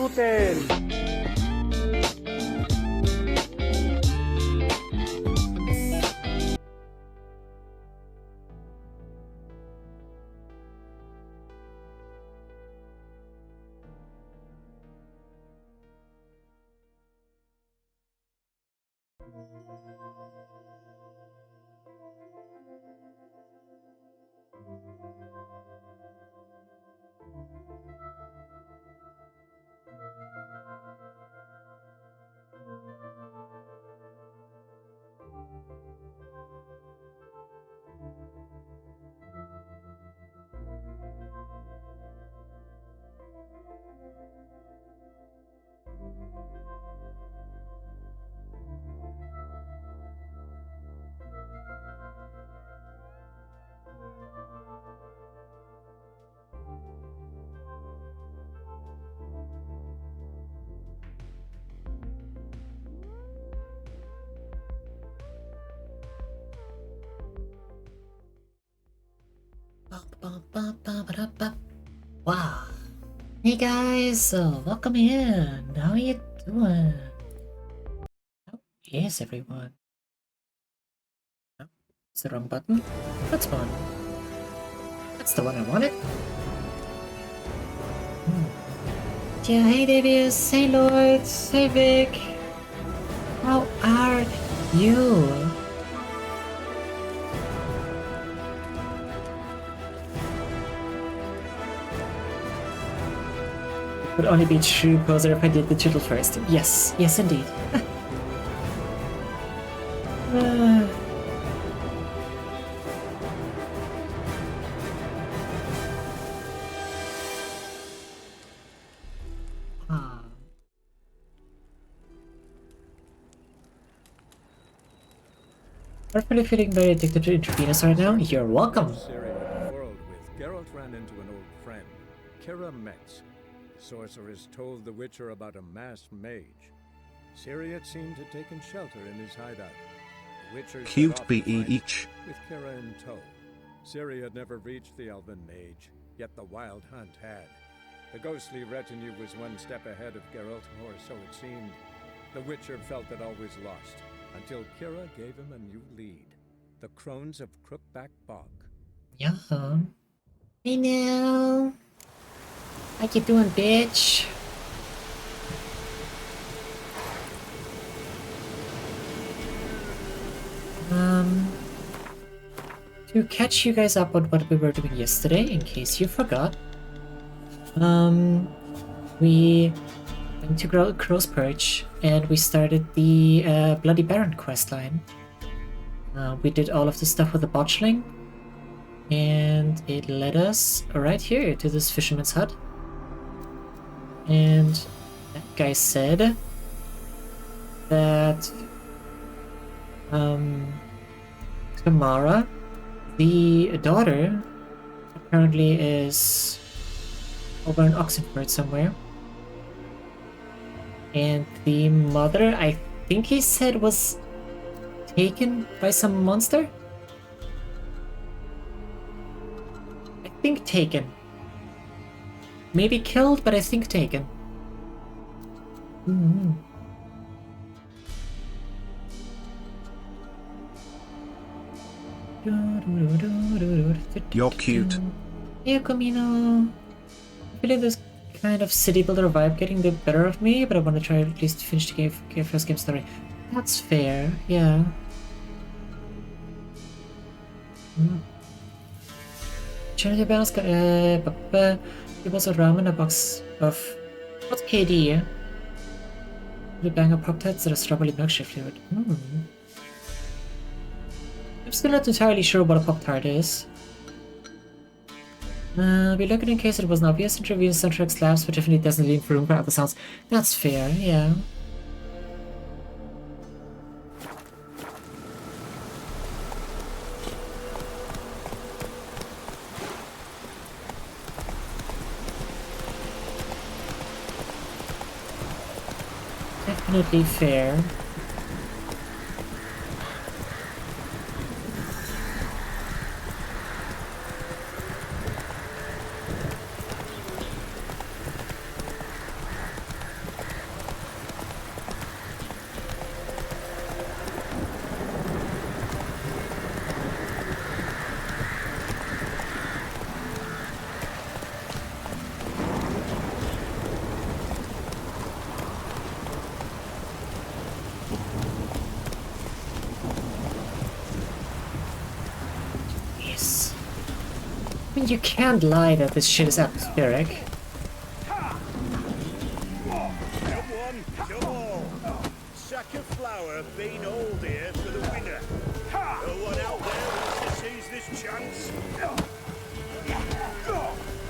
disfruten. Wow. Hey guys, welcome in. How are you doing? How is everyone? Oh, it's the wrong button. That's one. That's the one I wanted. Yeah, hey Davius, hey Lloyd, hey Vic. How are you? Would only be true poser if I did the tutorial first. Yes, yes indeed. I'm really feeling very addicted to intravenous right now. You're welcome. World with Geralt ran into an old friend, Kira Metz. The sorceress told the Witcher about a masked mage. Ciri had seemed to have taken shelter in his hideout. The Witcher Cute set off be to find each. with Kira in tow. Ciri had never reached the elven mage, yet the wild hunt had. The ghostly retinue was one step ahead of Geralt, or so it seemed. The Witcher felt that all was lost, until Kira gave him a new lead. The Crones of Crookback Bog. Yeah. Hey now. How you doing, bitch? To catch you guys up on what we were doing yesterday, in case you forgot, we went to Crow's Perch and we started the Bloody Baron questline. We did all of the stuff with the botchling, and it led us right here to this fisherman's hut. And that guy said that Tamara, the daughter, apparently is over in Oxenford somewhere. And the mother, I think he said, was taken by some monster? I think taken. Maybe killed, but I think taken. You're cute. Yeah, Camino. I feel like this kind of city builder vibe getting the better of me, but I want to try at least to finish the first game story. That's fair, yeah. Trinity Balance got it was a ramen, a box of what's KD? The bang of pop tarts that are strawberry milkshake flavored. I'm still not entirely sure what a pop tart is. Be looking in case it wasn't obvious. Intravenous soundtrack slaps, but definitely doesn't leave room for other sounds. That's fair, yeah. Definitely fair. Yes. I mean, you can't lie that this shit is atmospheric. Sack of flour being old here for the winner. No one out there wants to seize this chance.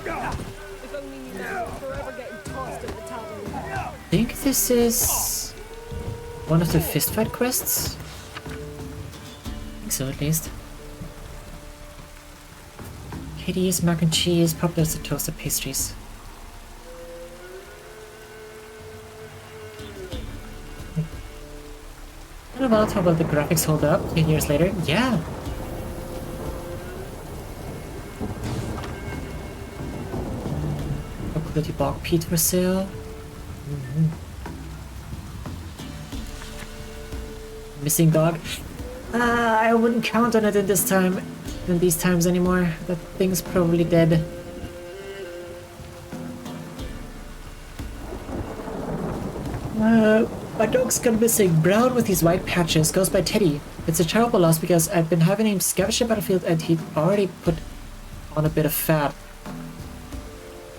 If only you know, forever getting tossed at the tavern. I think this is one of the fistfight quests. I think so, at least. Katie's mac and cheese, popular as the toasted pastries. I don't know how well the graphics hold up 10 years later. Yeah. Quality bog peat for sale. Missing dog. I wouldn't count on it in these times anymore. That thing's probably dead. My dog's gone missing. Brown with these white patches. Goes by Teddy. It's a terrible loss because I've been having him scavenge the battlefield and he'd already put on a bit of fat.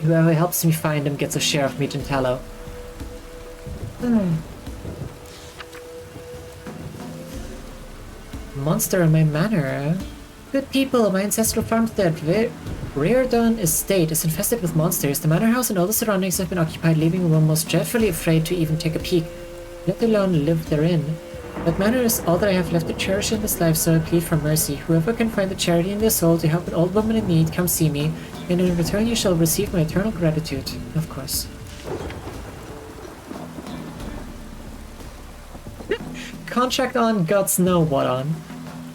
Whoever helps me find him gets a share of meat and tallow. Monster in my manor. Good people, my ancestral farmstead, Reardon Estate, is infested with monsters. The manor house and all the surroundings have been occupied, leaving one most dreadfully afraid to even take a peek, let alone live therein. That manor is all that I have left to cherish in this life, so I plead for mercy. Whoever can find the charity in their soul to help an old woman in need, come see me, and in return you shall receive my eternal gratitude. Of course. Contract on, gods know what on.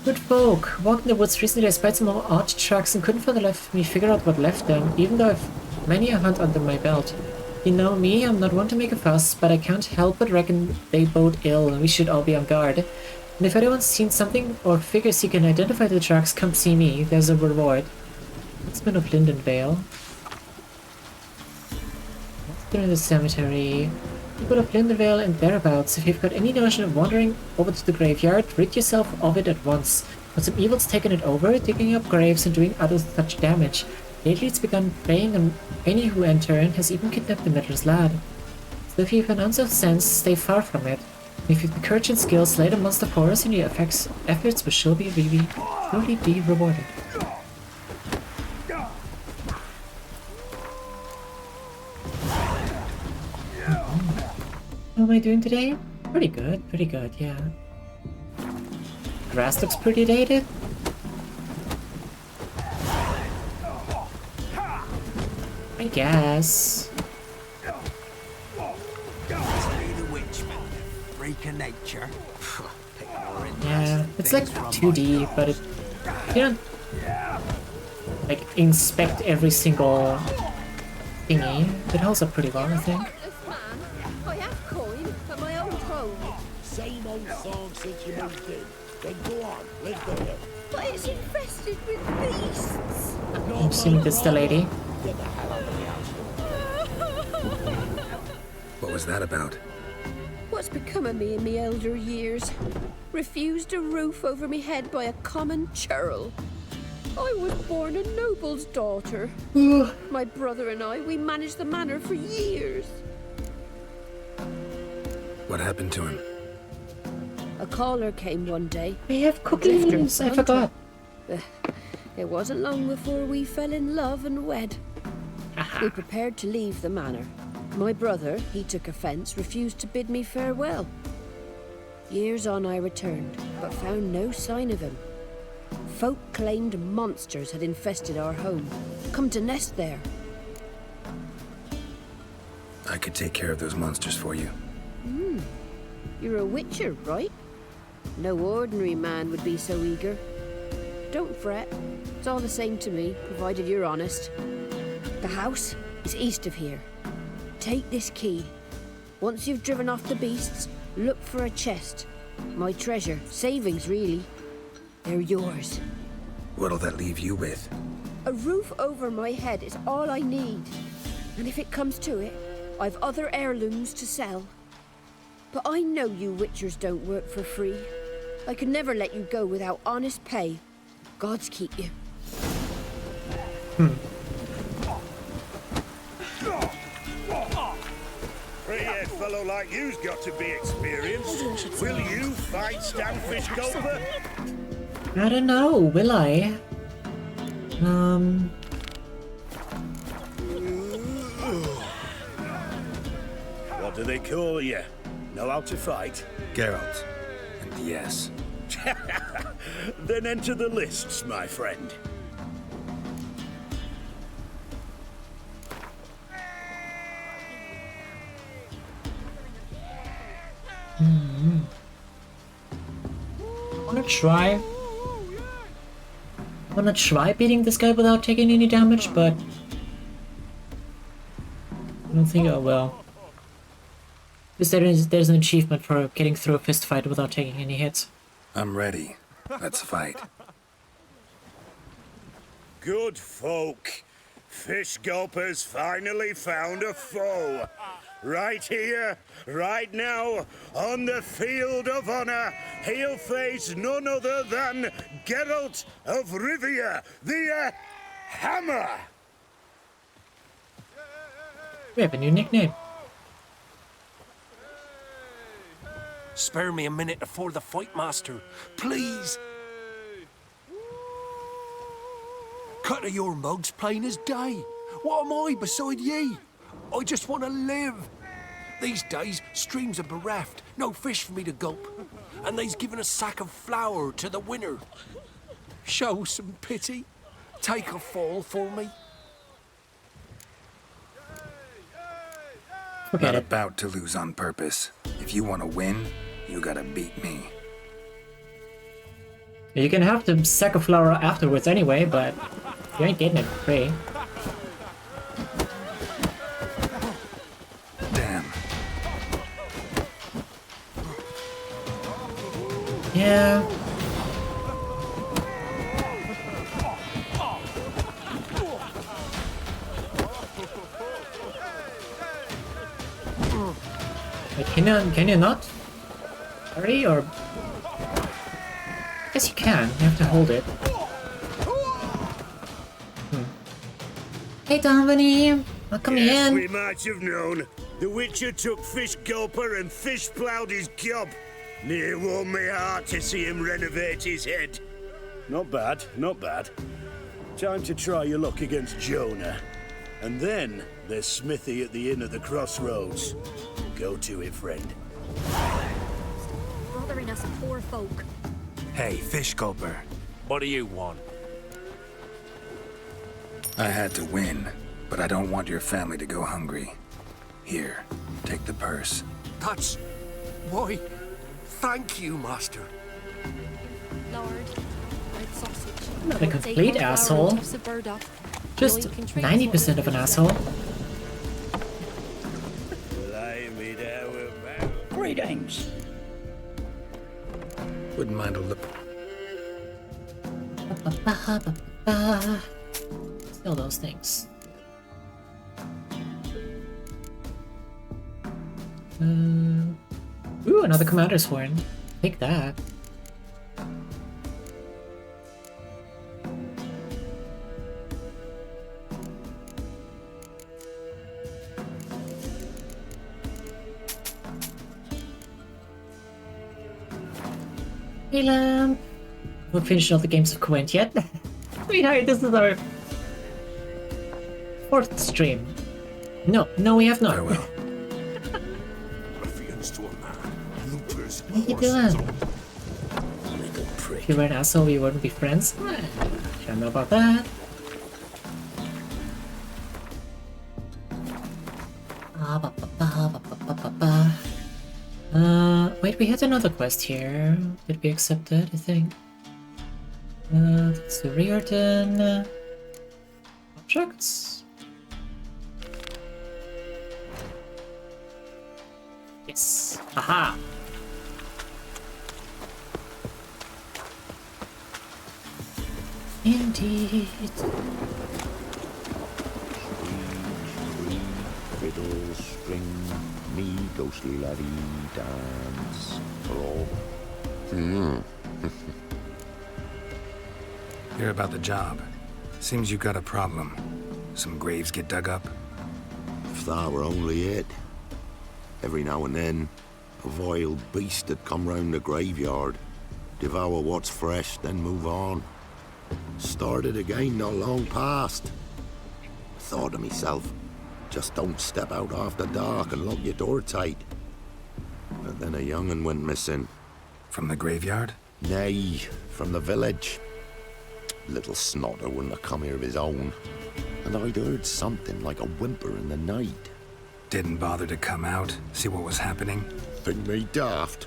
Good folk. Walked in the woods recently, I spied some odd tracks and couldn't for the life of me figure out what left them, even though I've many a hunt under my belt. You know me, I'm not one to make a fuss, but I can't help but reckon they bode ill and we should all be on guard. And if anyone's seen something or figures you can identify the tracks, come see me. There's a reward. Huntsman of Lindenvale. Monster in the cemetery. People of Lindenvale and thereabouts, if you've got any notion of wandering over to the graveyard, rid yourself of it at once. But some evil's taken it over, digging up graves and doing other such damage. Lately it's begun preying on any who enter and has even kidnapped the miller's lad. So if you've an ounce of sense, stay far from it. If you've the courage and skill, slay the monster for us and your efforts will surely be rewarded. How am I doing today? Pretty good, yeah. Grass looks pretty dated. I guess. Yeah, it's like 2D, but it, you don't like inspect every single thingy. It holds up pretty well, I think. I have coin at my old home. Same old song since you moved in. Then go on, live there. But it's infested with beasts. I'm assuming this is the lady. Get the hell out of the house. What was that about? What's become of me in me elder years? Refused a roof over me head by a common churl. I was born a noble's daughter. My brother and I, we managed the manor for years. What happened to him? A caller came one day. We have cookies, I forgot. It wasn't long before we fell in love and wed. We prepared to leave the manor. My brother, he took offence, refused to bid me farewell. Years on I returned, but found no sign of him. Folk claimed monsters had infested our home, come to nest there. I could take care of those monsters for you. You're a witcher, right? No ordinary man would be so eager. Don't fret. It's all the same to me, provided you're honest. The house is east of here. Take this key. Once you've driven off the beasts, look for a chest. My treasure, savings really. They're yours. What'll that leave you with? A roof over my head is all I need. And if it comes to it, I've other heirlooms to sell. But I know you witchers don't work for free. I could never let you go without honest pay. Gods keep you. Three-haired fellow like you's got to be experienced. Will you fight Stan Fish Gulper? I don't know, will I? What do they call you? Know how to fight? Geralt. And yes. Then enter the lists, my friend. I wanna try beating this guy without taking any damage, but I don't think I will. Because there's an achievement for getting through a fist fight without taking any hits. I'm ready. Let's fight. Good folk. Fish Gulper's finally found a foe. Right here, right now, on the field of honor, he'll face none other than Geralt of Rivia, the Hammer. We have a new nickname. Spare me a minute before the fight, master. Please. Cut of your mug's plain as day. What am I beside ye? I just want to live. These days, streams are bereft. No fish for me to gulp. And they's given a sack of flour to the winner. Show some pity. Take a fall for me. Not about to lose on purpose. If you want to win, you gotta beat me. You can have the sack of flour afterwards anyway, but you ain't getting it for free. Damn. Yeah. Wait, can you not? Hurry or? I guess you can. You have to hold it. Hey, Domini. Welcome Yes, in. we might have known. The Witcher took Fish Gulper and fish ploughed his gob. Near warmed me heart to see him renovate his head. Not bad, not bad. Time to try your luck against Jonah. And then there's Smithy at the inn at the crossroads. Go to it, friend. Bothering us poor folk. Hey, Fish Gulper. What do you want? I had to win, but I don't want your family to go hungry. Here, take the purse. That's... Why, thank you, master. Lord, red sausage. Not a complete asshole. Just 90% of an asshole. Blimey, there we're back. Greetings. Wouldn't mind a look. Still those things. Ooh, another commander's horn. Take that. Hey, Lamb. We've finished all the games of Gwent yet. Sweetheart, this is our 4th stream. No, we have not. Farewell. Ruffians to a man. Loopers, What are you doing? Little prick. If you were an asshole, we wouldn't be friends. I don't know about that. Wait, we had another quest here. Did we accept that, I think? That's the Riordan... objects? Yes. Aha! Indeed. Fiddle string. me ghostly laddie dance for all. Hear about the job. Seems you got a problem. Some graves get dug up. If that were only it. Every now and then, a vile beast would come round the graveyard, devour what's fresh, then move on. Started again not long past. Thought to myself, just don't step out after dark and lock your door tight. But then a young'un went missing. From the graveyard? Nay, from the village. Little snotter wouldn't have come here of his own. And I'd heard something like a whimper in the night. Didn't bother to come out, see what was happening? Think me daft?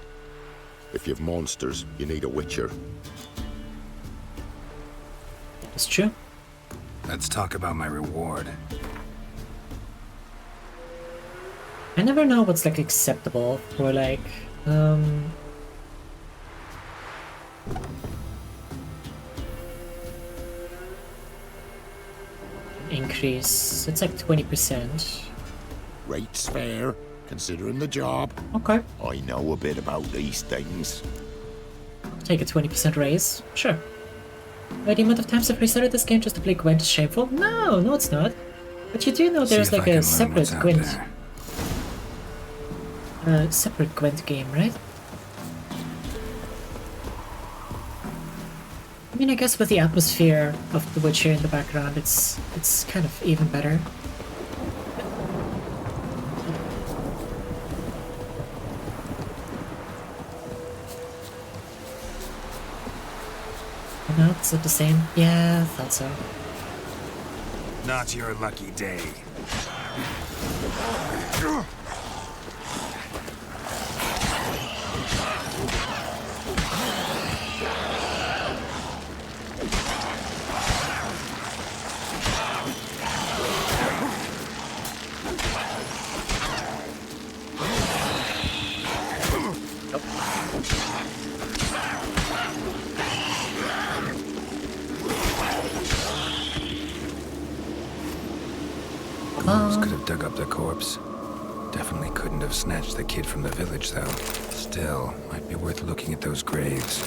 If you've monsters, you need a witcher. It's true. Let's talk about my reward. I never know what's like acceptable for like increase. It's like 20%. Rate's fair, considering the job. Okay. I know a bit about these things. Take a 20% raise. Sure. Wait, the amount of times I've restarted this game just to play Gwent is shameful? No, no it's not. But you do know See there's if like I can a learn separate what's out Gwent. there. Separate Gwent game, right? I mean, I guess with the atmosphere of The Witcher in the background, it's kind of even better. No, it's not the same. Yeah, I thought so. Not your lucky day. Wolves could have dug up the corpse. Definitely couldn't have snatched the kid from the village, though. Still, might be worth looking at those graves.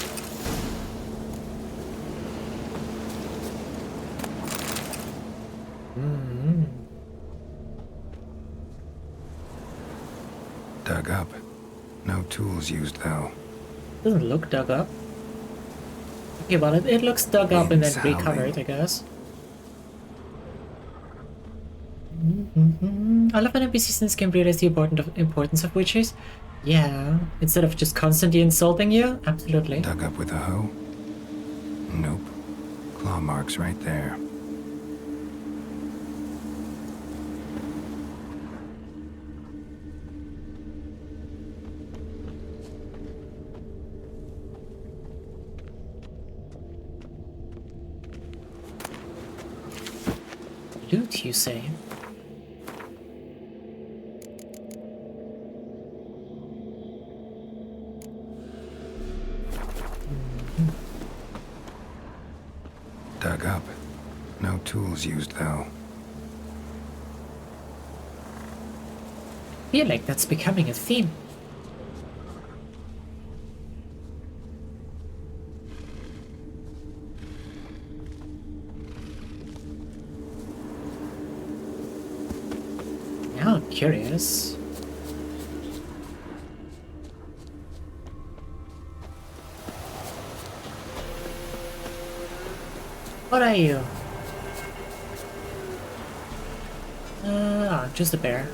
Dug up. No tools used, though. Doesn't look dug up. Okay, well, it looks dug up and then Howling. recovered, I guess. I love when NPCs in this game realize the importance of witches. Yeah, instead of just constantly insulting you, absolutely. Dug up with a hoe? Nope. Claw marks right there. Loot, you say? Dug up. No tools used, though. I feel like that's becoming a theme. Now I'm curious. What are you? Just a bear.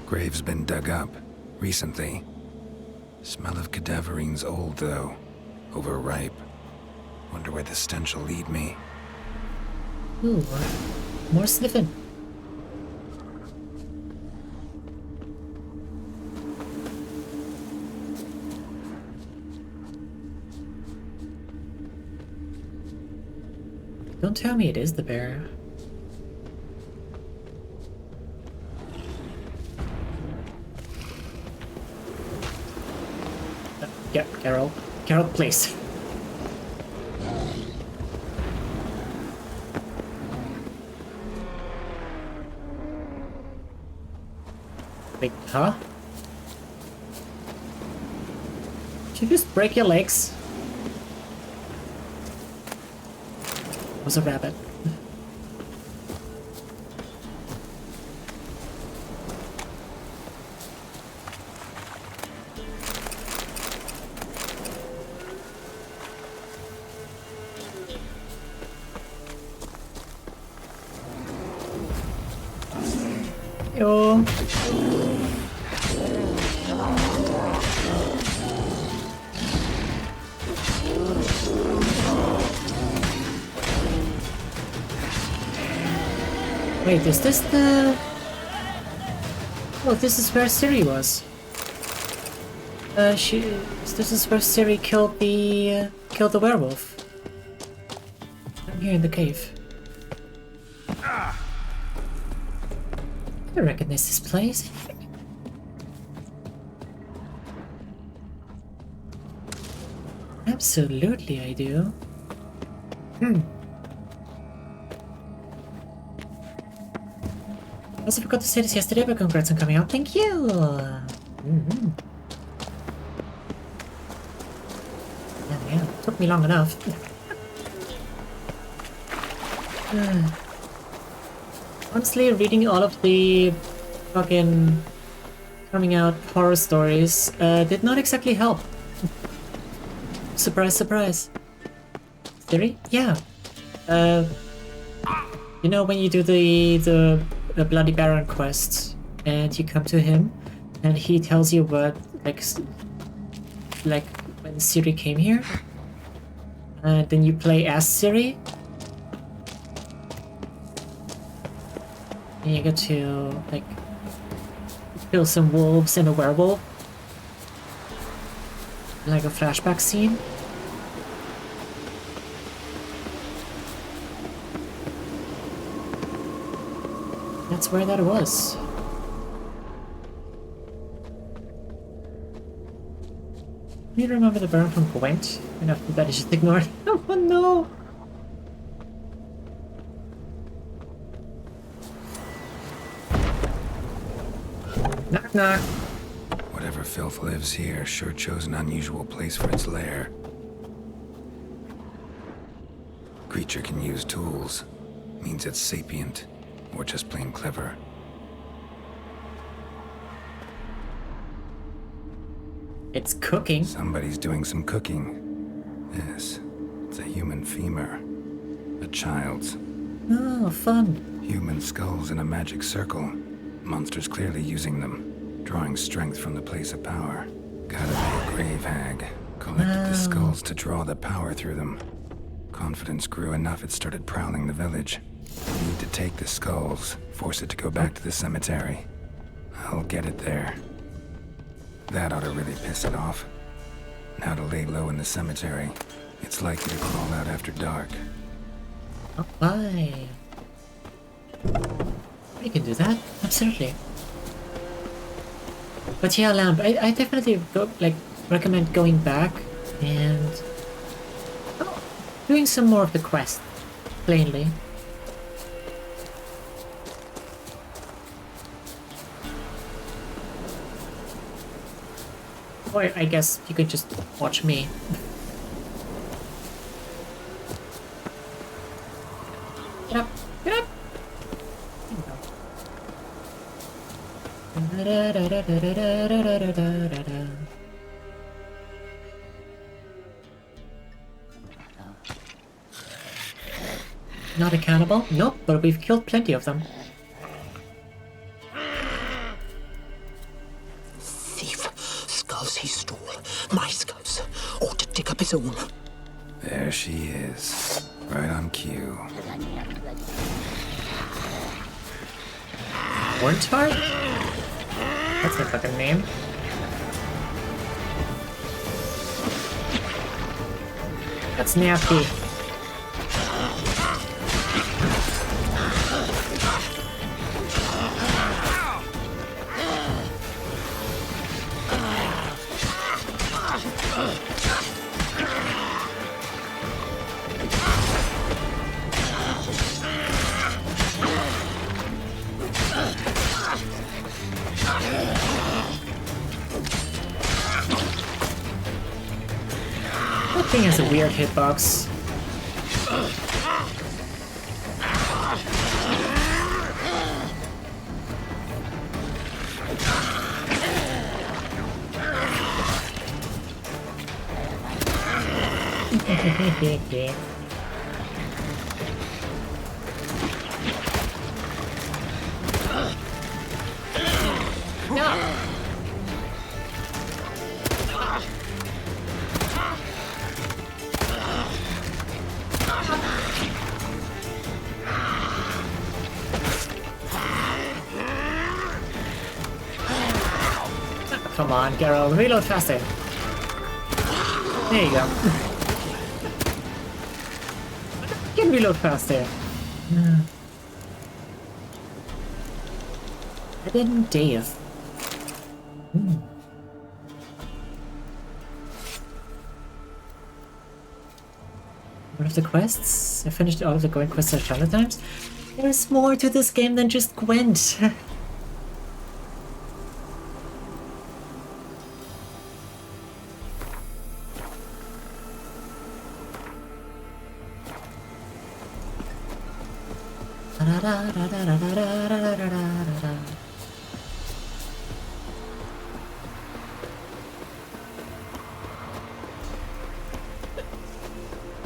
Grave's been dug up. Recently. Smell of cadaverine's old, though. Overripe. Wonder where the stench will lead me. Ooh, more sniffing. Don't tell me it is the bear. Carol. Carol, please. Wait, huh? Did you just break your legs? It was a rabbit. Yo. Wait, is this the... Oh, this is where Ciri was. This is where Ciri killed the werewolf. I'm here in the cave. I recognize this place. Absolutely, I do. Also forgot to say this yesterday, but congrats on coming out. Thank you! Yeah, took me long enough. Honestly, reading all of the fucking coming out horror stories did not exactly help. Surprise, surprise. Theory? Yeah. You know when you do the Bloody Baron quest and you come to him and he tells you what, like when Ciri came here, then you play as Ciri and you get to like kill some wolves and a werewolf, like a flashback scene. That's where that was. Do you remember the burn from Gwent? And after that, I just ignored. Oh no! Knock knock. Whatever filth lives here sure chose an unusual place for its lair. Creature can use tools. Means it's sapient. Or just plain clever. It's cooking. Somebody's doing some cooking. Yes, it's a human femur. A child's. Oh, fun. Human skulls in a magic circle. Monsters clearly using them. Drawing strength from the place of power. Gotta be a grave hag. Collected the skulls to draw the power through them. Confidence grew enough it started prowling the village. Need to take the skulls, force it to go back to the cemetery. I'll get it there. That ought to really piss it off. Now to lay low in the cemetery. It's likely to crawl out after dark. Oh, bye. We can do that, absolutely. But yeah, Lamp, I definitely recommend going back and doing some more of the quest, plainly. Or I guess you could just watch me. Get up! Get up! Not a cannibal? Nope, but we've killed plenty of them. He stole my skulls. Ought to dig up his own. There she is. Right on cue. Horntart? That's a fucking name. That's nasty. That thing has a weird hitbox. No. Come on, Geralt, reload faster. There you go. You can reload faster. I didn't Dave. One of the quests? I finished all of the Gwent quests a ton of times. There's more to this game than just Gwent.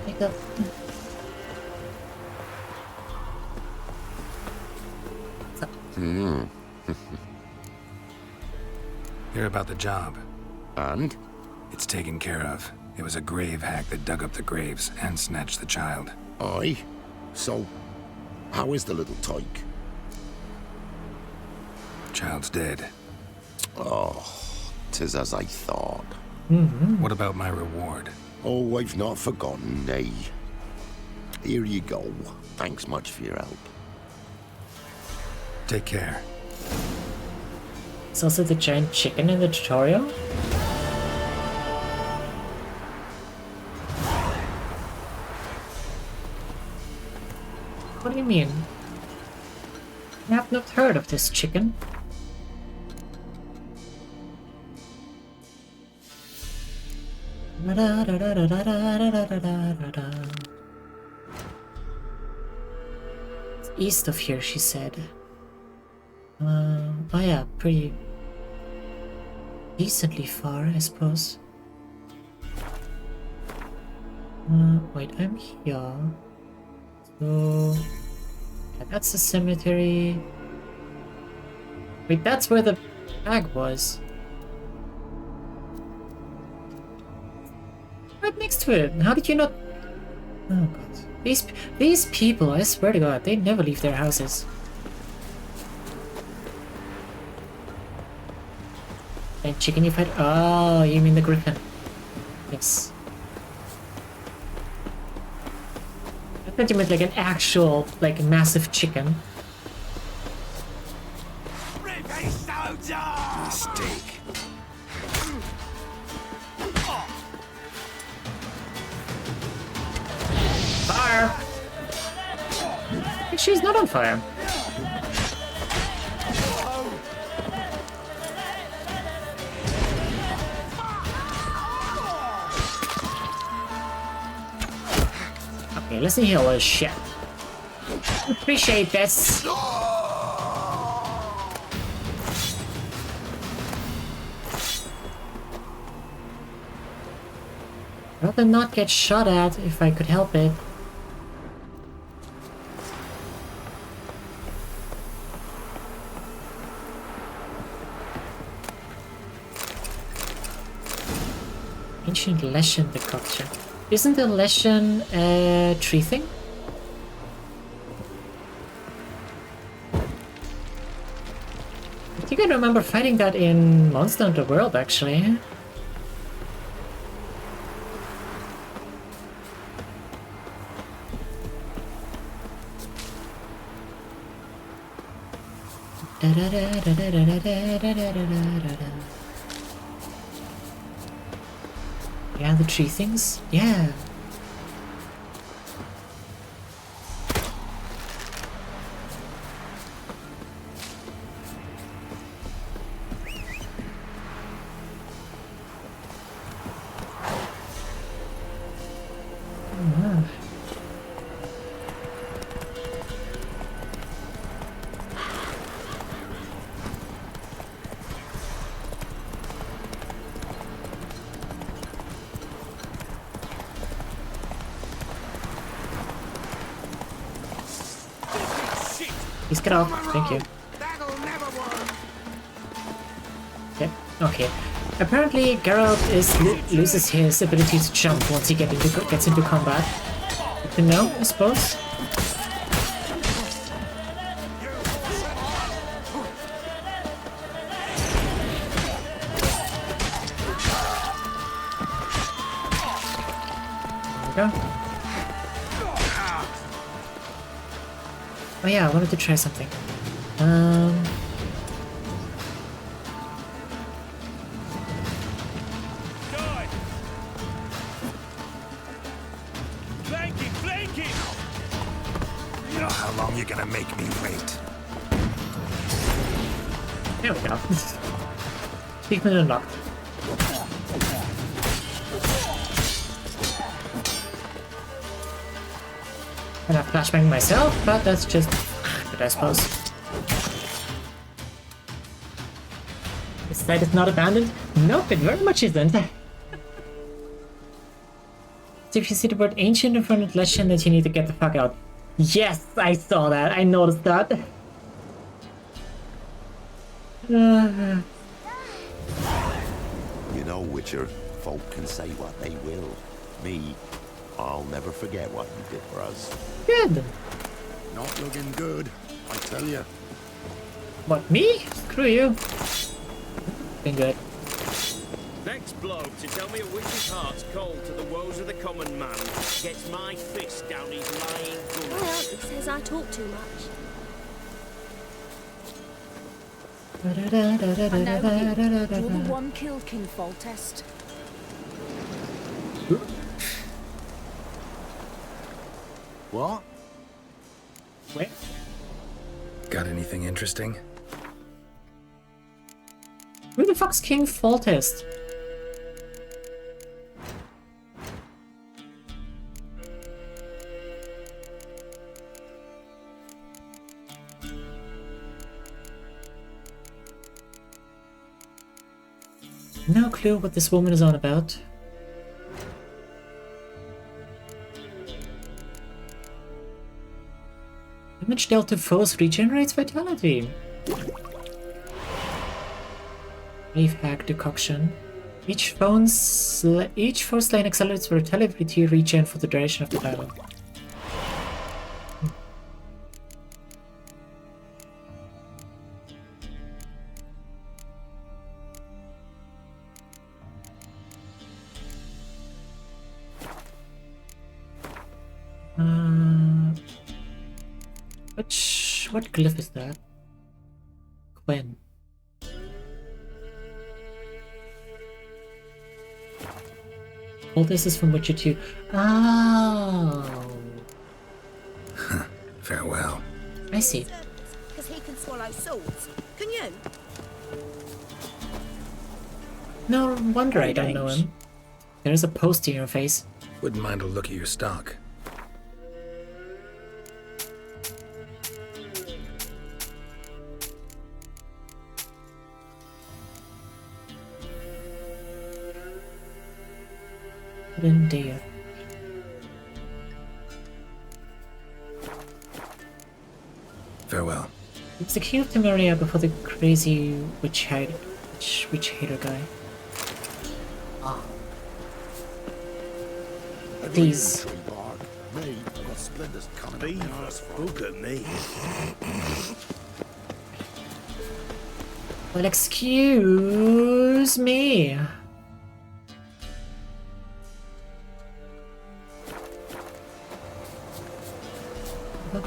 Pick up. Hear about the job. And? It's taken care of. It was a grave hack that dug up the graves and snatched the child. Aye. So, how is the little tyke? Child's dead. Oh, 'tis as I thought. What about my reward? Oh, I've not forgotten, nay. Here you go. Thanks much for your help. Take care. It's also the giant chicken in the tutorial. What do you mean? I have not heard of this chicken. It's east of here, she said. Oh yeah, pretty decently far, I suppose. Wait, I'm here. So yeah, that's the cemetery. Wait, that's where the bag was. Right next to it. How did you not? Oh god, these people! I swear to God, they never leave their houses. And chicken you fight? Oh, you mean the griffin? Yes. I thought you meant like an actual, like, massive chicken. Mistake. Fire! She's not on fire. Okay, listen here, little shit. Appreciate this. Rather not get shot at if I could help it. Ancient Leshen decoction. Isn't the Leshen a tree thing? I think I remember fighting that in Monster Hunter World, actually. Yeah, the tree things? Yeah. Please get off. Thank you. That'll never work. Okay. Okay. Apparently, Geralt loses his ability to jump once he gets into combat. Good to know, I suppose. There we go. Oh yeah, I wanted to try something. How long you gonna make me wait? There we go. Achievement unlocked. And I flashbang myself, but that's just good, I suppose. This site is not abandoned? Nope, it very much isn't. So if you see the word ancient in front of legend, that you need to get the fuck out. Yes, I saw that. I noticed that. You know, Witcher, folk can say what they will. Me, I'll never forget what you did for us. Good. Not looking good, I tell you. What, me? Screw you. Been good. Next bloke to tell me a witch's heart's cold to the woes of the common man gets my fist down his lying gullet. My auntie says I talk too much. I know you're the one killed King Foltest. What? Wait. Got anything interesting? Who the fuck's King Foltest? No clue what this woman is on about. Damage dealt to foes regenerates vitality. Wave hack decoction. Each foe slain accelerates vitality regen for the duration of the battle. What glyph is that? Gwen. All this is from Witcher 2. Oh. Farewell. I see. Because he can swallow swords. Can you? No wonder I don't know him. There's a post in your face. Wouldn't mind a look at your stock. Dear. Farewell. It's the key of Temeria before the crazy witch hater guy. Ah. Please. Look at me. Well, excuse me.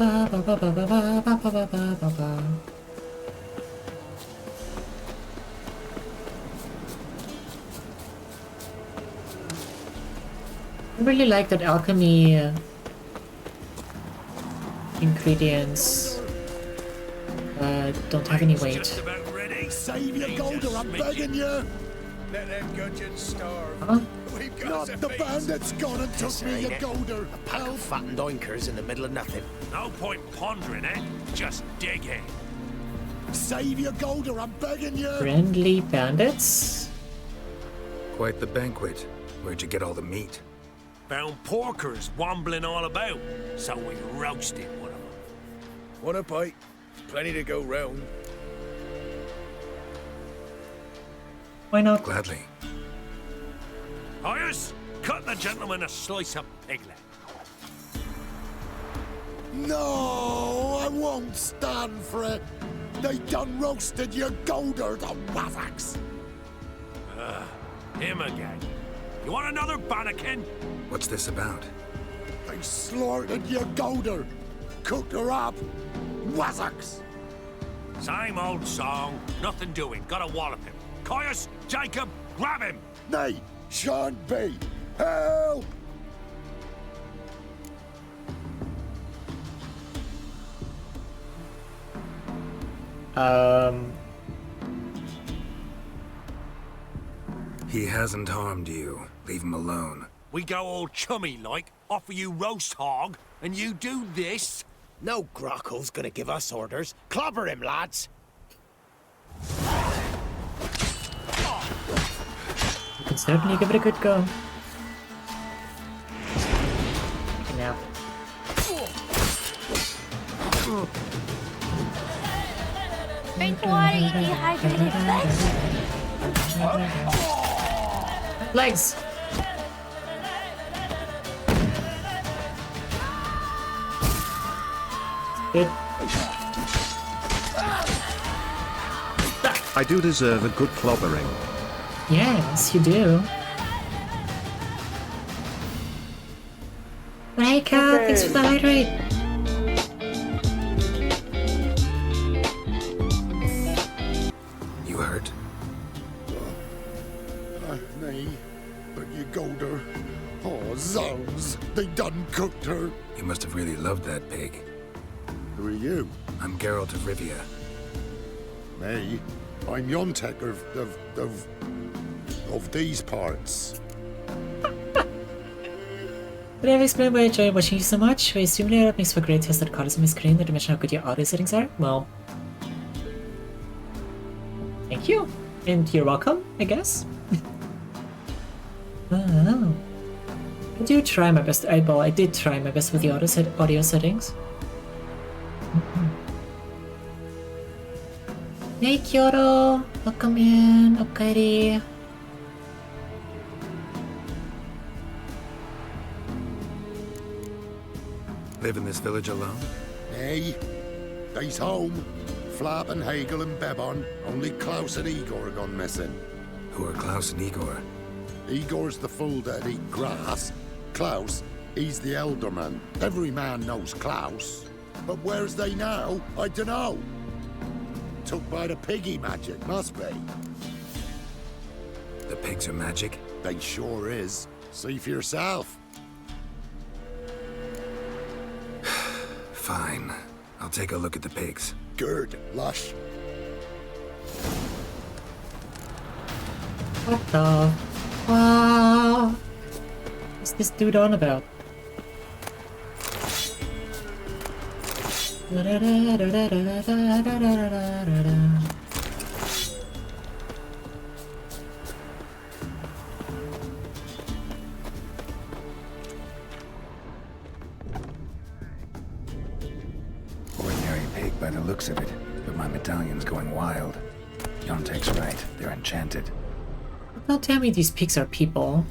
I really like that alchemy ingredients don't have any weight. Just about ready. Save your gold or I'm begging you! Let them gudgeons starve. Huh? We've got Not some the meat. bandits gone and took me, you golder! A pack of fattened oinkers in the middle of nothing. No point pondering it. Just dig in. Save your golder, I'm begging you! Friendly bandits? Quite the banquet. Where'd you get all the meat? Found porkers wambling all about, so we roasted one of them. Want a bite? Plenty to go round. Why not? Gladly. Ayers, cut the gentleman a slice of piglet. No, I won't stand for it. They done roasted your golder, the wazzocks. Him again. You want another bannikin? What's this about? They slaughtered your golder, cooked her up, wazzocks. Same old song. Nothing doing. Gotta wallop him. Caius, Jacob, grab him. Nay, shan't be. Help! He hasn't harmed you. Leave him alone. We go all chummy like, offer you roast hog, and you do this? No Grocko's gonna give us orders. Clobber him, lads. You can certainly give it a good go. Now. Drink water, you dehydrated flesh. Legs! Good. I do deserve a good clobbering. Yes, you do. But hey, Kat, thanks for the hydrate. You hurt? Nay, but your golder. Oh, zounds, they done cooked her. You must have really loved that pig. Who are you? I'm Geralt of Rivia. Me? I'm Yontek of these parts. But I've explained why I enjoy watching you so much. I assume layout makes for great test that colors on my screen that dimension how good your audio settings are. Well, thank you. And you're welcome, I guess. Oh. I do try my best. I did try my best with the audio settings. Hey Kyoto! Welcome in, Okairi. Live in this village alone? Nay, they's home. Flap and Hagel and Bebon. Only Klaus and Igor gone missing. Who are Klaus and Igor? Igor's the fool that eat grass. Klaus, he's the elderman. Every man knows Klaus. But where's they now? I dunno. Took by the piggy magic, must be. The pigs are magic? They sure is. See for yourself. Fine. I'll take a look at the pigs. Good, lush. What the? Wow! What's this dude on about? Ordinary pig by the looks of it, but my medallion's going wild. Yontek's right. They're enchanted. Don't tell me these pigs are people.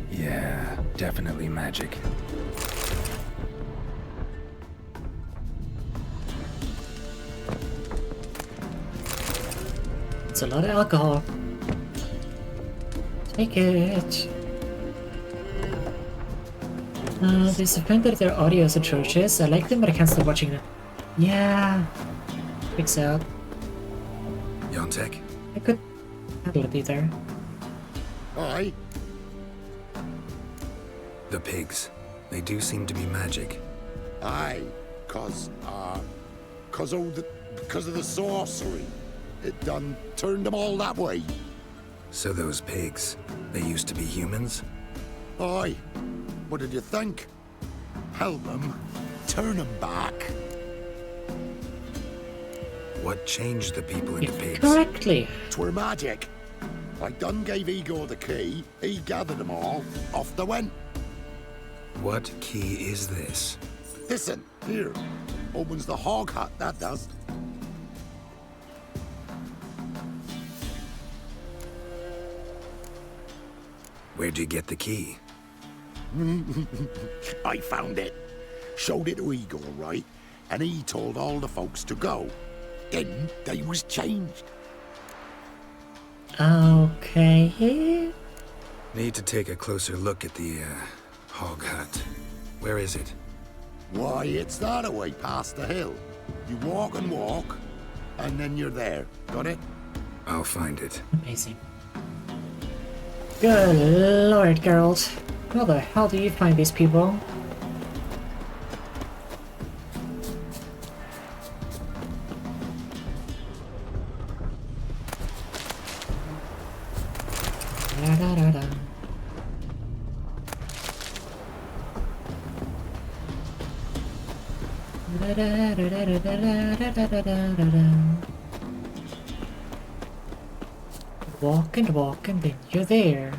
Yeah, definitely magic. It's a lot of alcohol. Take it. They suspend that their audio is atrocious. I like them, but I can't stop watching them. Yeah. Fix out. Yontek? I could handle it either. Aye. The pigs. They do seem to be magic. Aye, cause of the sorcery. It done turned them all that way. So those pigs, they used to be humans? Aye. What did you think? Help them, turn them back. What changed the people into pigs? Correctly. 'Twere magic. I done gave Igor the key, he gathered them all, off they went. What key is this? Listen, here. Opens the hog hut, that does. Where'd you get the key? I found it. Showed it to Eagle, right? And he told all the folks to go. Then they was changed. Okay. Need to take a closer look at the, hog hut. Where is it? Why, it's that away past the hill. You walk, and then you're there. Got it? I'll find it. Amazing. Good lord, girls. How the hell do you find these people? Da, da, da, da. Da, da, da, da, da, da, da, da, da, da. Walk and then you're there.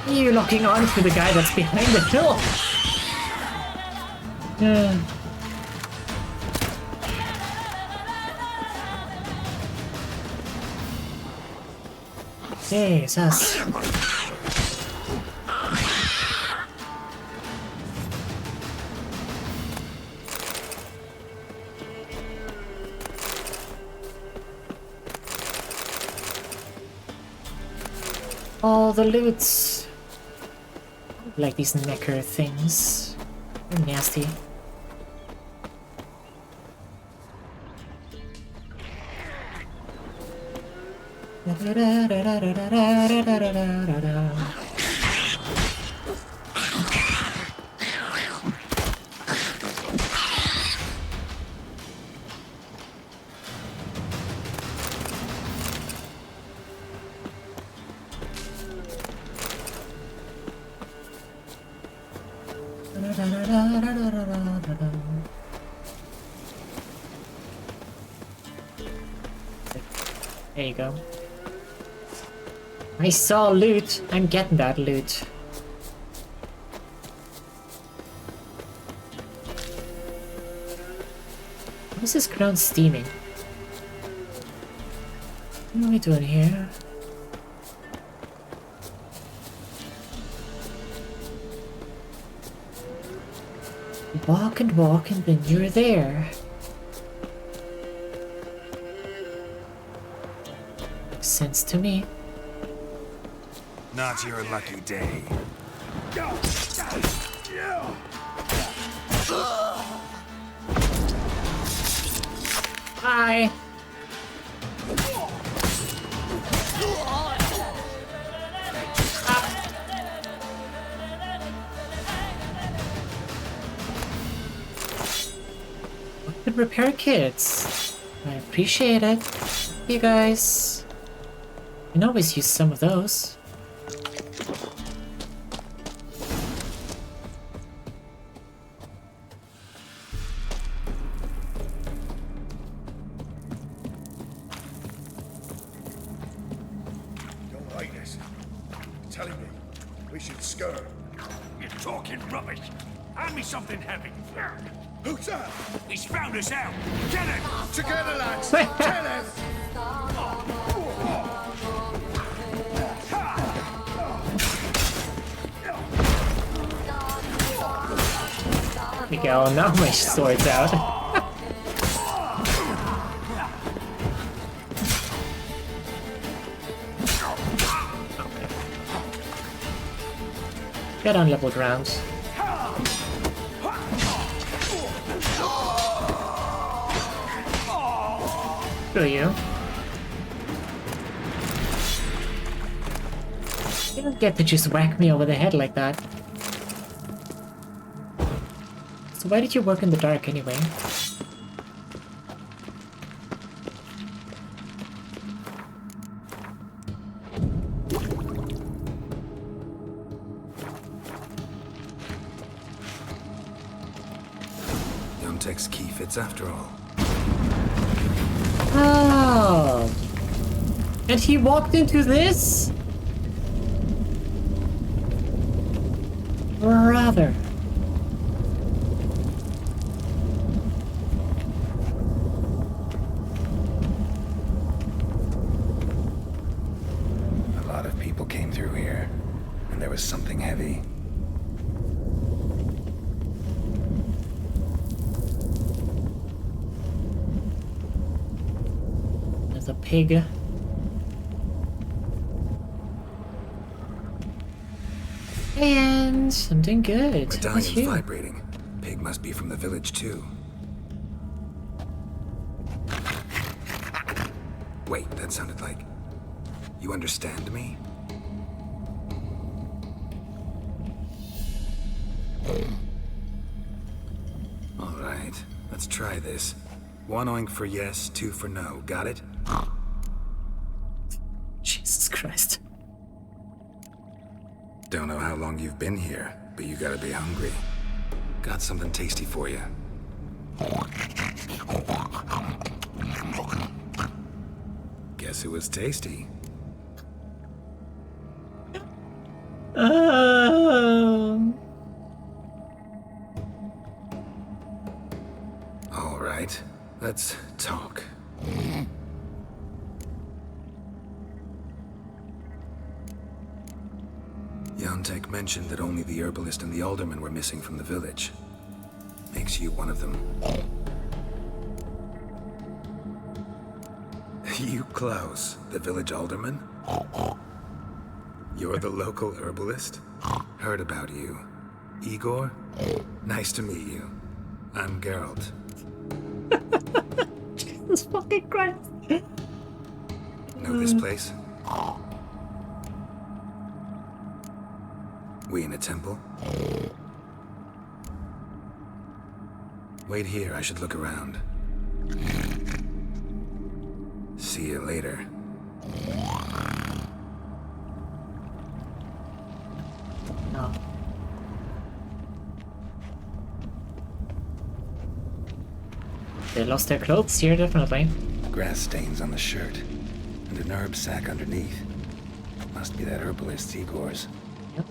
You're locking on to the guy that's behind the hill. Jesus. All the loots. Like these necker things. They're nasty. There you go. I saw loot. I'm getting that loot. What's this ground steaming? What are we doing here? Walk and then you're there. Makes sense to me. Not your lucky day. Hi. Good repair kits. I appreciate it. You guys. You can always use some of those. Don't like this. Telling me we should skirt. You're talking rubbish. Hand me something heavy. Who's that? He's found us out. Get him! Together, lads. Tell us. There we go, now my sword's out. Get on level ground. Screw you. You don't get to just whack me over the head like that. So why did you work in the dark anyway? Yontek's key fits after all. Oh. And he walked into this? Brother. A lot of people came through here, and there was something heavy. There's a pig. And I'm doing good. How about Medallion's you? vibrating. Pig must be from the village too. Wait, that sounded like... You understand me? Alright, let's try this. 1 oink for yes, 2 for no. Got it? Jesus Christ. Don't know how long you've been here, but you gotta be hungry. Got something tasty for you. Guess it was tasty. All right, let's talk. Yontek mentioned that only the herbalist and the alderman were missing from the village. Makes you one of them. You Klaus, the village alderman? You're the local herbalist? Heard about you. Igor? Nice to meet you. I'm Geralt. Jesus fucking Christ. Know this place? We in a temple? Wait here, I should look around. See you later. No. They lost their clothes here, definitely. Grass stains on the shirt, and an herb sack underneath. Must be that herbalist Igor's. Yep.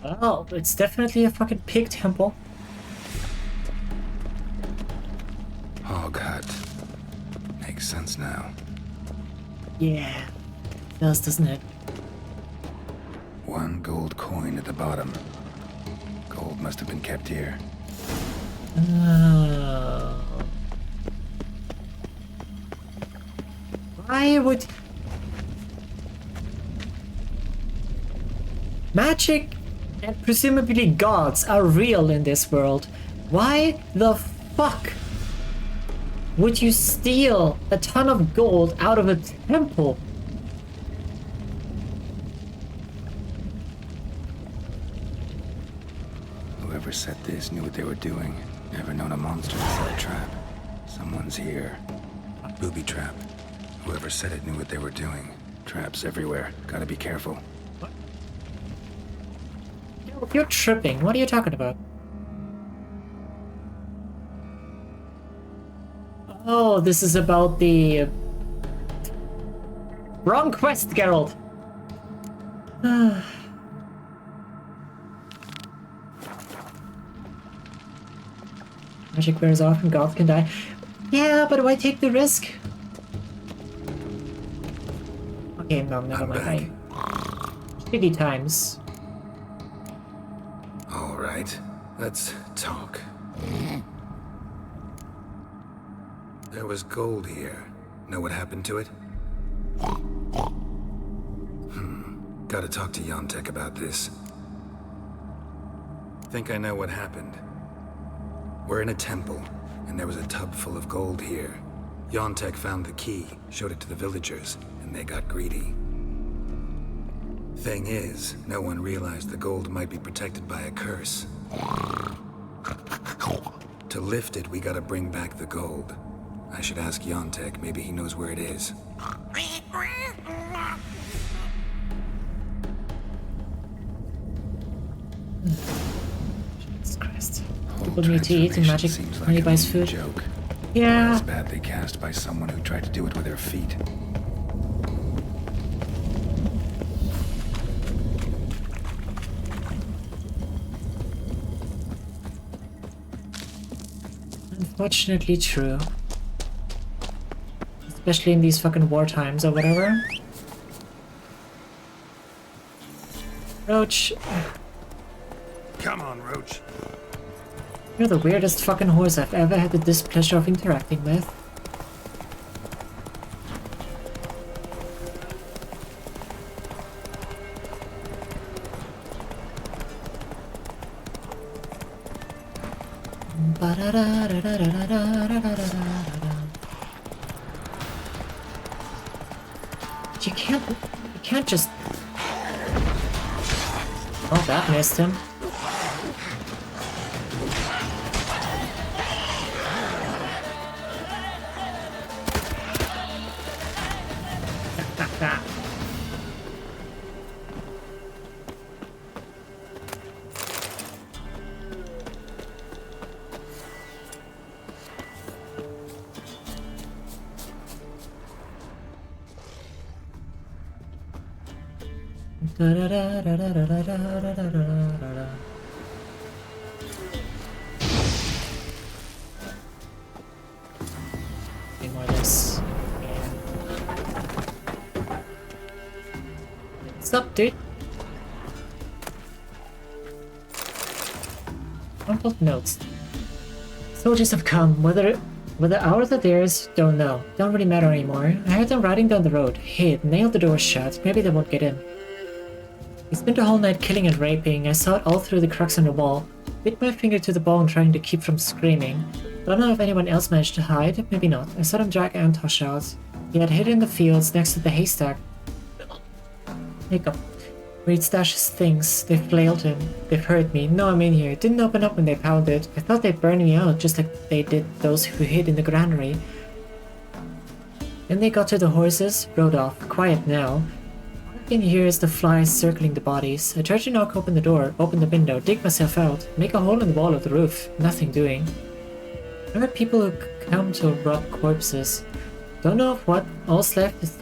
Oh, it's definitely a fucking pig temple. Hog hut. Makes sense now. Yeah, it does, doesn't it? 1 gold coin at the bottom. Gold must have been kept here. Why would... Magic and presumably gods are real in this world. Why the fuck would you steal a ton of gold out of a temple? Whoever set this knew what they were doing. Never known a monster to set a trap. Someone's here. Booby trap. Whoever set it knew what they were doing. Traps everywhere. Gotta be careful. You're tripping. What are you talking about? Oh, this is about the... Wrong quest, Geralt! Magic wears off and gods can die. Yeah, but why take the risk? Okay, no, never mind. Shitty times. All right, let's talk. There was gold here. Know what happened to it? Gotta talk to Yontek about this. Think I know what happened. We're in a temple, and there was a tub full of gold here. Yontek found the key, showed it to the villagers, and they got greedy. Thing is, no one realized the gold might be protected by a curse. To lift it, we gotta bring back the gold. I should ask Yontek, maybe he knows where it is. Jesus Christ. People need to eat and magic Seems when he a buys mean food. joke. Yeah. Or else badly cast by someone who tried to do it with their feet. Unfortunately true. Especially in these fucking war times or whatever. Roach. Come on, Roach. You're the weirdest fucking horse I've ever had the displeasure of interacting with. You can't just... Oh, that missed him. More of this. What's up, dude? Crumpled notes. Soldiers have come. Whether ours or theirs, don't know. Don't really matter anymore. I heard them riding down the road. Hid, nailed the door shut. Maybe they won't get in. We spent the whole night killing and raping. I saw it all through the cracks in the wall. Bit my finger to the bone trying to keep from screaming. Don't know if anyone else managed to hide. Maybe not. I saw them drag Antosh out. He had hidden in the fields next to the haystack. Hiccup. Reed stashes things. They flailed him. They've hurt me. No, I'm in here. Didn't open up when they pounded. I thought they'd burn me out, just like they did those who hid in the granary. Then they got to the horses, rode off. Quiet now. All I can hear is the flies circling the bodies. I tried to knock open the door, open the window, dig myself out, make a hole in the wall of the roof. Nothing doing. I heard people who come to rob corpses. Don't know of what. All's left is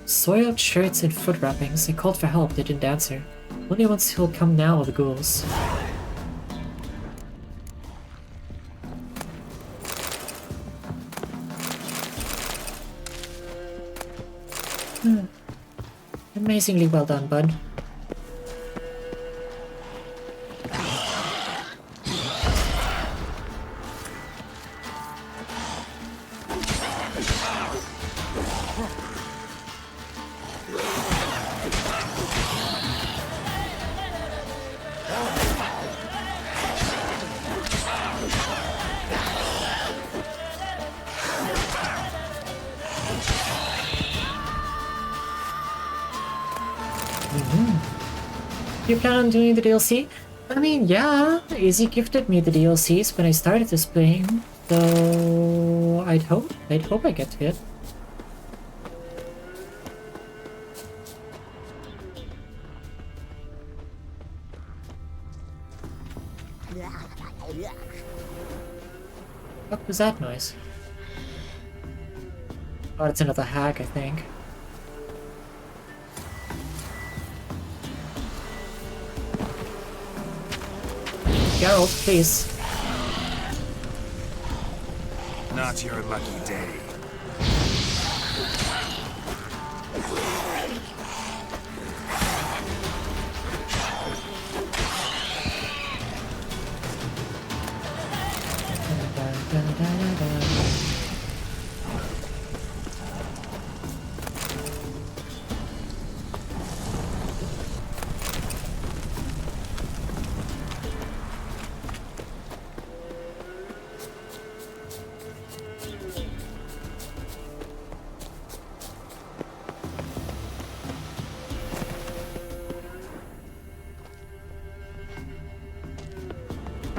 soiled shirts and foot wrappings. I called for help, they didn't answer. Only ones who'll come now are the ghouls. Amazingly well done, bud. You plan on doing the DLC? I mean, yeah, Izzy gifted me the DLCs when I started this playing, so I'd hope I get to it. What was that noise? Oh, it's another hack, I think. Geralt, please. Not your lucky day.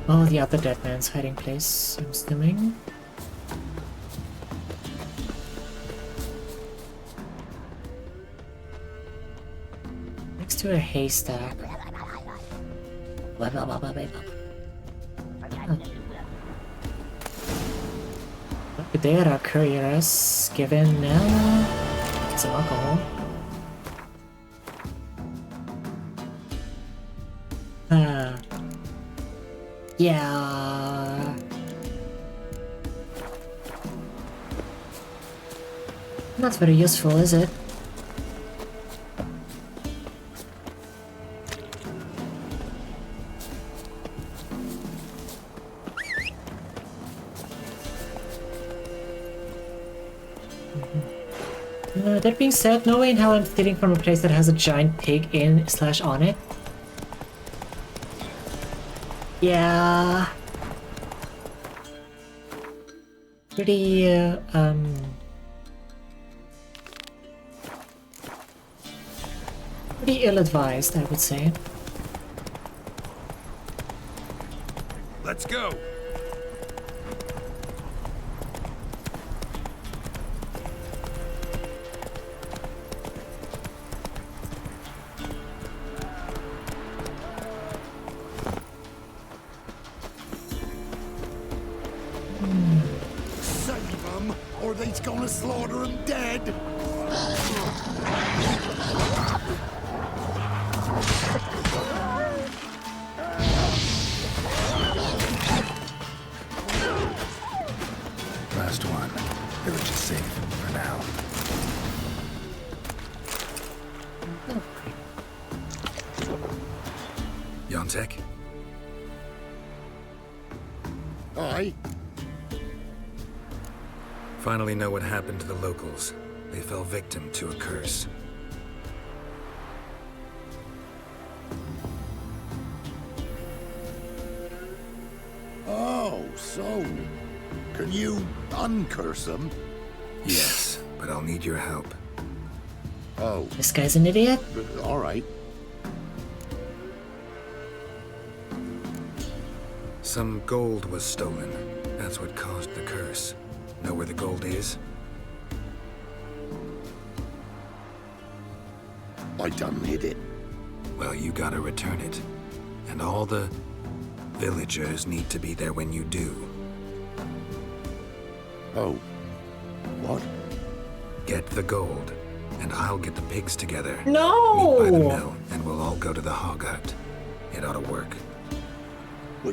Oh, the other dead man's hiding place, I'm assuming. Next to a haystack. Blah, blah, blah, blah, blah, blah. Look there, our couriers given some alcohol. Yeah. Not very useful, is it? That being said, no way in hell I'm stealing from a place that has a giant pig in/on it. Yeah. Pretty, pretty ill-advised, I would say. Let's go. Save them, or they's gonna slaughter them dead. Last one. Village is safe for now. Yontek? Aye. Finally know what happened to the locals. They fell victim to a curse. Oh, so... Can you uncurse them? Yes, but I'll need your help. Oh, This guy's an idiot? all right. Some gold was stolen. That's what caused the curse. Know where the gold is? I done hid it. Well, you gotta return it. And all the villagers need to be there when you do. Oh. What? Get the gold, and I'll get the pigs together. No! Meet by the mill, and we'll all go to the hog hut. It ought to work.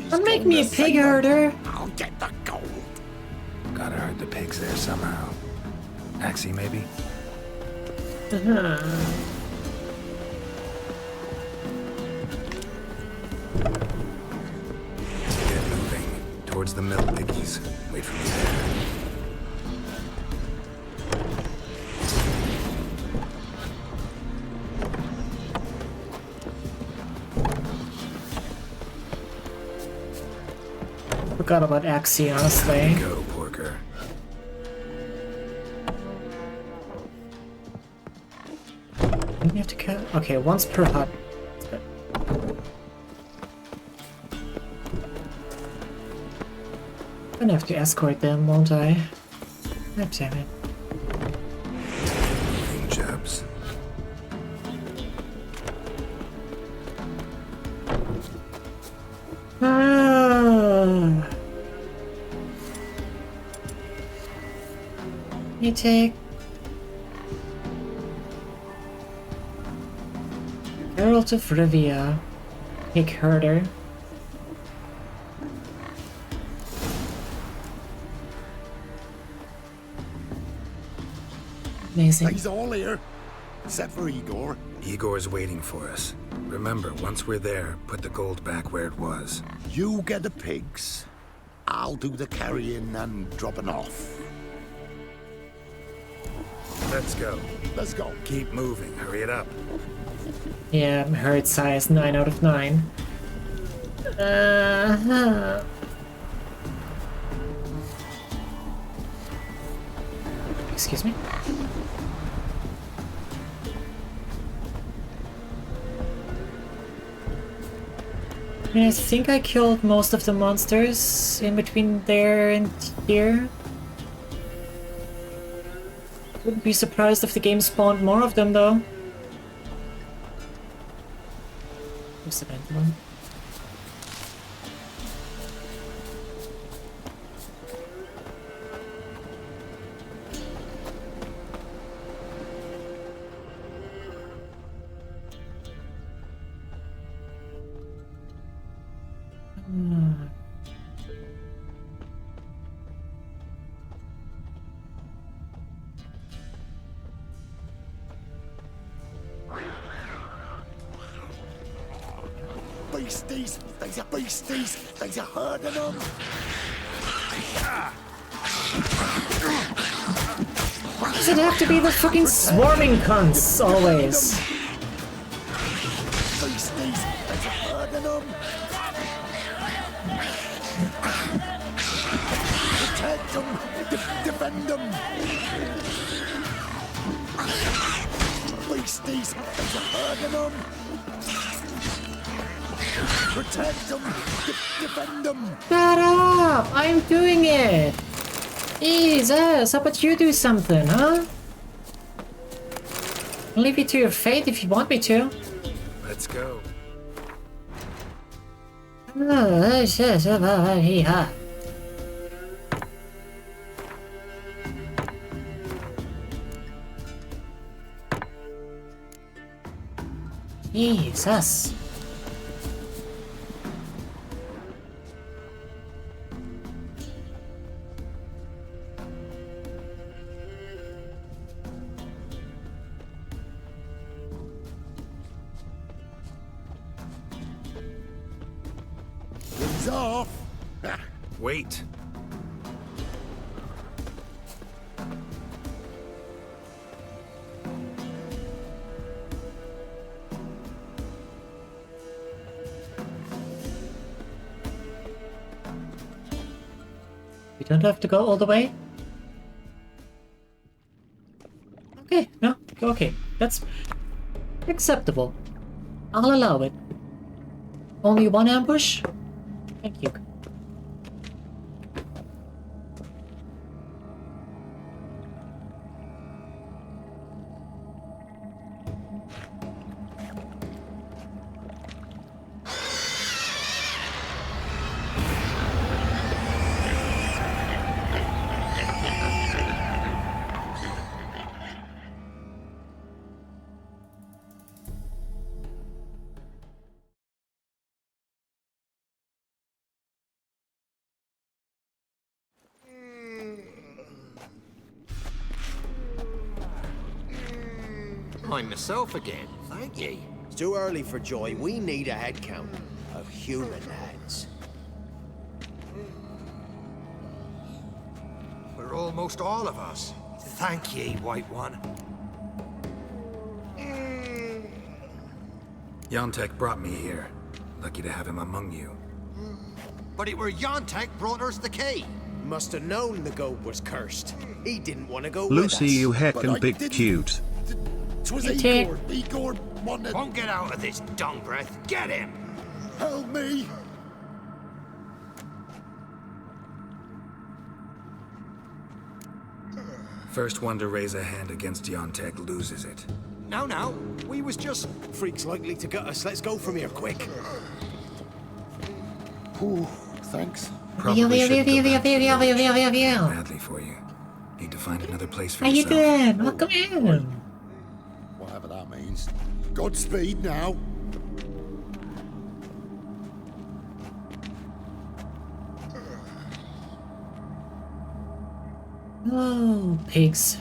Don't make me a pig herder. I'll get the gold. Gotta herd the pigs there somehow. Axie, maybe? Get moving. Towards the mill, piggies. Wait for me there. Forgot about Axie, honestly. Go, Porker. We have to cut. Okay, once per hut. I'm gonna have to escort them, won't I? God damn it. Moving jobs. You take Herald of Rivia, pig herder. Amazing. He's all here, except for Igor. Igor's waiting for us. Remember, once we're there, put the gold back where it was. You get the pigs. I'll do the carrying and dropping off. Let's go. Let's go. Keep moving. Hurry it up. Yeah, herd size 9 out of 9. Excuse me? I think I killed most of the monsters in between there and here. Wouldn't be surprised if the game spawned more of them though. Where's the pendulum? Beasties! There's a beasties! There's a herd of them! Does it have to be the fucking swarming cunts always? Beasties! There's a herd of them! Protect them! Defend them! Beasties! There's a herd of them! Protect them! Defend them! Shut up! I'm doing it! Jesus, how about you do something, huh? I'll leave you to your fate if you want me to. Let's go. Jesus. He's off! Wait. We don't have to go all the way? Okay, no, okay. That's acceptable. I'll allow it. Only one ambush? Thank you. I'm myself again. Thank ye. It's too early for joy. We need a head count of human heads. We're almost all of us. Thank ye, White One. Yontek brought me here. Lucky to have him among you. But it were Yontek brought us the key. Must have known the goat was cursed. He didn't want to go Lucy, with us. you heckin' big cute. 'Twas Hey, Igor. Igor wanted... Won't get out of this dung breath. Get him! Help me! First one to raise a hand against Yontek loses it. No. We was just... Freaks likely to get us. Let's go from here, quick. Ooh, thanks. Probably shouldn't go back. Badly for you. Need to find another place for How you yourself. doing? Welcome in. Whatever that means. Godspeed now. Oh, pigs.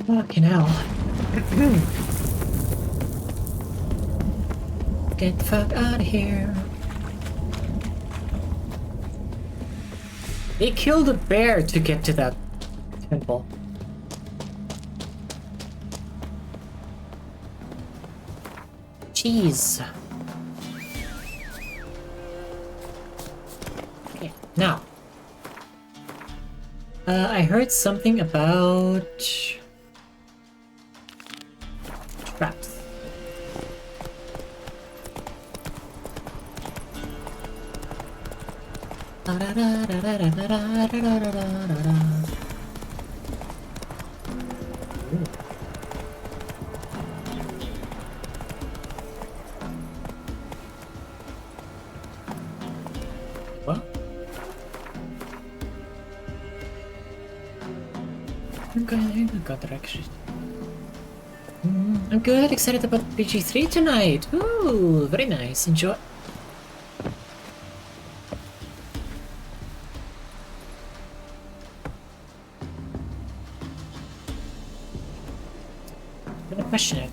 Fucking hell. Get the fuck out of here. They killed a bear to get to that temple. Jeez. Okay, now. I heard something about traps. What? I'm going in a good direction. I'm good, excited about PG3 tonight. Ooh, very nice. Enjoy. I'm gonna question it.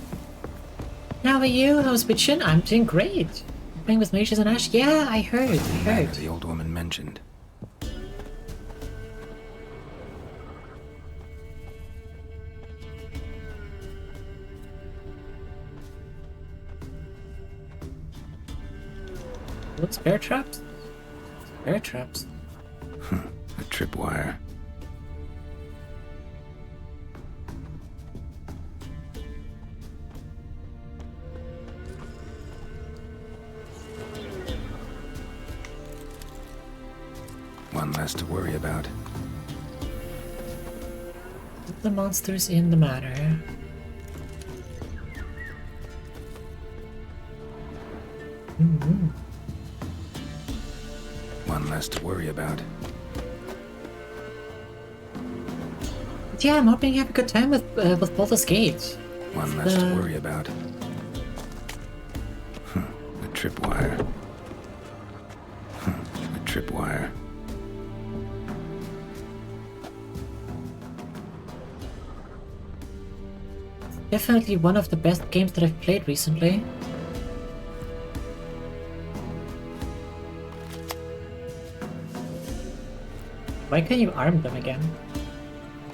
How are you? How's Bitchin? I'm doing great. Playing with mages and Ash? Yeah, I heard. The old woman mentioned. What's bear traps? Bear traps. A tripwire. One less to worry about. The monsters in the manor. One less to worry about. But yeah, I'm hoping you have a good time with Baldur's Gate. One less to worry about. A tripwire. A tripwire. Definitely one of the best games that I've played recently. Why can't you arm them again?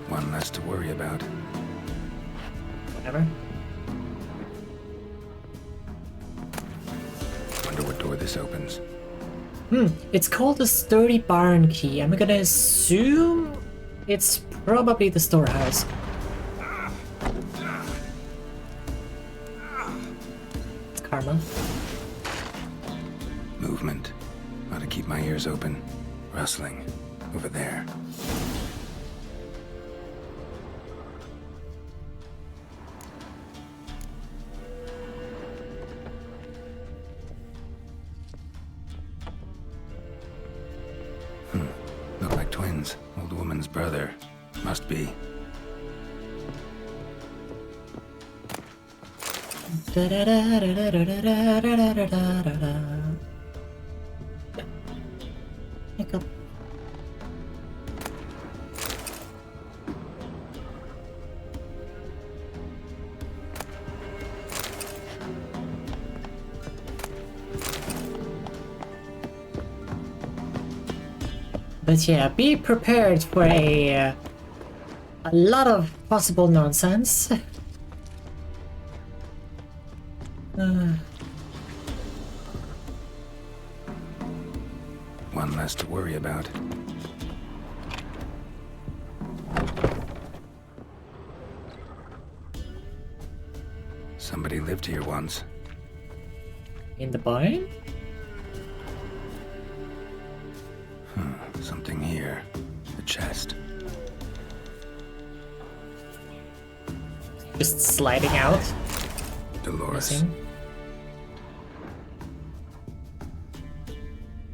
One less to worry about. Whatever. Wonder what door this opens. It's called the Sturdy Barn Key. I'm gonna assume it's probably the storehouse. It's karma. Movement. Ought to keep my ears open. Rustling. Over there. Look like twins. Old woman's brother. Must be. Hiccup. But yeah, be prepared for a lot of possible nonsense. One less to worry about. Somebody lived here once. In the barn? Something here. A chest. Just sliding out. Dolores. Missing.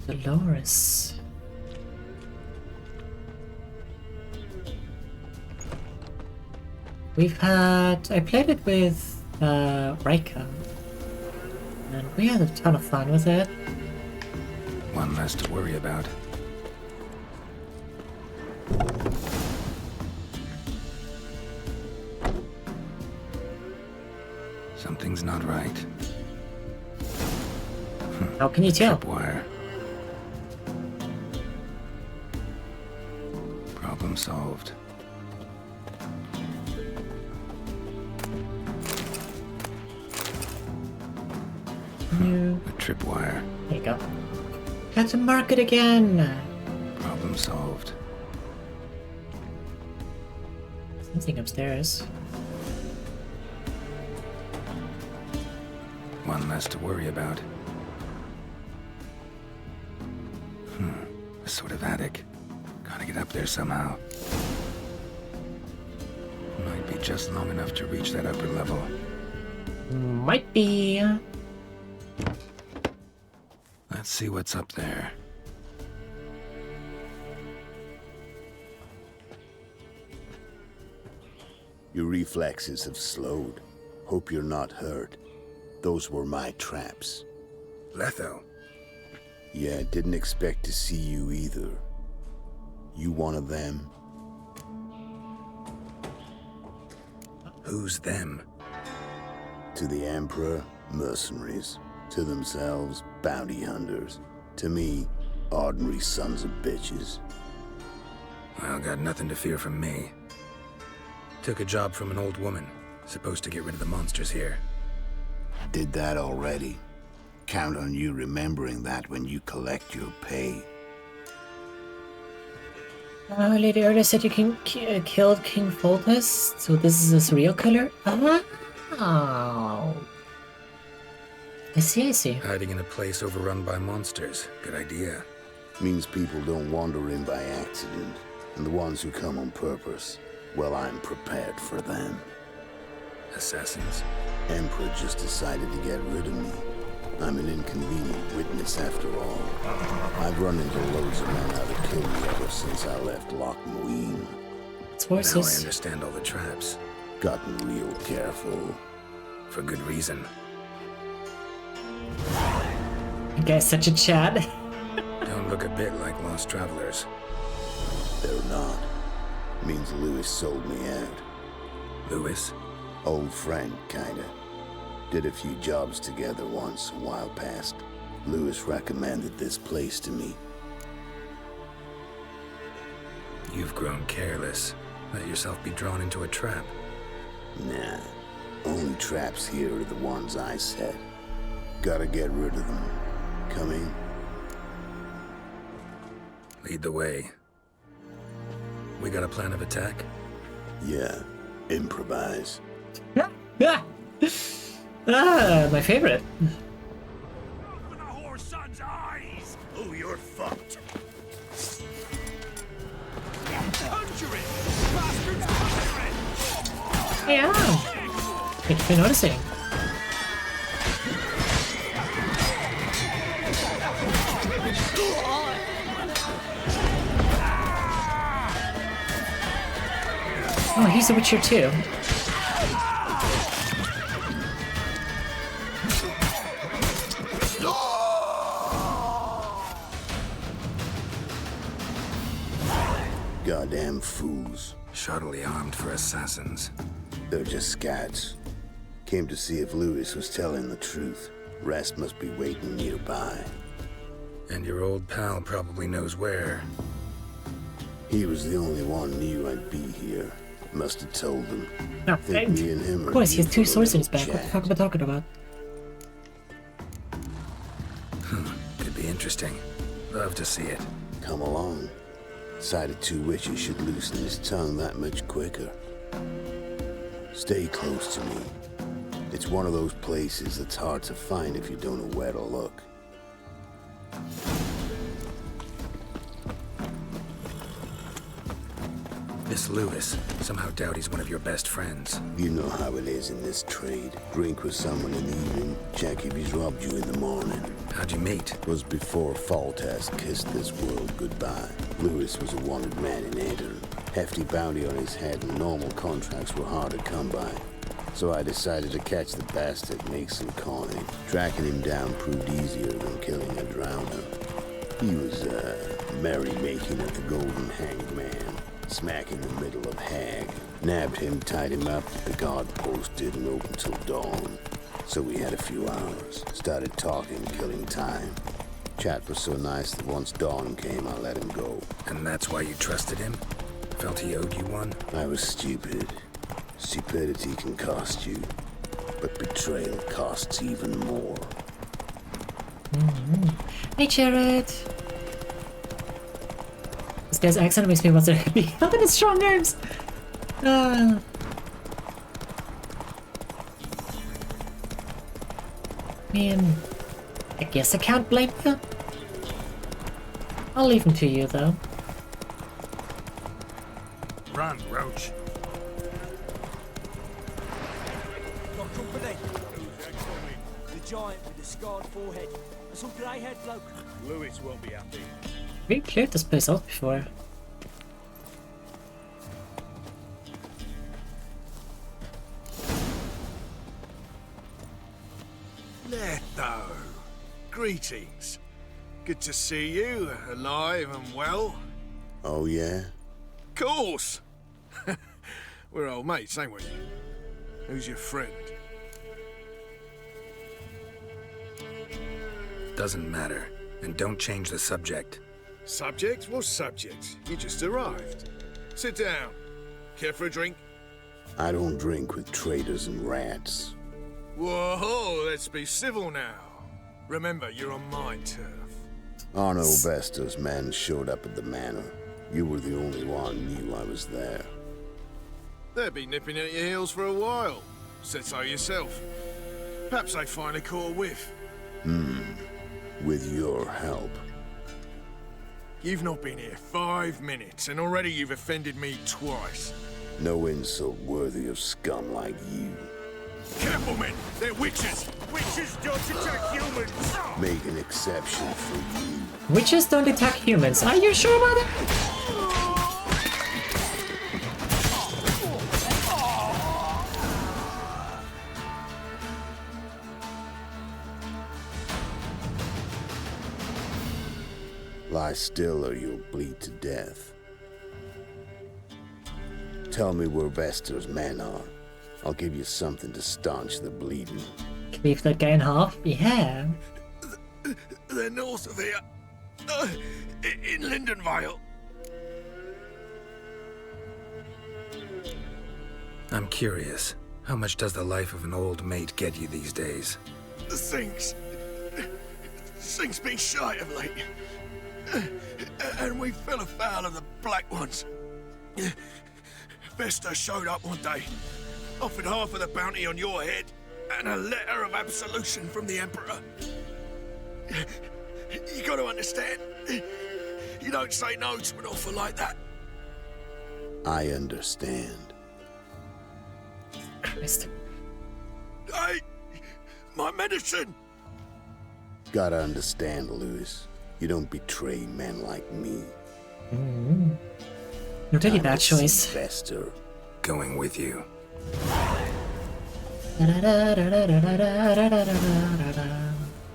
Dolores. I played it with Rika, and we had a ton of fun with it. One less to worry about. Something's not right. How can you tell? Tripwire. Problem solved. A tripwire. There you go. Got to mark it again. Problem solved. Something upstairs. One less to worry about. A sort of attic. Gotta get up there somehow. Might be just long enough to reach that upper level. Might be. Let's see what's up there. Your reflexes have slowed. Hope you're not hurt. Those were my traps. Letho. Yeah, didn't expect to see you either. You one of them? Who's them? To the Emperor, mercenaries. To themselves, bounty hunters. To me, ordinary sons of bitches. Well, got nothing to fear from me. Took a job from an old woman. Supposed to get rid of the monsters here. Did that already. Count on you remembering that when you collect your pay. Lady earlier said you killed King Foltest, so this is a serial killer? Oh. I see, I see. Hiding in a place overrun by monsters. Good idea. Means people don't wander in by accident. And the ones who come on purpose, well, I'm prepared for them. Assassins? Emperor just decided to get rid of me. I'm an inconvenient witness after all. I've run into loads of men out to kill me ever since I left Loch Muin. It's Now I horses. understand all the traps. Gotten real careful. For good reason. You guys such a Chad. Don't look a bit like lost travelers. They're not. Means Lewis sold me out. Lewis? Old friend, kinda. Did a few jobs together once, a while past. Lewis recommended this place to me. You've grown careless. Let yourself be drawn into a trap. Nah. Only traps here are the ones I set. Gotta get rid of them. Come in. Lead the way. We got a plan of attack? Yeah. Improvise. My favorite. Open the whore son's eyes! Oh, you're fucked. Conjure it! Bastards, conjure it! Yeah. Thank you for noticing. Oh, he's a Witcher too. Goddamn fools. Shoddily armed for assassins. They're just scats. Came to see if Lewis was telling the truth. Rest must be waiting nearby. And your old pal probably knows where. He was the only one knew I'd be here. Must have told them. No, Think me and him of course, he has are two due for a swords in his little back. What the chat. fuck am I talking about? Could be interesting. Love to see it. Come along. Sight of two witches should loosen his tongue that much quicker. Stay close to me. It's one of those places that's hard to find if you don't know where to look. This Lewis. Somehow doubt he's one of your best friends. You know how it is in this trade. Drink with someone in the evening, check if he's robbed you in the morning. How'd you meet? Was before Foltest kissed this world goodbye. Lewis was a wanted man in Aedirn. Hefty bounty on his head and normal contracts were hard to come by. So I decided to catch the bastard, make some coin. Tracking him down proved easier than killing a drowner. He was, merrymaking at the Golden Hanged Man. Smack in the middle of Hag. Nabbed him, tied him up. The guard post didn't open till dawn. So we had a few hours. Started talking, killing time. Chat was so nice that once dawn came, I let him go. And that's why you trusted him? Felt he owed you one? I was stupid. Stupidity can cost you. But betrayal costs even more. Hey, Jared. This guy's accent makes me want to be up in his strong arms. Ah. Man, I guess I can't blame you. I'll leave him to you, though. Run, Roach. Got company. The giant with the scarred forehead. And some grey-haired bloke. Lewis won't be happy. We've cleared this place out before. Leto. Greetings. Good to see you, alive and well. Oh, yeah? Course. We're old mates, ain't we? Who's your friend? Doesn't matter. And don't change the subject. Subject? What subject? You just arrived. Sit down. Care for a drink? I don't drink with traitors and rats. Whoa, let's be civil now. Remember, you're on my turf. Arno Vestor's men showed up at the manor. You were the only one knew I was there. They'll be nipping at your heels for a while. Said so yourself. Perhaps they finally caught a whiff. With your help. You've not been here 5 minutes, and already you've offended me twice. No insult worthy of scum like you. Careful, men! They're witches! Witches don't attack humans! Make an exception for you. Witches don't attack humans. Are you sure about that? Lie still or you'll bleed to death. Tell me where Vestor's men are. I'll give you something to staunch the bleeding. Cleave that guy in half? Yeah. They're north of here. In Lindenvale. I'm curious. How much does the life of an old mate get you these days? Things been shy of late. And we fell afoul of the Black Ones. Vestor showed up one day, offered half of the bounty on your head, and a letter of absolution from the Emperor. You gotta understand, you don't say no to an offer like that. I understand. Hey, my medicine! Gotta understand, Lewis. You don't betray men like me. Not really bad choice. Vestor. Going with you.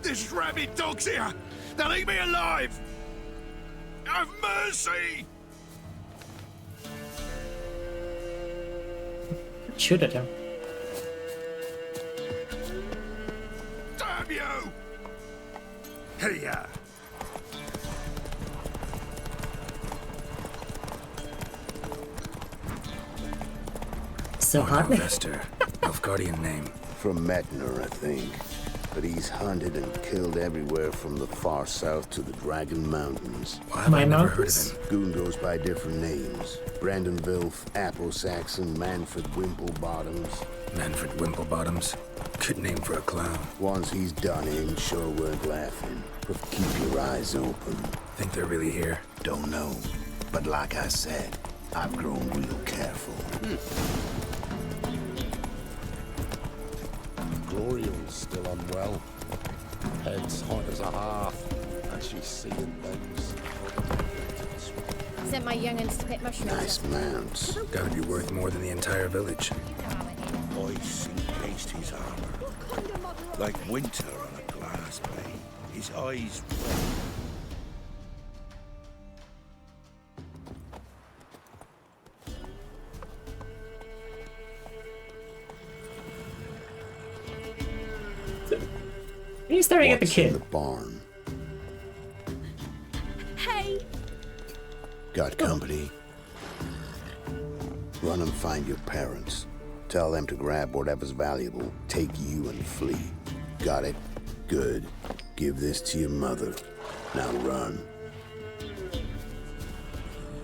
This rabid dog's here! They'll eat me alive! Have mercy! Shoot at him. Damn you! Hey-ya! So hot. Vestor. Nilfgaardian name. From Metner, I think. But he's hunted and killed everywhere from the far south to the Dragon Mountains. Why have I never heard of him? Goon goes by different names. Brandon Vilf, Apple Saxon, Manfred Wimplebottoms. Manfred Wimplebottoms? Good name for a clown. Ones he's done in sure weren't laughing. But keep your eyes open. Think they're really here? Don't know. But like I said, I've grown real careful. Gloriel's still unwell. Head's hot as a half, and she's seeing things. Sent my young'uns to pick mushrooms. Nice mounts. Gotta be worth more than the entire village. Ice encased his armor, like winter on a glass pane. His eyes red. He's staring at the What's kid. in the barn? Hey! Got company? Run and find your parents. Tell them to grab whatever's valuable, take you and flee. Got it? Good. Give this to your mother. Now run.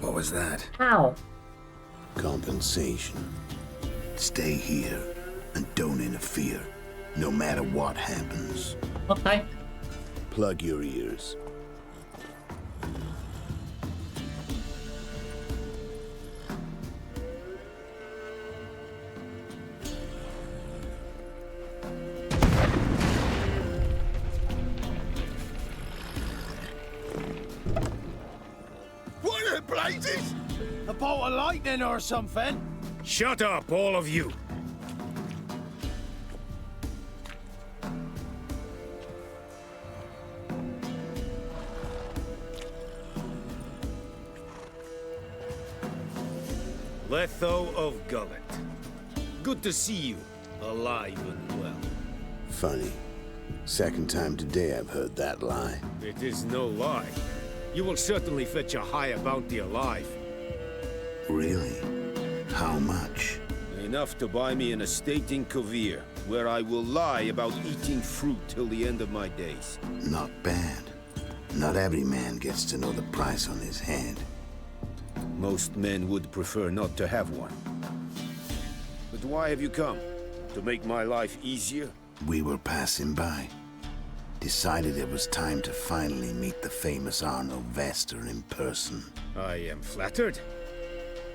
What was that? Ow. compensation. Stay here and don't interfere, no matter what happens. Okay. Plug your ears. What the blazes? A bolt of lightning or something? Shut up, all of you. Letho of Gullet. Good to see you, alive and well. Funny. Second time today I've heard that lie. It is no lie. You will certainly fetch a higher bounty alive. Really? How much? Enough to buy me an estate in Kovir, where I will lie about eating fruit till the end of my days. Not bad. Not every man gets to know the price on his head. Most men would prefer not to have one. But why have you come? To make my life easier? We were passing by. Decided it was time to finally meet the famous Arno Vester in person. I am flattered.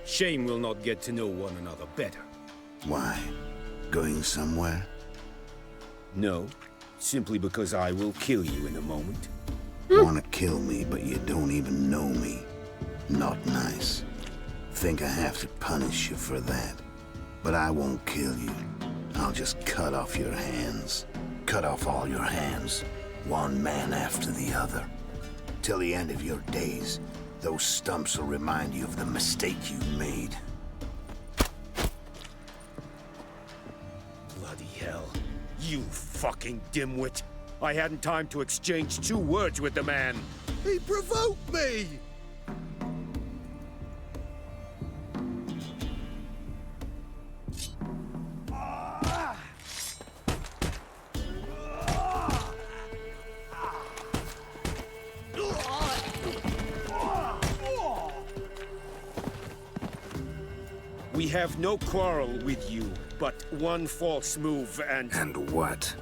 Shame we'll not get to know one another better. Why? Going somewhere? No, simply because I will kill you in a moment. Wanna kill me, but you don't even know me. Not nice. Think I have to punish you for that. But I won't kill you. I'll just cut off your hands. Cut off all your hands. One man after the other. Till the end of your days, those stumps will remind you of the mistake you made. Bloody hell. You fucking dimwit. I hadn't time to exchange 2 words with the man. He provoked me! We have no quarrel with you, but one false move and... And what?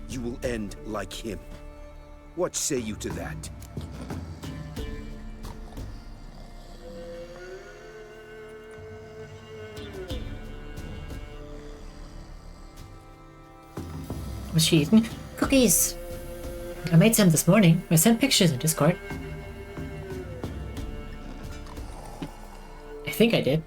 You will end like him. What say you to that? Was she eating cookies? I made some this morning. I sent pictures in Discord. I think I did.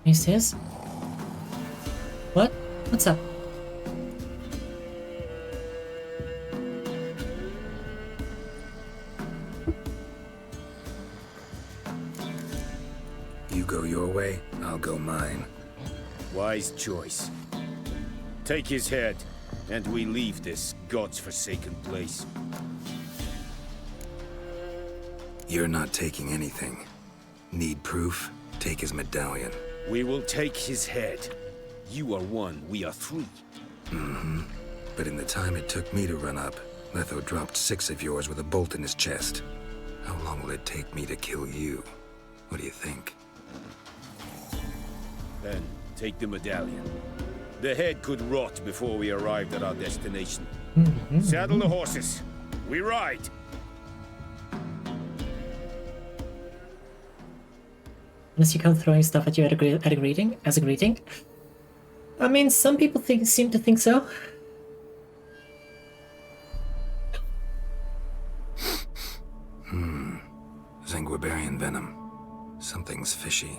He says, what? What's up? You go your way, I'll go mine. Wise choice. Take his head, and we leave this god's-forsaken place. You're not taking anything. Need proof? Take his medallion. We will take his head. You are 1, we are 3. Mm-hmm. But in the time it took me to run up, Letho dropped 6 of yours with a bolt in his chest. How long will it take me to kill you? What do you think? Then, take the medallion. The head could rot before we arrived at our destination. Saddle the horses. We ride! Unless you come throwing stuff at you as a greeting. I mean, some people seem to think so. Zanguibarian venom. Something's fishy.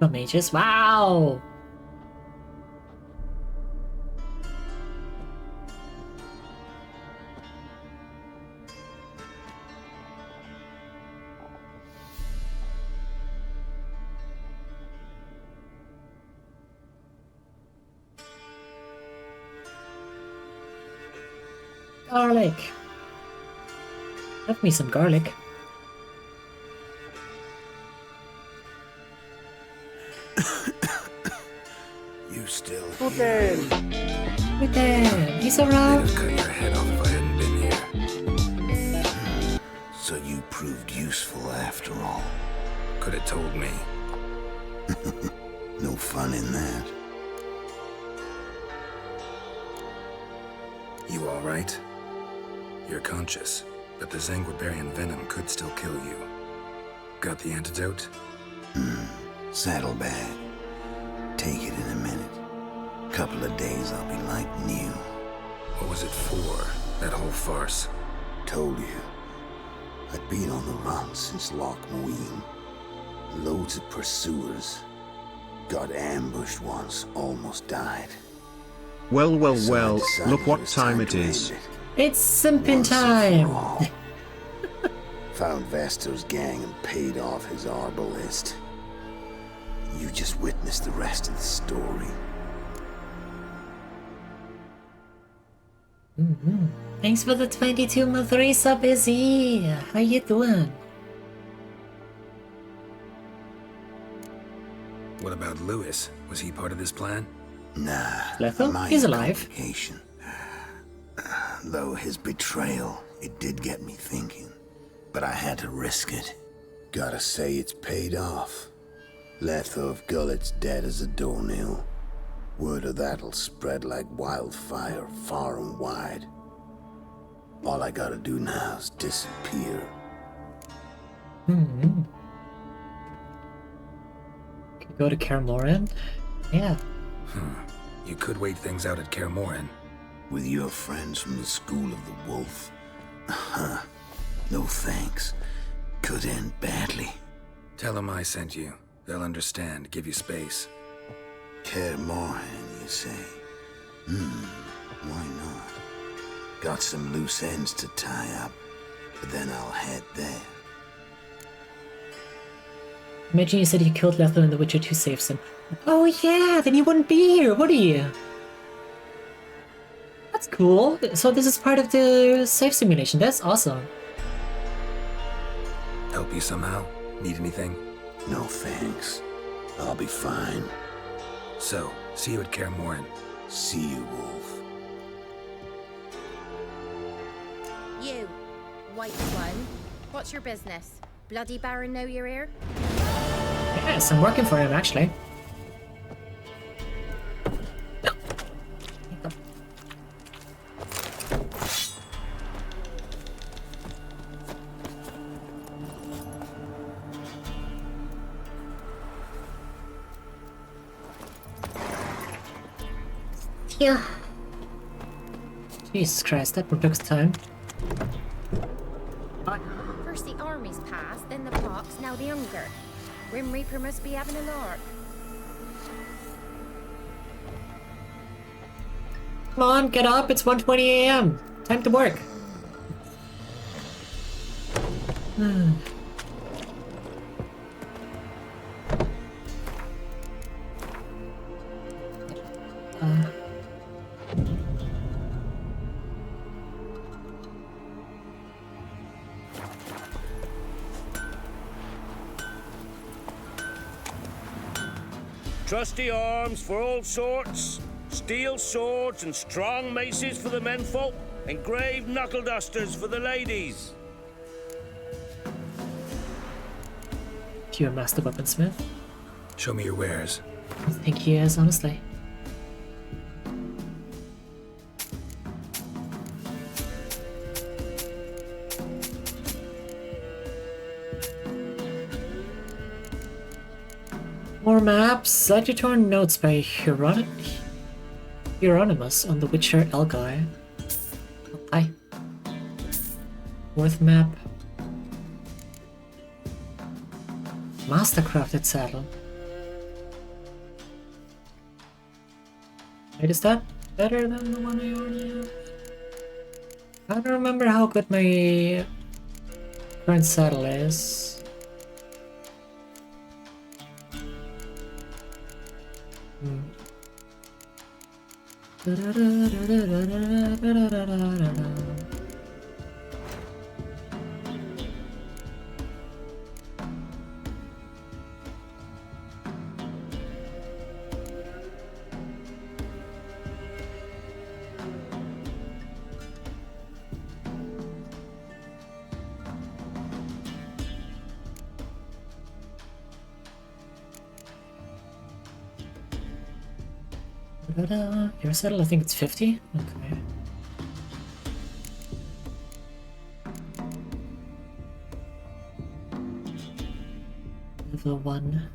From mages. Wow! Garlic. Have me some garlic. You still Okay. With them. He's around. They'd have cut your head off if I hadn't been here. So you proved useful after all. Could have told me. No fun in that. You alright? You're conscious, but the Zanguibarian venom could still kill you. Got the antidote? Saddlebag. Take it in a minute. Couple of days I'll be like new. What was it for, that whole farce? Told you. I'd been on the run since Loch Moeen. Loads of pursuers. Got ambushed once, almost died. Well, well, So I well, decided look it what was time to it is. end it. It's simping Once and time. for all. Found Vestor's gang and paid off his arbalist. You just witnessed the rest of the story. Thanks for the 22 month resub, Izzy. How you doing? What about Lewis? Was he part of this plan? Nah, Lethal? minor He's alive. complication. Though his betrayal, it did get me thinking. But I had to risk it. Gotta say it's paid off. Letho of Gullet's dead as a doornail. Word of that'll spread like wildfire far and wide. All I gotta do now is disappear. Go to Kermoran? Yeah. You could wait things out at Kaer Morhen. With your friends from the School of the Wolf. No thanks. Could end badly. Tell them I sent you. They'll understand, give you space. Kaer Morhen, you say? Why not? Got some loose ends to tie up, but then I'll head there. Imagine you said you killed Letho in The Witcher 2 saves him. Oh yeah, then you wouldn't be here, would he? That's cool. So this is part of the save simulation. That's awesome. Help you somehow? Need anything? No thanks. I'll be fine. So, see you at Kaer Morhen. See you, Wolf. You, white one. What's your business? Bloody Baron know you're here? Yes, I'm working for him actually. Yeah. Jesus Christ, that one took time. First the armies passed, then the pox, now the hunger. Grim Reaper must be having a lark. Come on, get up, it's 1:20 AM. Time to work. Trusty arms for all sorts, steel swords and strong maces for the menfolk, engraved knuckle dusters for the ladies. Pure master weaponsmith. Show me your wares. I think he is, honestly. More maps. Editor notes by Hieronymus on the Witcher Elgai. Hi. Fourth map. Mastercrafted saddle. Wait, is that better than the one I already have? I don't remember how good my current saddle is. Your saddle, I think it's 50? Okay. Level 1.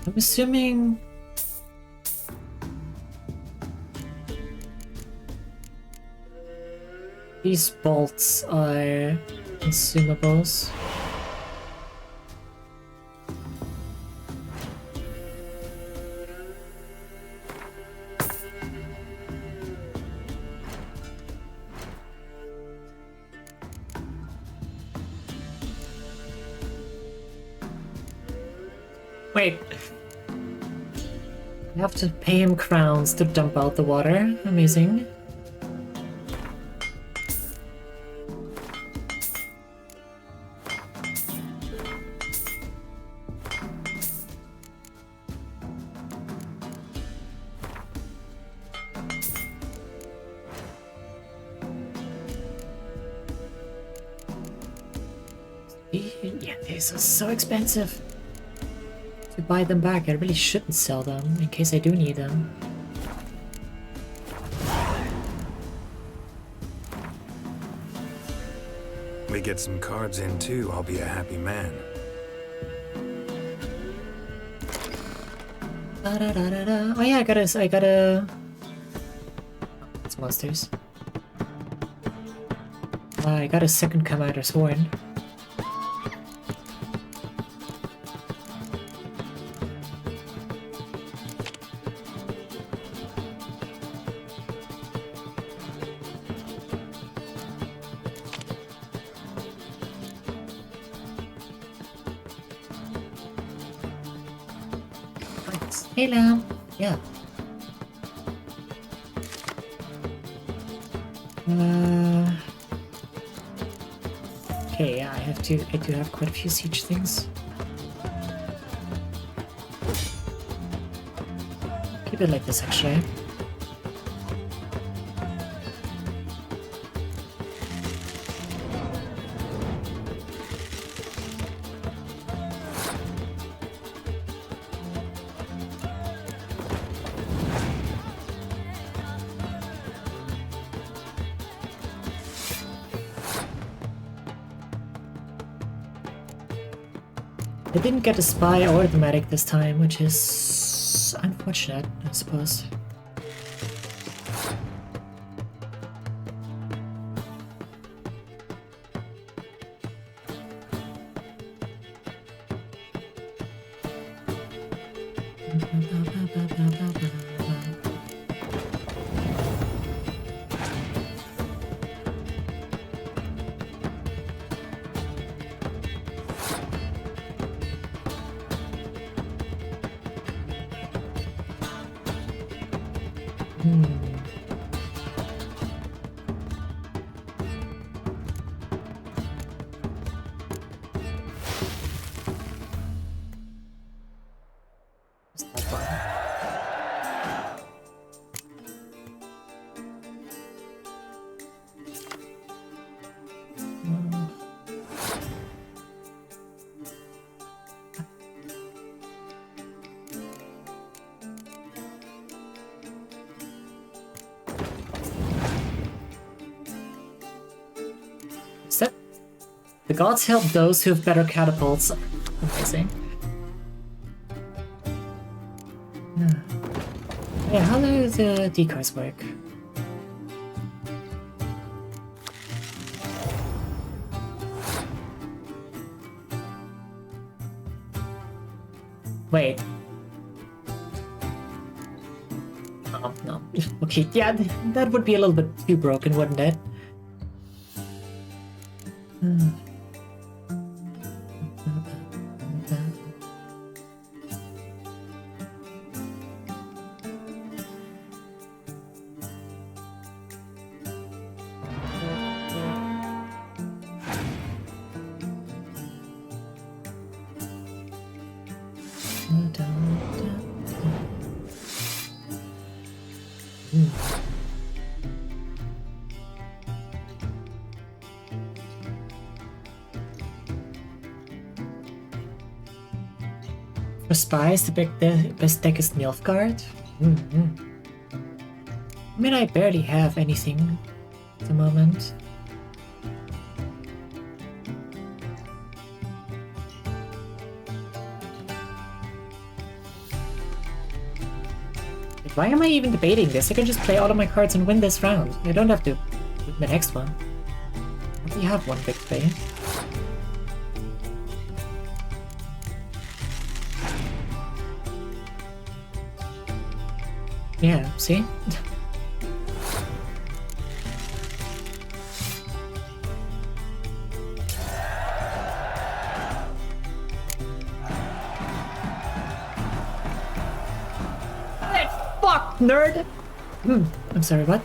I'm assuming these bolts are consumables. Wait. I have to pay him crowns to dump out the water. Amazing. Yeah, these are so expensive. To buy them back, I really shouldn't sell them in case I do need them. We get some cards in too, I'll be a happy man. Oh yeah, I gotta... It's monsters. I got a second commander's horn. Hey Lamb. Yeah. Okay, yeah, I do have quite a few siege things. Keep it like this actually. I didn't get a spy or the medic this time, which is unfortunate, I suppose. The gods help those who have better catapults. Amazing. Yeah, how do the decoys work? Wait. Oh, no. Okay, yeah, that would be a little bit too broken, wouldn't it? For spies, the best deck is Nilfgaard. I mean, I barely have anything at the moment. Why am I even debating this? I can just play all of my cards and win this round. I don't have to win the next one. I only have one big play. Yeah, see? Fuck, nerd! I'm sorry, what?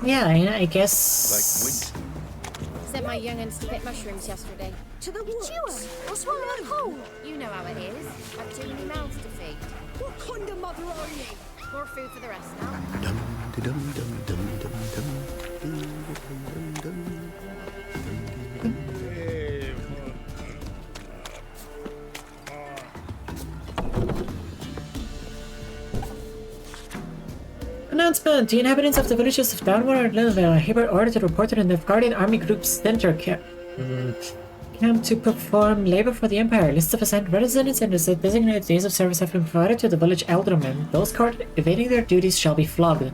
Yeah, I guess. Sent my young'uns to pick mushrooms yesterday. To the woods? Or swallow a hole? You know how it is. I've too many mouths to feed. What kind of mother are you? More food for the rest now. Announcement! The inhabitants of the villages of Downward Linville hereby ordered to report to the Nilfgaardian Army Group's center camp to perform labor for the Empire. Lists of assigned residents and the designated days of service have been provided to the village aldermen. Those caught evading their duties shall be flogged.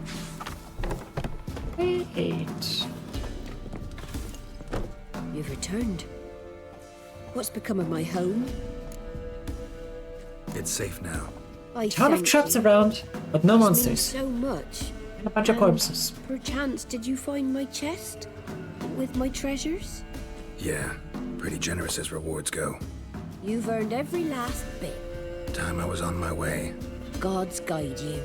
Wait. You've returned. What's become of my home? It's safe now. I Ton of thank traps you. around, but no This monsters. means so much. And a bunch of corpses. Perchance, did you find my chest? With my treasures? Yeah, pretty generous as rewards go. You've earned every last bit. Time I was on my way. Gods guide you.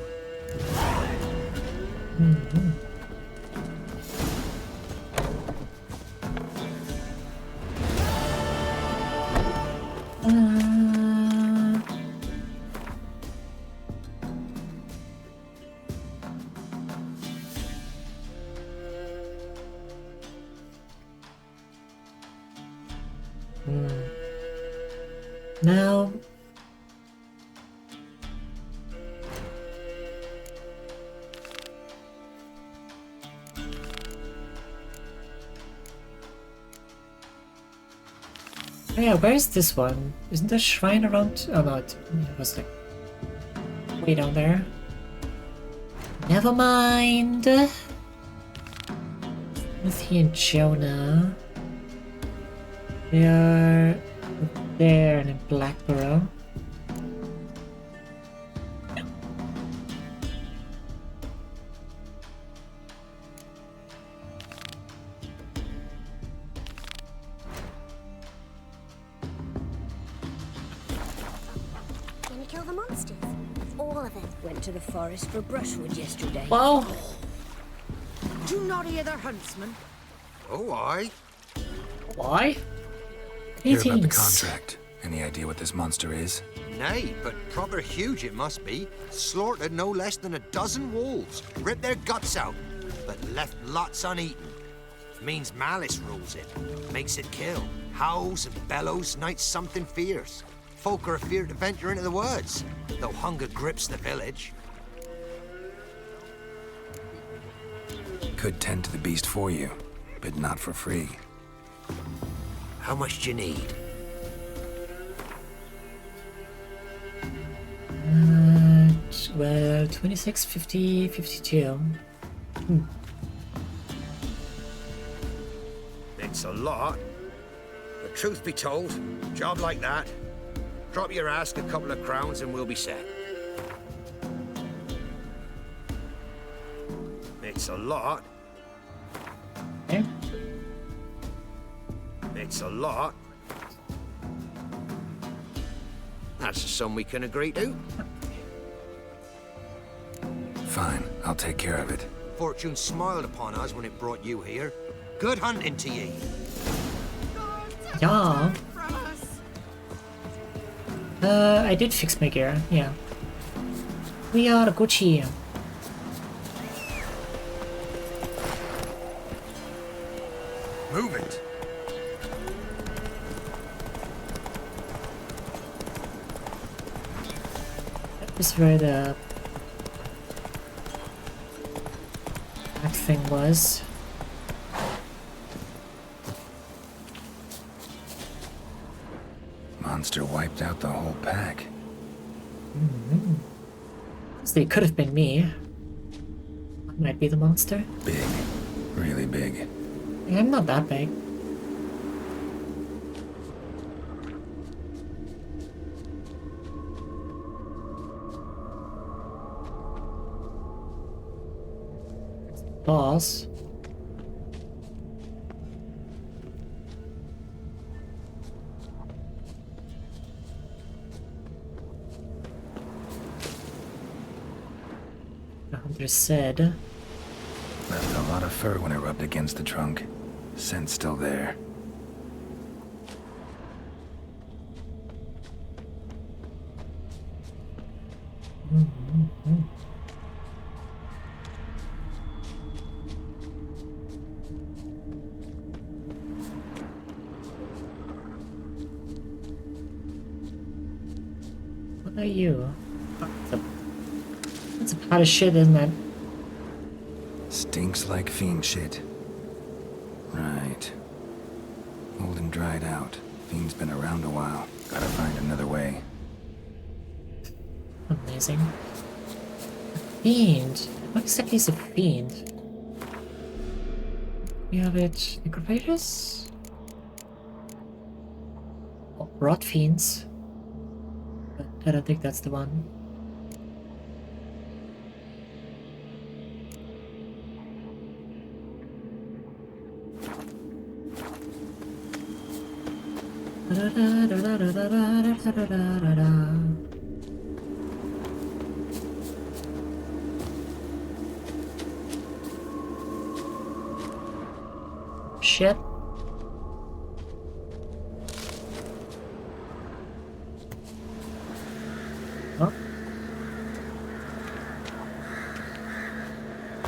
Now... Oh yeah, where is this one? Isn't there a shrine around? Oh no, it was like way down there. Never mind. Timothy and Jonah. They are there and in Blackborough. Gonna kill the monsters? All of them. Went to the forest for brushwood yesterday. Wow. Do you not hear their huntsman? Oh, aye. Why? Hear about the contract. Any idea what this monster is? Nay, but proper huge it must be. Slaughtered no less than a dozen wolves. Ripped their guts out, but left lots uneaten. Means malice rules it. Makes it kill. Howls and bellows, nights something fierce. Folk are afeard to venture into the woods, though hunger grips the village. Could tend to the beast for you, but not for free. How much do you need? Well, 26, 50, 52. It's a lot. But truth be told, job like that, drop your ask a couple of crowns and we'll be set. It's a lot. Okay. It's a lot. That's a sum we can agree to. Fine, I'll take care of it. Fortune smiled upon us when it brought you here. Good hunting to ye. Yeah. I did fix my gear, yeah. We are Gucci. Move it. That was where the that thing was. Monster wiped out the whole pack. So it could have been me. I might be the monster. Big. Really big. Yeah, I'm not that big. Boss. The hunter said. Left a lot of fur when it rubbed against the trunk. Scent's still there. What are you? That's a pot of shit, isn't it? Stinks like fiend shit. Right. Old and dried out. Fiend's been around a while. Gotta find another way. Amazing. A fiend? What exactly is a fiend? We have it. Necropages? Oh, rot fiends. But I don't think that's the one. Shit. Oh.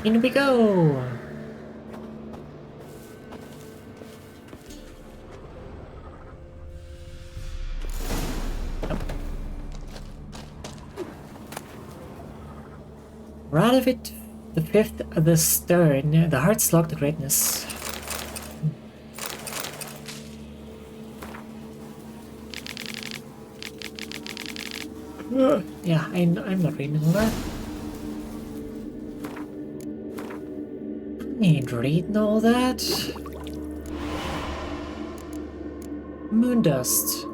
In we go. Right of it, the fifth of the stern, the heart slug, the greatness. Yeah, I'm not reading all that. I ain't reading all that. Moondust.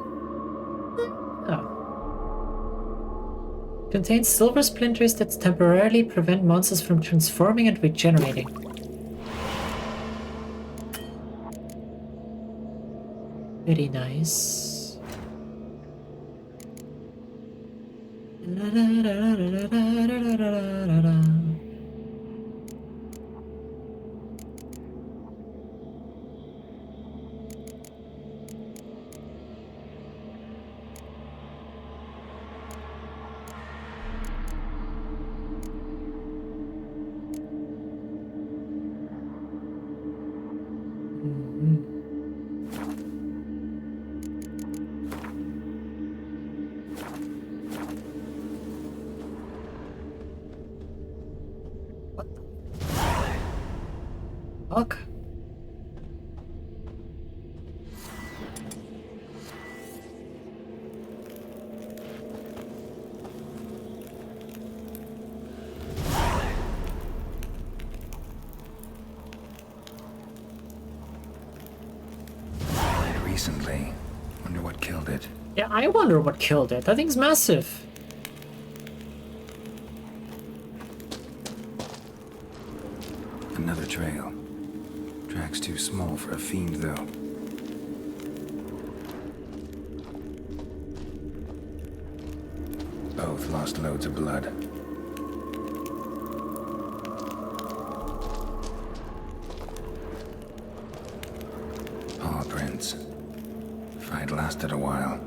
Oh. Contains silver splinters that temporarily prevent monsters from transforming and regenerating. Very nice. Fuck. Recently. Wonder what killed it. Yeah, I wonder what killed it. That thing's massive. Another trail. Track's too small for a fiend, though. Both lost loads of blood. Paw prints. Fight lasted a while.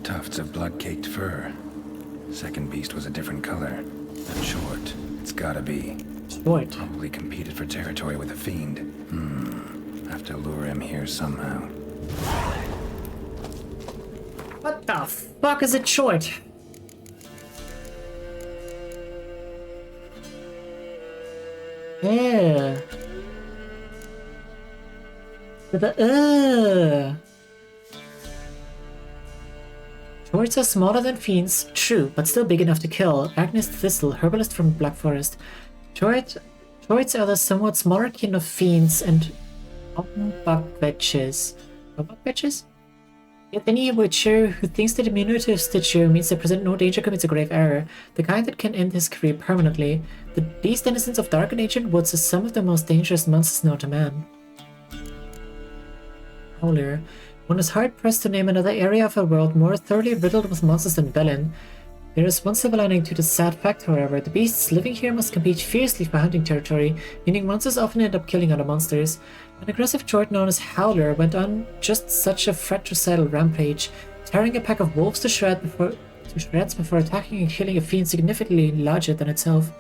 Tufts of blood-caked fur. Second beast was a different color. And short. It's gotta be. Short. Probably competed for territory with a fiend. Have to lure him here somehow. What the fuck is it short? Yeah. Shorts are smaller than fiends, true, but still big enough to kill. Agnes Thistle, herbalist from Black Forest. Shorts are the somewhat smaller kin of fiends and buckwitches. Buckwitches? Yet any witcher who thinks that immunity to stitcher means they present no danger commits a grave error, the kind that can end his career permanently. These denizens of dark and ancient woods are some of the most dangerous monsters known to man. Howler. One is hard-pressed to name another area of our world more thoroughly riddled with monsters than Belen. There is one silver lining to the sad fact, however. The beasts living here must compete fiercely for hunting territory, meaning monsters often end up killing other monsters. An aggressive chort known as Howler went on just such a fratricidal rampage, tearing a pack of wolves to shreds before attacking and killing a fiend significantly larger than itself.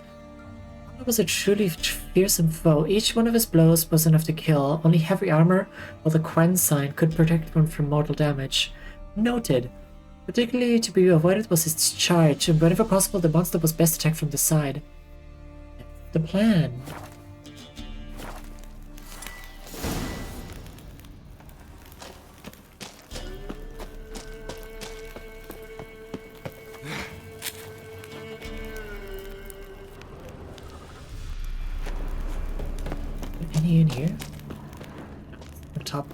Howler was a truly fearsome foe. Each one of his blows was enough to kill. Only heavy armor or the Quen sign could protect one from mortal damage. Noted. Particularly to be avoided was its charge, and whenever possible the monster was best attacked from the side. The plan. Any in here? Up top.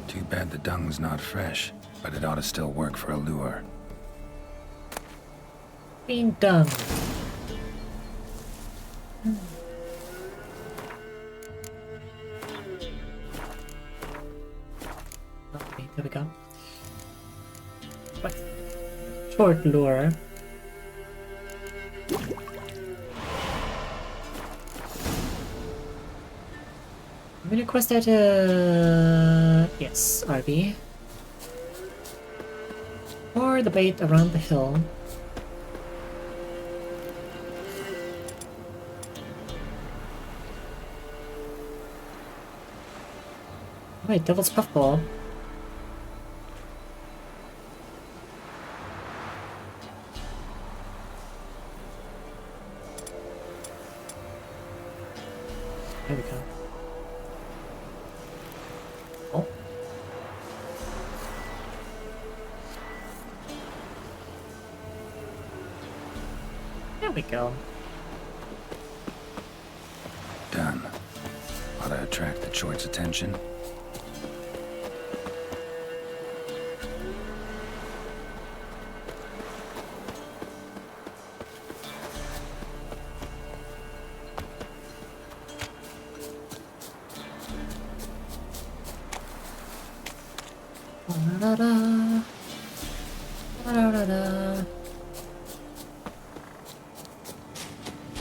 Too bad the dung's not fresh, but it ought to still work for a lure. Being done. Okay, there we go. What? Short lure. Mini quest at yes, RB. Or the bait around the hill. Wait, Devil's Puffball. There we go. Oh. There we go. Done. Ought to attract the choice attention.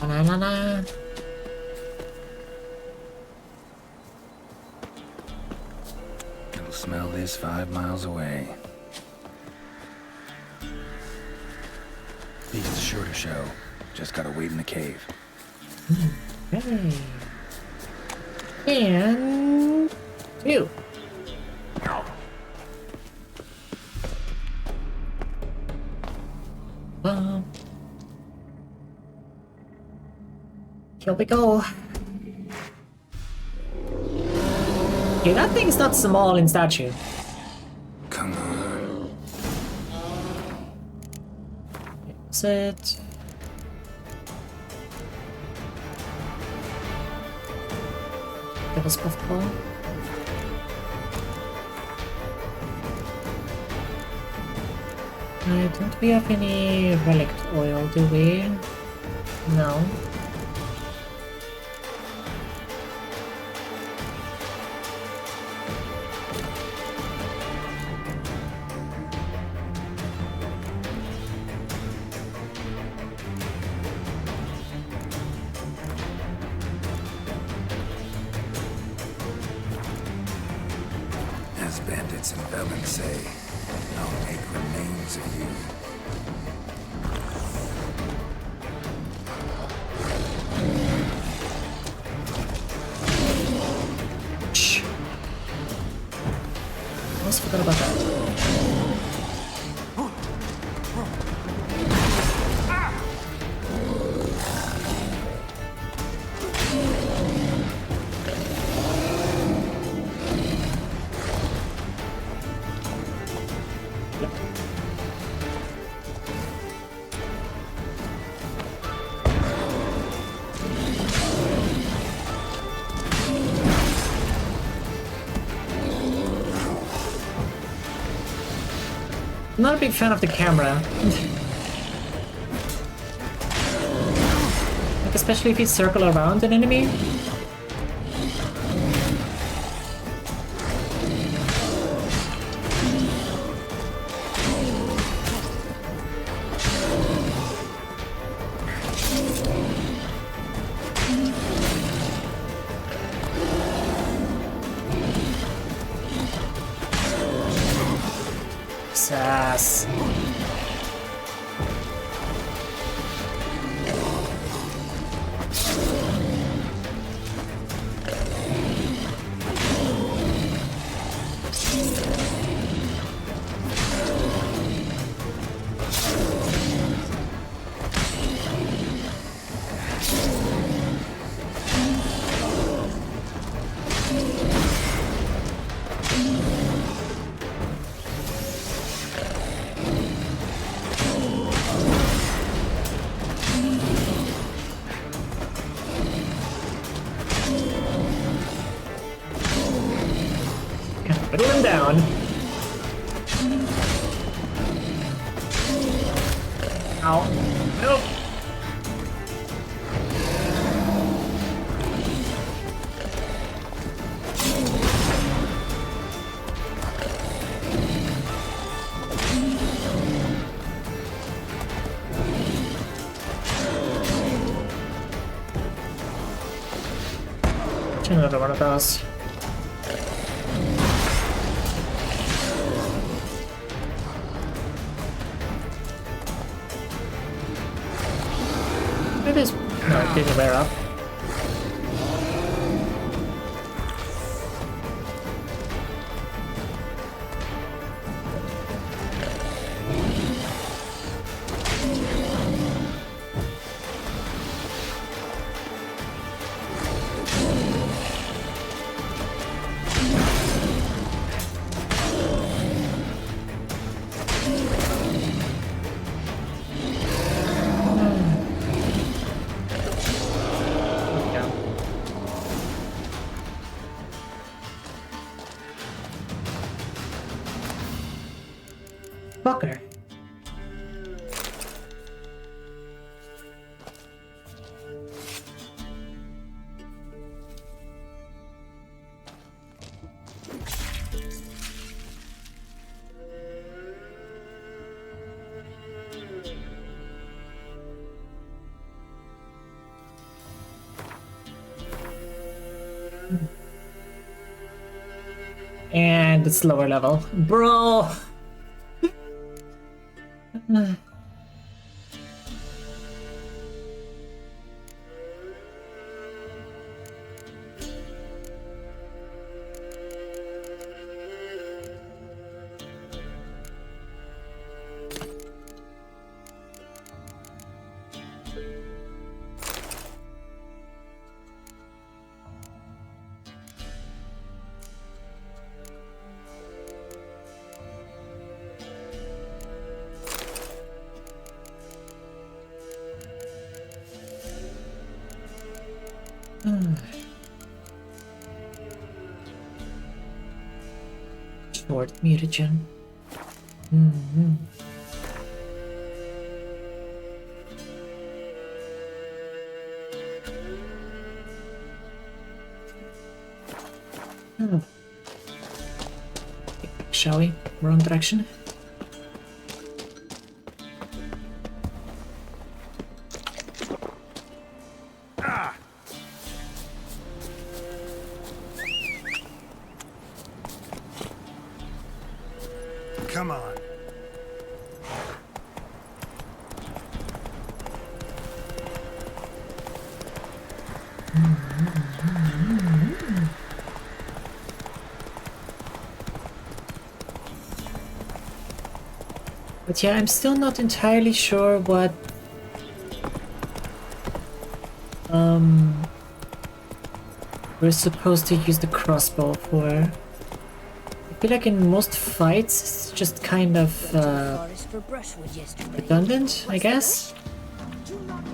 Banana. It'll smell this 5 miles away. Beast's sure to show. Just gotta wait in the cave. Okay. And 2. Here we go. Okay, that thing's not small in stature. Come on. Is it? Devil's puffball. Don't we have any relic oil, do we? No. As bandits and felons say, I'll make remains of you. Shh. I almost forgot about that. I'm not a big fan of the camera. Like, especially if you circle around an enemy. Sass. Whittle him down. Ow. Nope. Another one of those. It is. No, it didn't wear up. Fucker. And it's lower level. Bro! Short mutagen. Shall we? Wrong direction. Come on. But yeah, I'm still not entirely sure what we're supposed to use the crossbow for. I feel like in most fights it's just kind of redundant, I guess.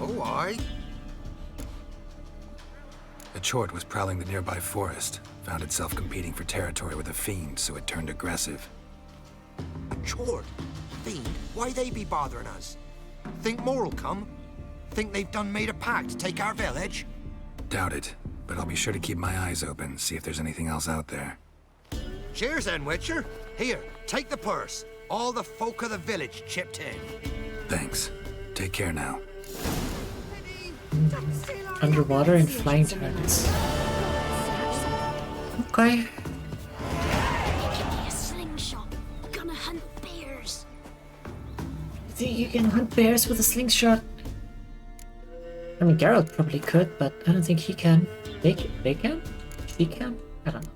Oh, aye. A chort was prowling the nearby forest, found itself competing for territory with a fiend, so it turned aggressive. A chort? Fiend? Why they be bothering us? Think more'll come? Think they've done made a pact to take our village? Doubt it, but I'll be sure to keep my eyes open, see if there's anything else out there. Cheers then, Witcher. Here, take the purse. All the folk of the village chipped in. Thanks. Take care now. Underwater and flying targets. Okay. A slingshot. Gonna hunt bears. Think you can hunt bears with a slingshot? I mean, Geralt probably could, but I don't think he can. They can? He can? I don't know.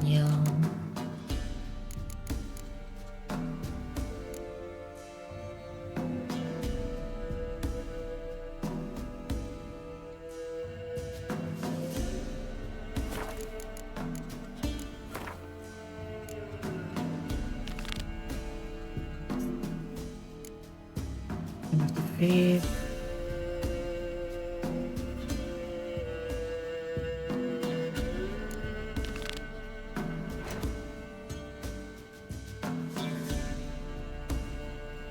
Yeah. Faith.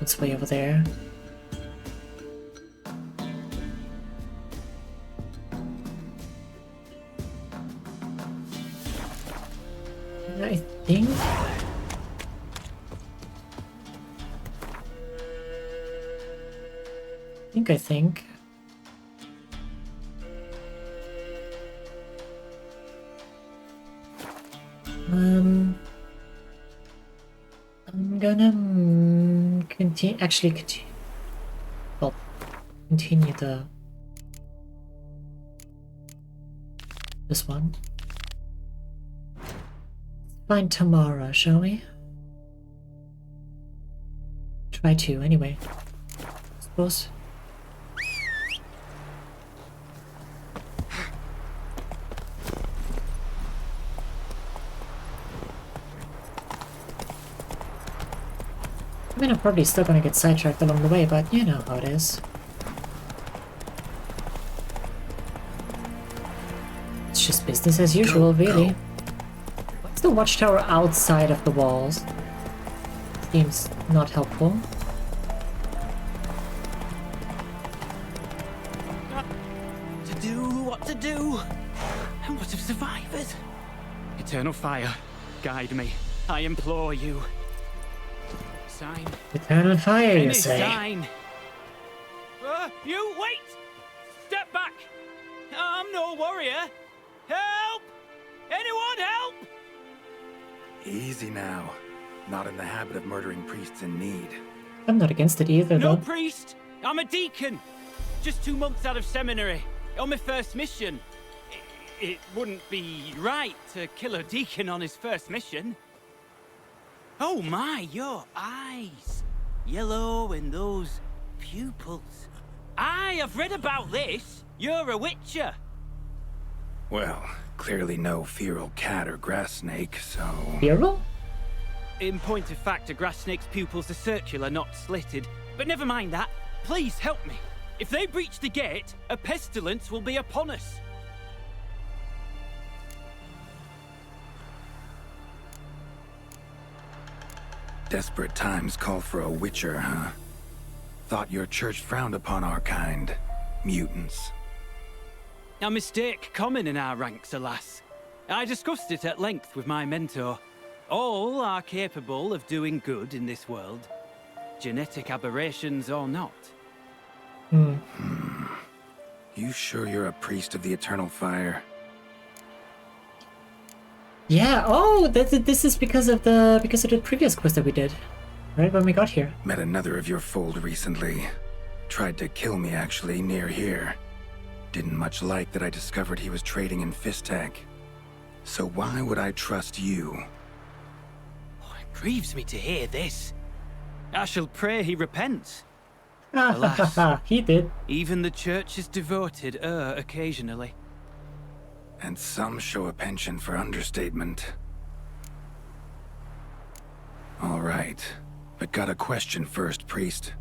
It's way over there. I think. I think. I'm gonna continue. Actually, continue. Well, continue this one. Find Tamara, shall we? Try to, anyway. I suppose. I mean, I'm probably still gonna get sidetracked along the way, but you know how it is. Business as usual, really. What's the watchtower outside of the walls? Seems not helpful. What to do? And what of survivors? Eternal fire, guide me. I implore you. Sign. Eternal fire, you say? Sign. You wait! Step back! I'm no warrior. Help! Anyone help! Easy now. Not in the habit of murdering priests in need. I'm not against it either, No though. priest! I'm a deacon! Just 2 months out of seminary. On my first mission. It wouldn't be right to kill a deacon on his first mission. Oh my, your eyes. Yellow and those pupils. I've read about this. You're a witcher. Well, clearly no feral cat or grass snake, so... Feral? In point of fact, a grass snake's pupils are circular, not slitted. But never mind that. Please help me. If they breach the gate, a pestilence will be upon us. Desperate times call for a witcher, huh? Thought your church frowned upon our kind. Mutants. A mistake common in our ranks, alas. I discussed it at length with my mentor. All are capable of doing good in this world. Genetic aberrations or not. You sure you're a priest of the Eternal Fire? Yeah, oh, this is because of the previous quest that we did. Right when we got here. Met another of your fold recently. Tried to kill me, actually, near here. Didn't much like that I discovered he was trading in Fistech. So why would I trust you? Oh, it grieves me to hear this. I shall pray he repents. Alas, he did. Even the church is devoted occasionally. And some show a penchant for understatement. All right, but got a question first, priest.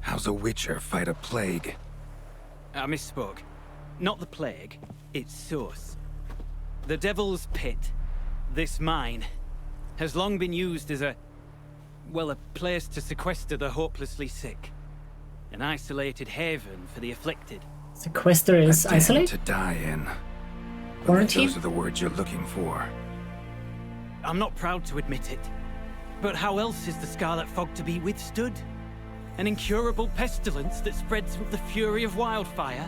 How's a witcher fight a plague? I misspoke. Not the plague, its source. The Devil's Pit, this mine, has long been used as a place to sequester the hopelessly sick. An isolated haven for the afflicted. Sequester is A den isolate? to die in. Quarantine? Those are the words you're looking for. I'm not proud to admit it, but how else is the Scarlet Fog to be withstood? An incurable pestilence that spreads with the fury of wildfire?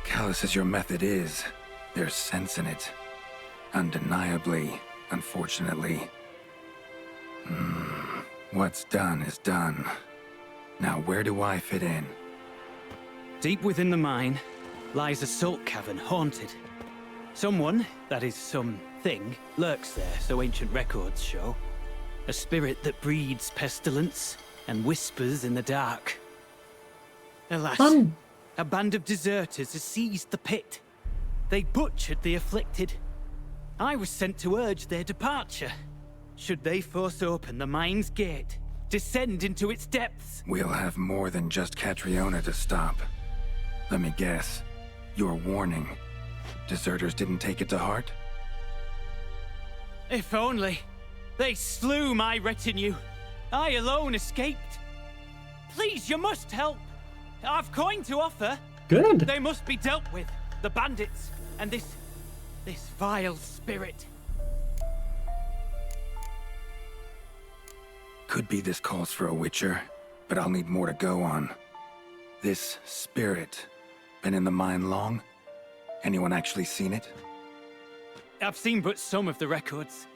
Callous as your method is, there's sense in it. Undeniably, unfortunately. What's done is done. Now where do I fit in? Deep within the mine lies a salt cavern haunted. Someone, that is something, lurks there, so ancient records show. A spirit that breeds pestilence and whispers in the dark. Alas, a band of deserters has seized the pit. They butchered the afflicted. I was sent to urge their departure. Should they force open the mine's gate, descend into its depths? We'll have more than just Catriona to stop. Let me guess. Your warning. Deserters didn't take it to heart? If only. They slew my retinue. I alone escaped. Please, you must help. I've coin to offer. Good. They must be dealt with. The bandits and this vile spirit. Could be this calls for a witcher, but I'll need more to go on. This spirit, been in the mine long? Anyone actually seen it? I've seen but some of the records.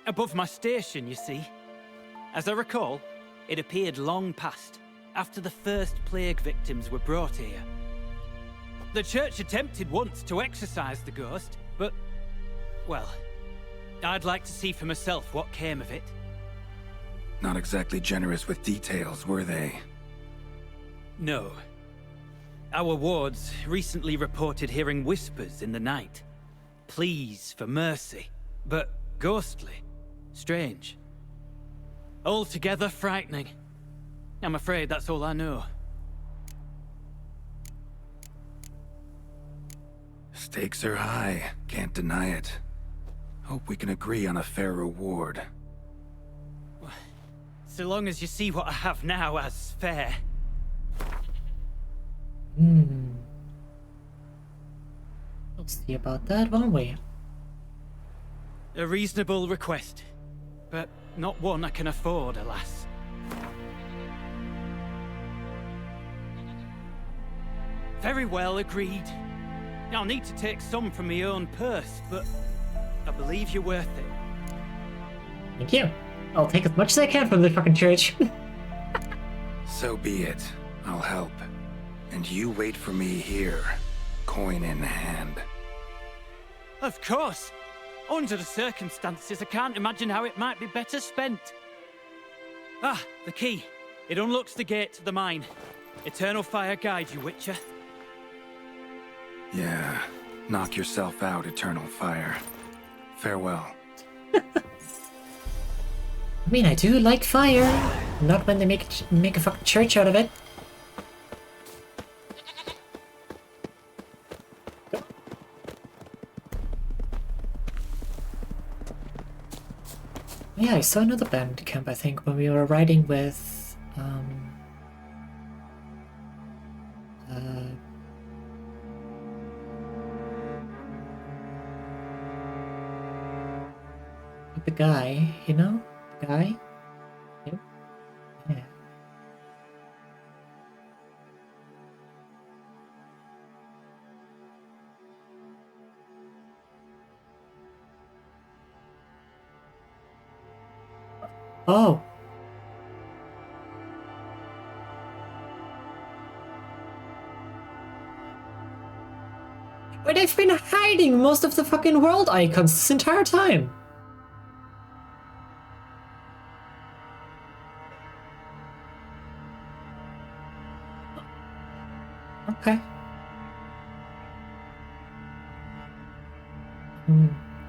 Above my station, you see. As I recall, it appeared long past, after the first plague victims were brought here. The church attempted once to exorcise the ghost, but, well, I'd like to see for myself what came of it. Not exactly generous with details, were they? No. Our wards recently reported hearing whispers in the night. Pleas for mercy, but ghostly. Strange. Altogether frightening. I'm afraid that's all I know. Stakes are high, can't deny it. Hope we can agree on a fair reward. So long as you see what I have now as fair. We'll see about that, won't we? A reasonable request, but not one I can afford, alas. Very well, agreed. I'll need to take some from my own purse, but I believe you're worth it. Thank you. I'll take as much as I can from the fucking church. So be it. I'll help. And you wait for me here, coin in hand. Of course. Under the circumstances, I can't imagine how it might be better spent. Ah, the key. It unlocks the gate to the mine. Eternal fire guide you, Witcher. Yeah, knock yourself out, Eternal Fire. Farewell. I mean, I do like fire. Not when they make a fucking church out of it. Yeah, I saw another bandit camp, I think, when we were riding with, with the guy, you know? The guy? Yep. Yeah. Oh. But they've been hiding most of the fucking world icons this entire time. Okay.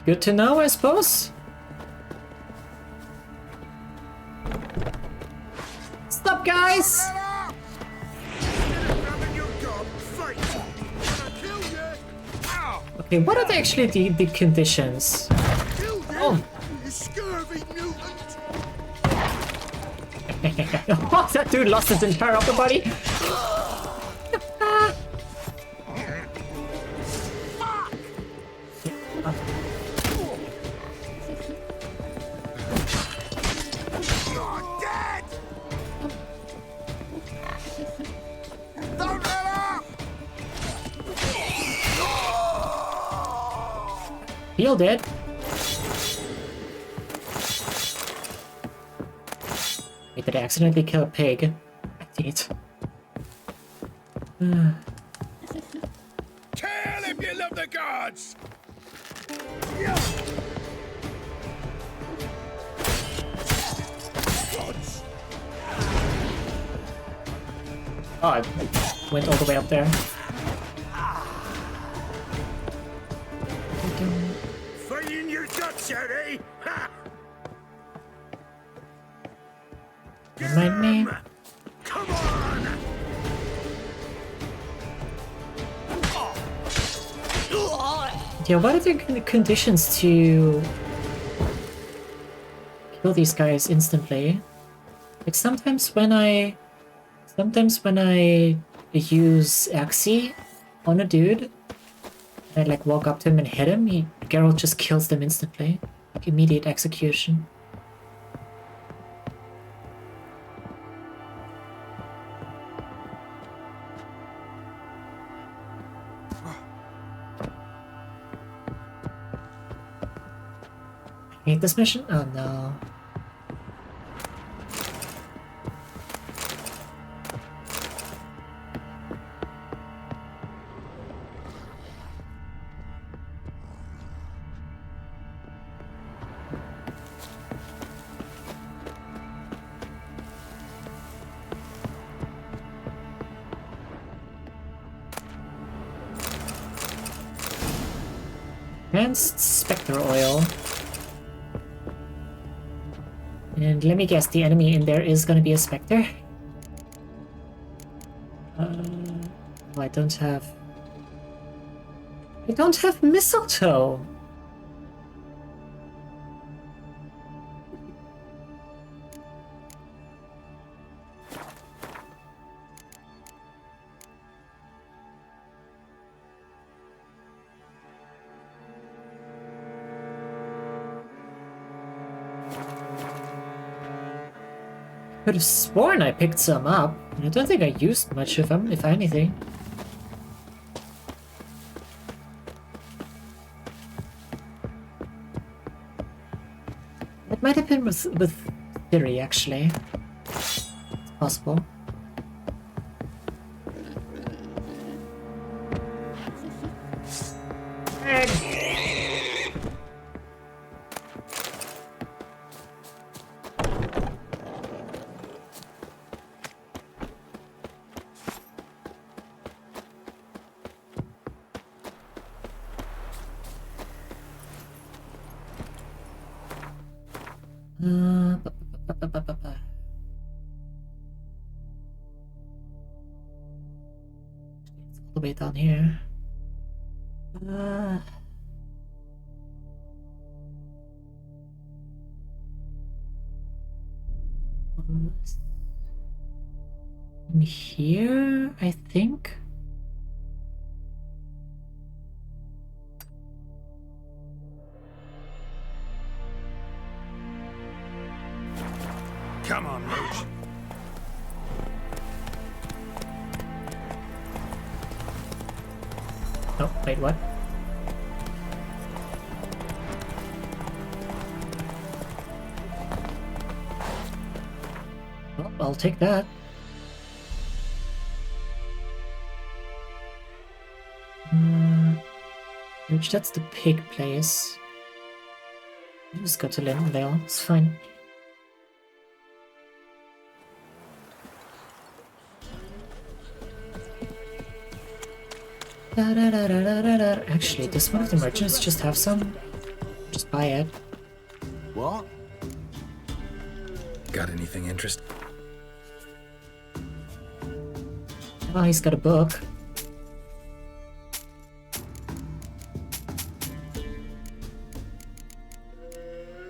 Good to know, I suppose. Stop, guys! Okay, what are actually the conditions? Oh. Oh, that dude lost his entire upper body. Heal dead. Wait, did I accidentally kill a pig? I did. Kill if you love the gods! Oh, I went all the way up there. Fighting your guts out, eh? Ha! Remind me. Come on! Yeah, what are the conditions to kill these guys instantly? Like sometimes when I use Axie on a dude, I like walk up to him and hit him, Geralt just kills them instantly. Like immediate execution. I hate this mission? Oh no. Advanced Spectre Oil. And let me guess, the enemy in there is gonna be a specter? Oh, I don't have mistletoe! Could have sworn I picked some up. I don't think I used much of them, if anything. It might have been with Theory, actually. It's possible. All the way down here. In here, I think. Come on, Roach. Oh, wait, what? Well, I'll take that. Which that's the pig place. Just go to Lindale, it's fine. Actually, does one of the merchants just have some? Just buy it. What? Got anything interesting? Oh, he's got a book.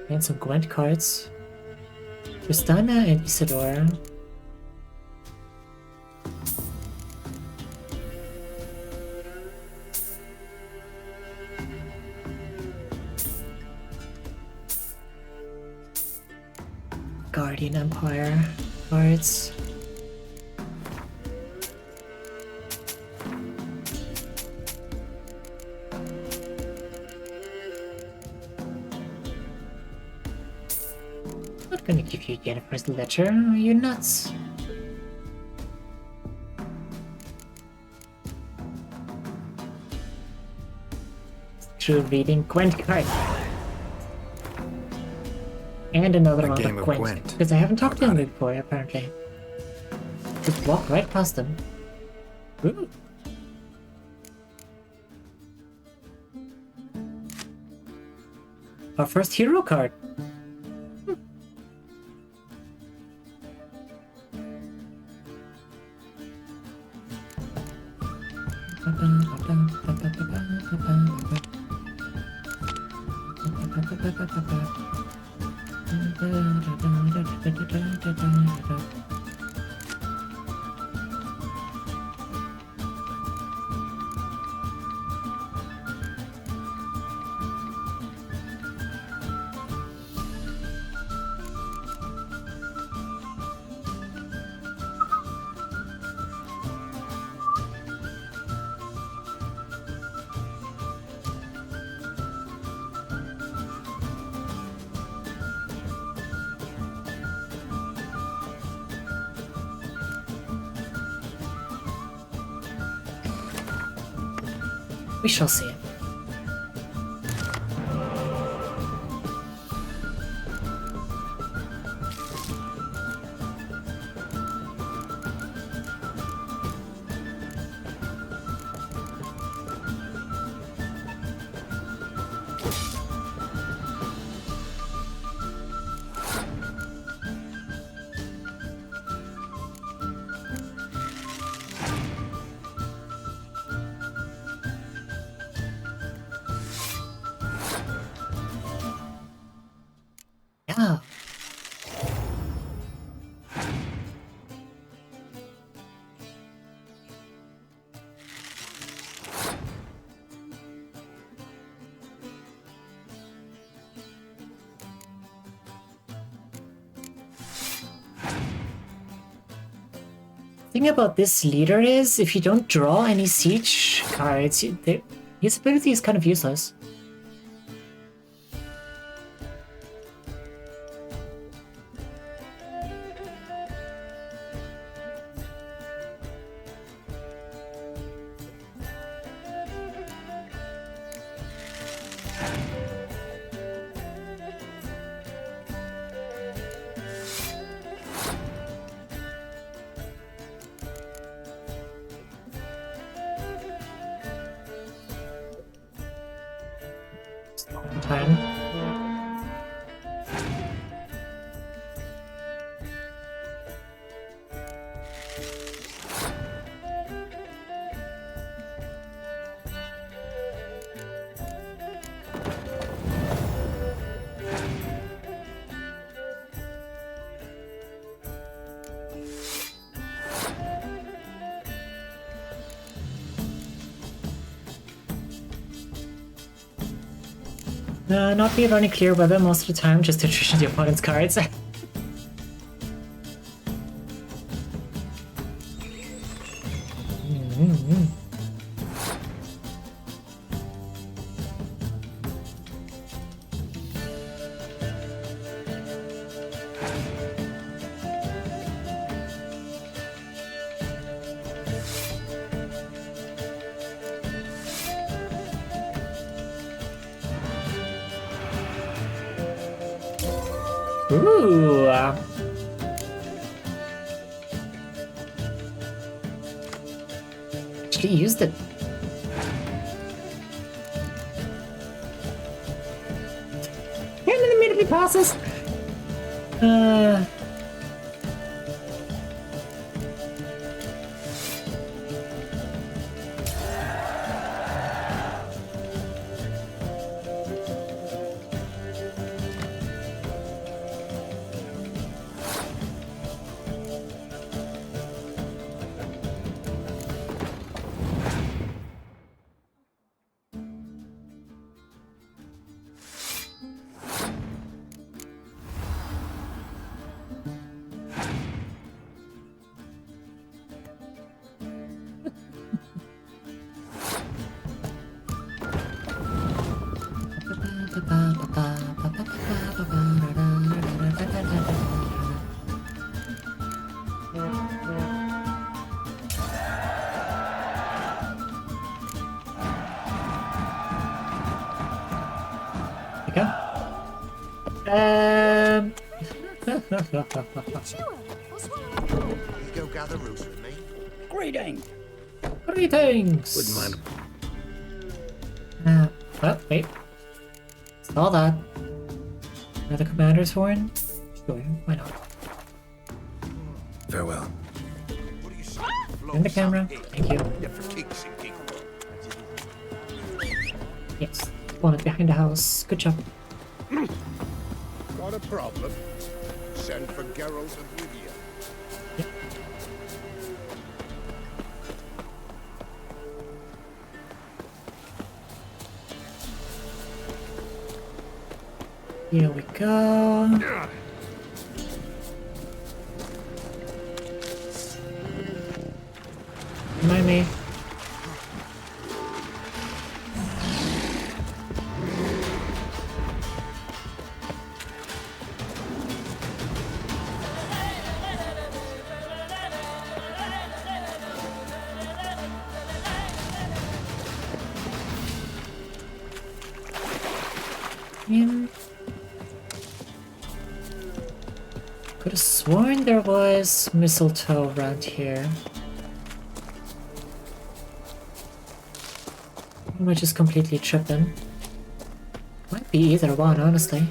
And some Gwent cards. Tristana and Isidora. Guardian Empire cards. I'm not gonna give you Jennifer's letter. Are you nuts? Through reading Gwent card. And another round of Gwent. Because I haven't talked to him before, apparently. Just walk right past them. Ooh. Our first hero card. We shall see. go. Thing about this leader is, if you don't draw any siege cards, his ability is kind of useless. Time. Not be running clear weapon most of the time, just to attrition the opponent's cards. Ooh. Actually used it. And it immediately passes. You go gather roots with me. Greeting. Greetings. Wouldn't mind. Oh, wait. Saw that. Another commander's horn? Sure, why not? Farewell. In the camera. Thank you. Yes. Wanted behind the house. Good job. Got a problem? Send for Geralt of Rivia. Here we go. Remind me. Could have sworn there was mistletoe around here. Am I just completely tripping? Might be either one, honestly.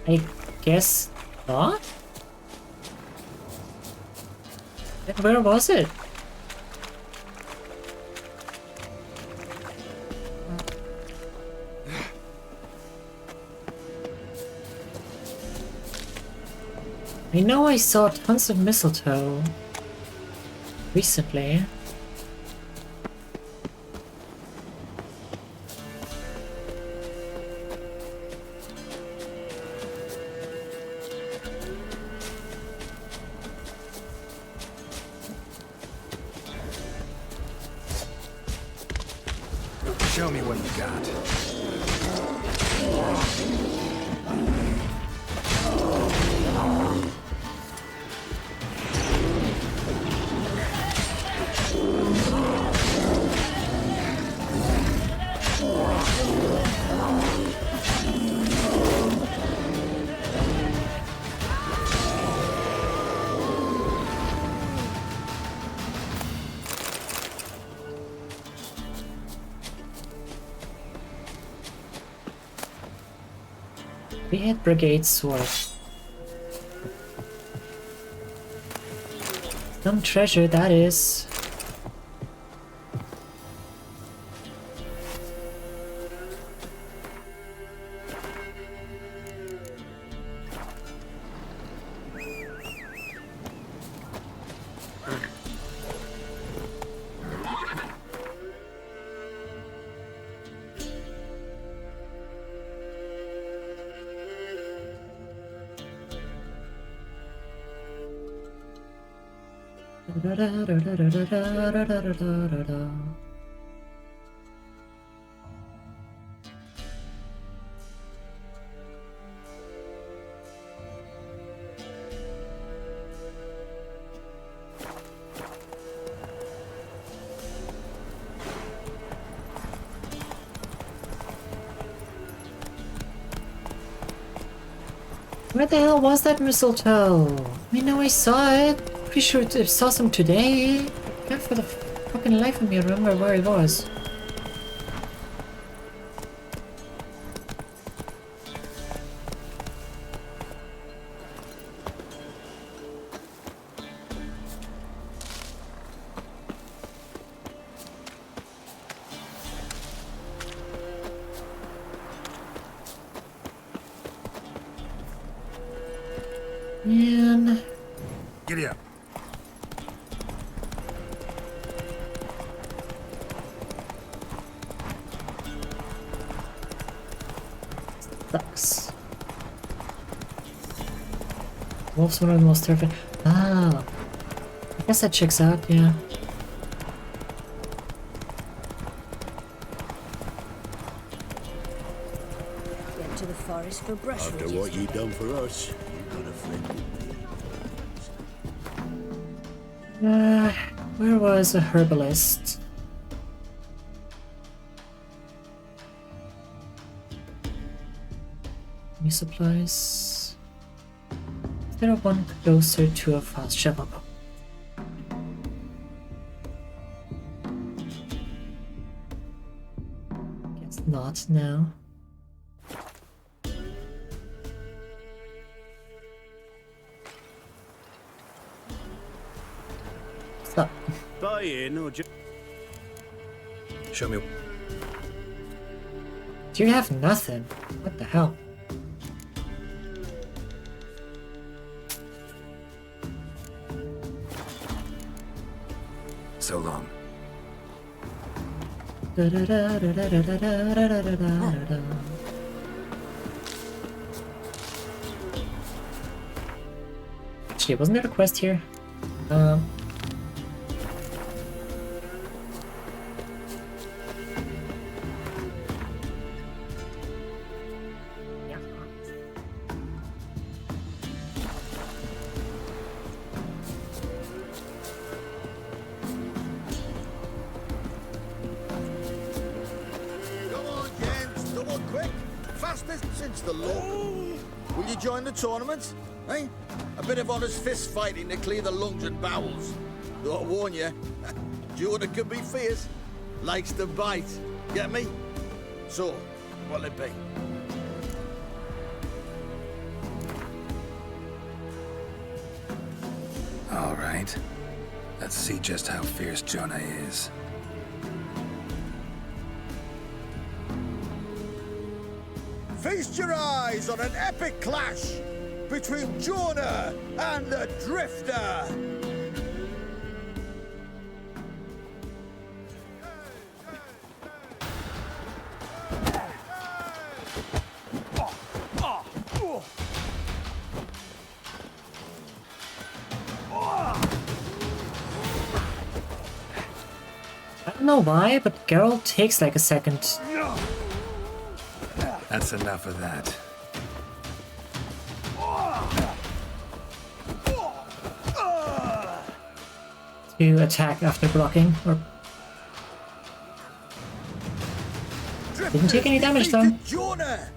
I guess not? Then where was it? I know I saw tons of mistletoe recently. Show me what you got. We had Brigade Sword. Some treasure, that is. Where the hell was that mistletoe? I know I saw it. Pretty sure I saw some today. I can't for the fucking life of me remember where it was. Man. Giddy up. Sucks. Wolf's one of the most terrifying. Ah. I guess that checks out, yeah. Went to the forest for brushwood. After what you done for us, you got a friend in me. Where was a herbalist? New supplies. Is there one closer to a fast shovel? Guess not now. Stop. Buy in or just... Show me. Do you have nothing? What the hell? So long. Actually, wasn't there a quest here? Since the law. Will you join the tournament? Eh? A bit of honest fist fighting to clear the lungs and bowels. Though I warn you, Jordan can be fierce. Likes to bite. Get me? So, what'll it be? All right. Let's see just how fierce Jonah is. Feast your eyes on an epic clash between Jonah and the Drifter. I don't know why, but Geralt takes like a second. That's enough of that. To attack after blocking, or didn't take any damage though. Jonah!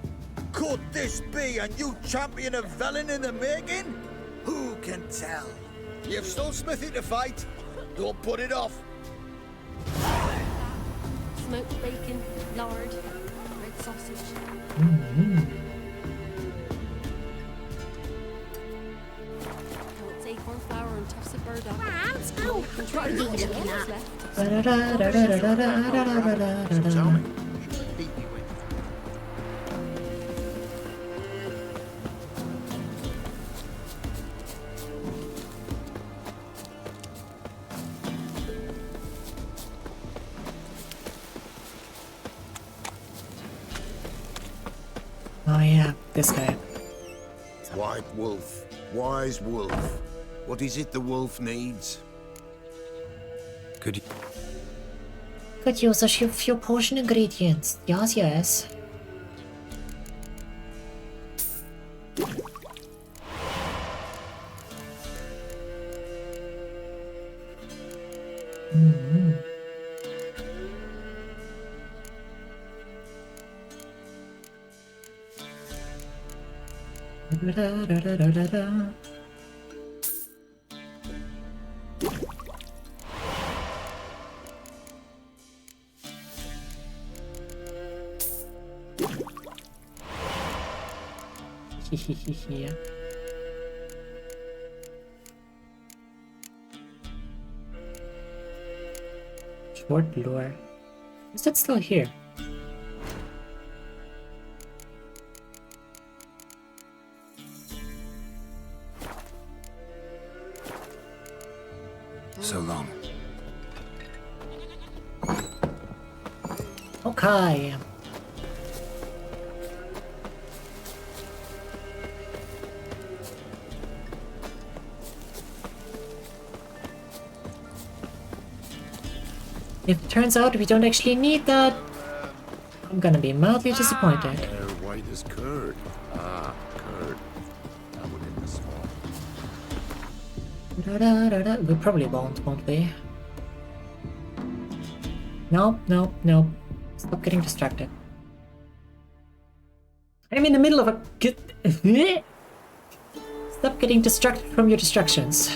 Could this be a new champion of Velen in the making? Who can tell? You've still Smithy to fight. Don't put it off. Smoked bacon, lard, red sausage. Pellets, acorn flour, and tufts of burdock. Oh, Try to looking get at. Tell me. Oh yeah, this guy. White wolf, wise wolf. What is it the wolf needs? Could you... Could use a few potion ingredients. Yes, yes. Yeah. Short lore. Is that still here? So long. Okay. If it turns out we don't actually need that, I'm gonna be mildly disappointed. Hair white as curd. Ah, curd. That would in the swamp. We probably won't we? Nope, nope, nope. Stop getting distracted. I'm in the middle of a... Stop getting distracted from your distractions.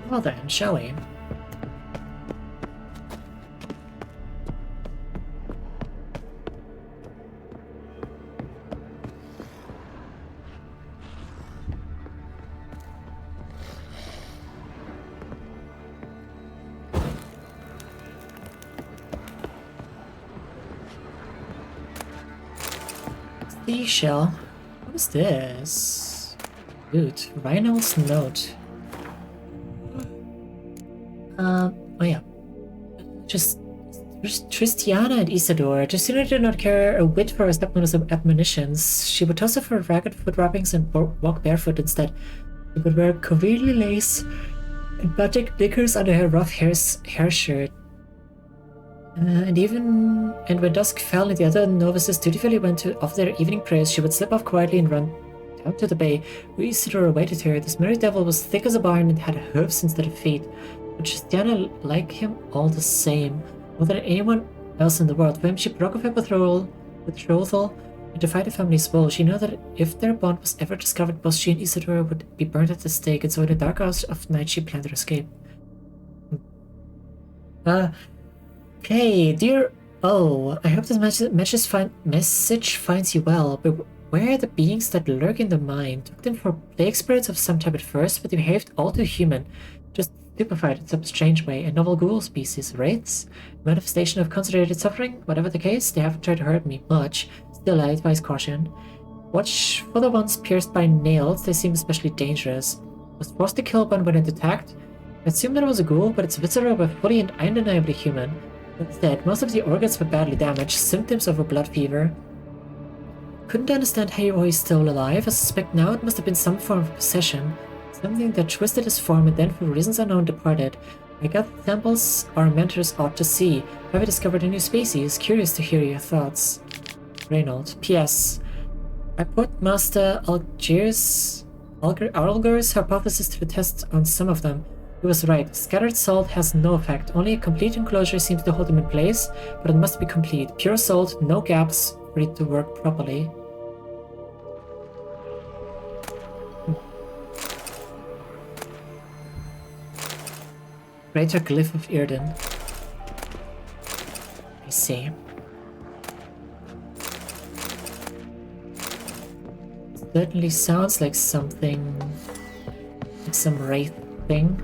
Well then, shall we? Seashell? What is this? Dude, Reinald's note. Oh yeah. Just Tristiana and Isidore. Justina did not care a whit for her stepmother's admonitions. She would toss off her ragged foot wrappings and walk barefoot instead. She would wear covertly lace and magic knickers under her rough hair shirt. And when dusk fell and the other novices dutifully went off their evening prayers, she would slip off quietly and run down to the bay, where Isidore awaited her. This merry devil was thick as a barn and had hoofs instead of feet, but Justiana liked him all the same, more than anyone else in the world. For him, she broke off her betrothal and defied the family's will. She knew that if their bond was ever discovered, both she and Isidore would be burned at the stake, and so in the dark hours of night she planned her escape. Okay, dear O, I hope this message finds you well. Beware the beings that lurk in the mind. Took them for plague spirits of some type at first, but they behaved all too human, just stupefied in some strange way. A novel ghoul species, wraiths, manifestation of concentrated suffering. Whatever the case, they haven't tried to hurt me much. Still, I advise caution. Watch for the ones pierced by nails. They seem especially dangerous. I was forced to kill one when it attacked. I assumed that it was a ghoul, but its viscera were fully and undeniably human. Instead, most of the organs were badly damaged, symptoms of a blood fever. Couldn't understand how you were still alive. I suspect now it must have been some form of possession, something that twisted his form and then for reasons unknown departed. I got samples our mentors ought to see. Have you discovered a new species? Curious to hear your thoughts. Reynold. P.S. I put Master Alger's hypothesis to the test on some of them. He was right. Scattered salt has no effect. Only a complete enclosure seems to hold them in place, but it must be complete. Pure salt, no gaps for it to work properly. Greater Glyph of Irden. I see. Certainly sounds like something... like some wraith thing.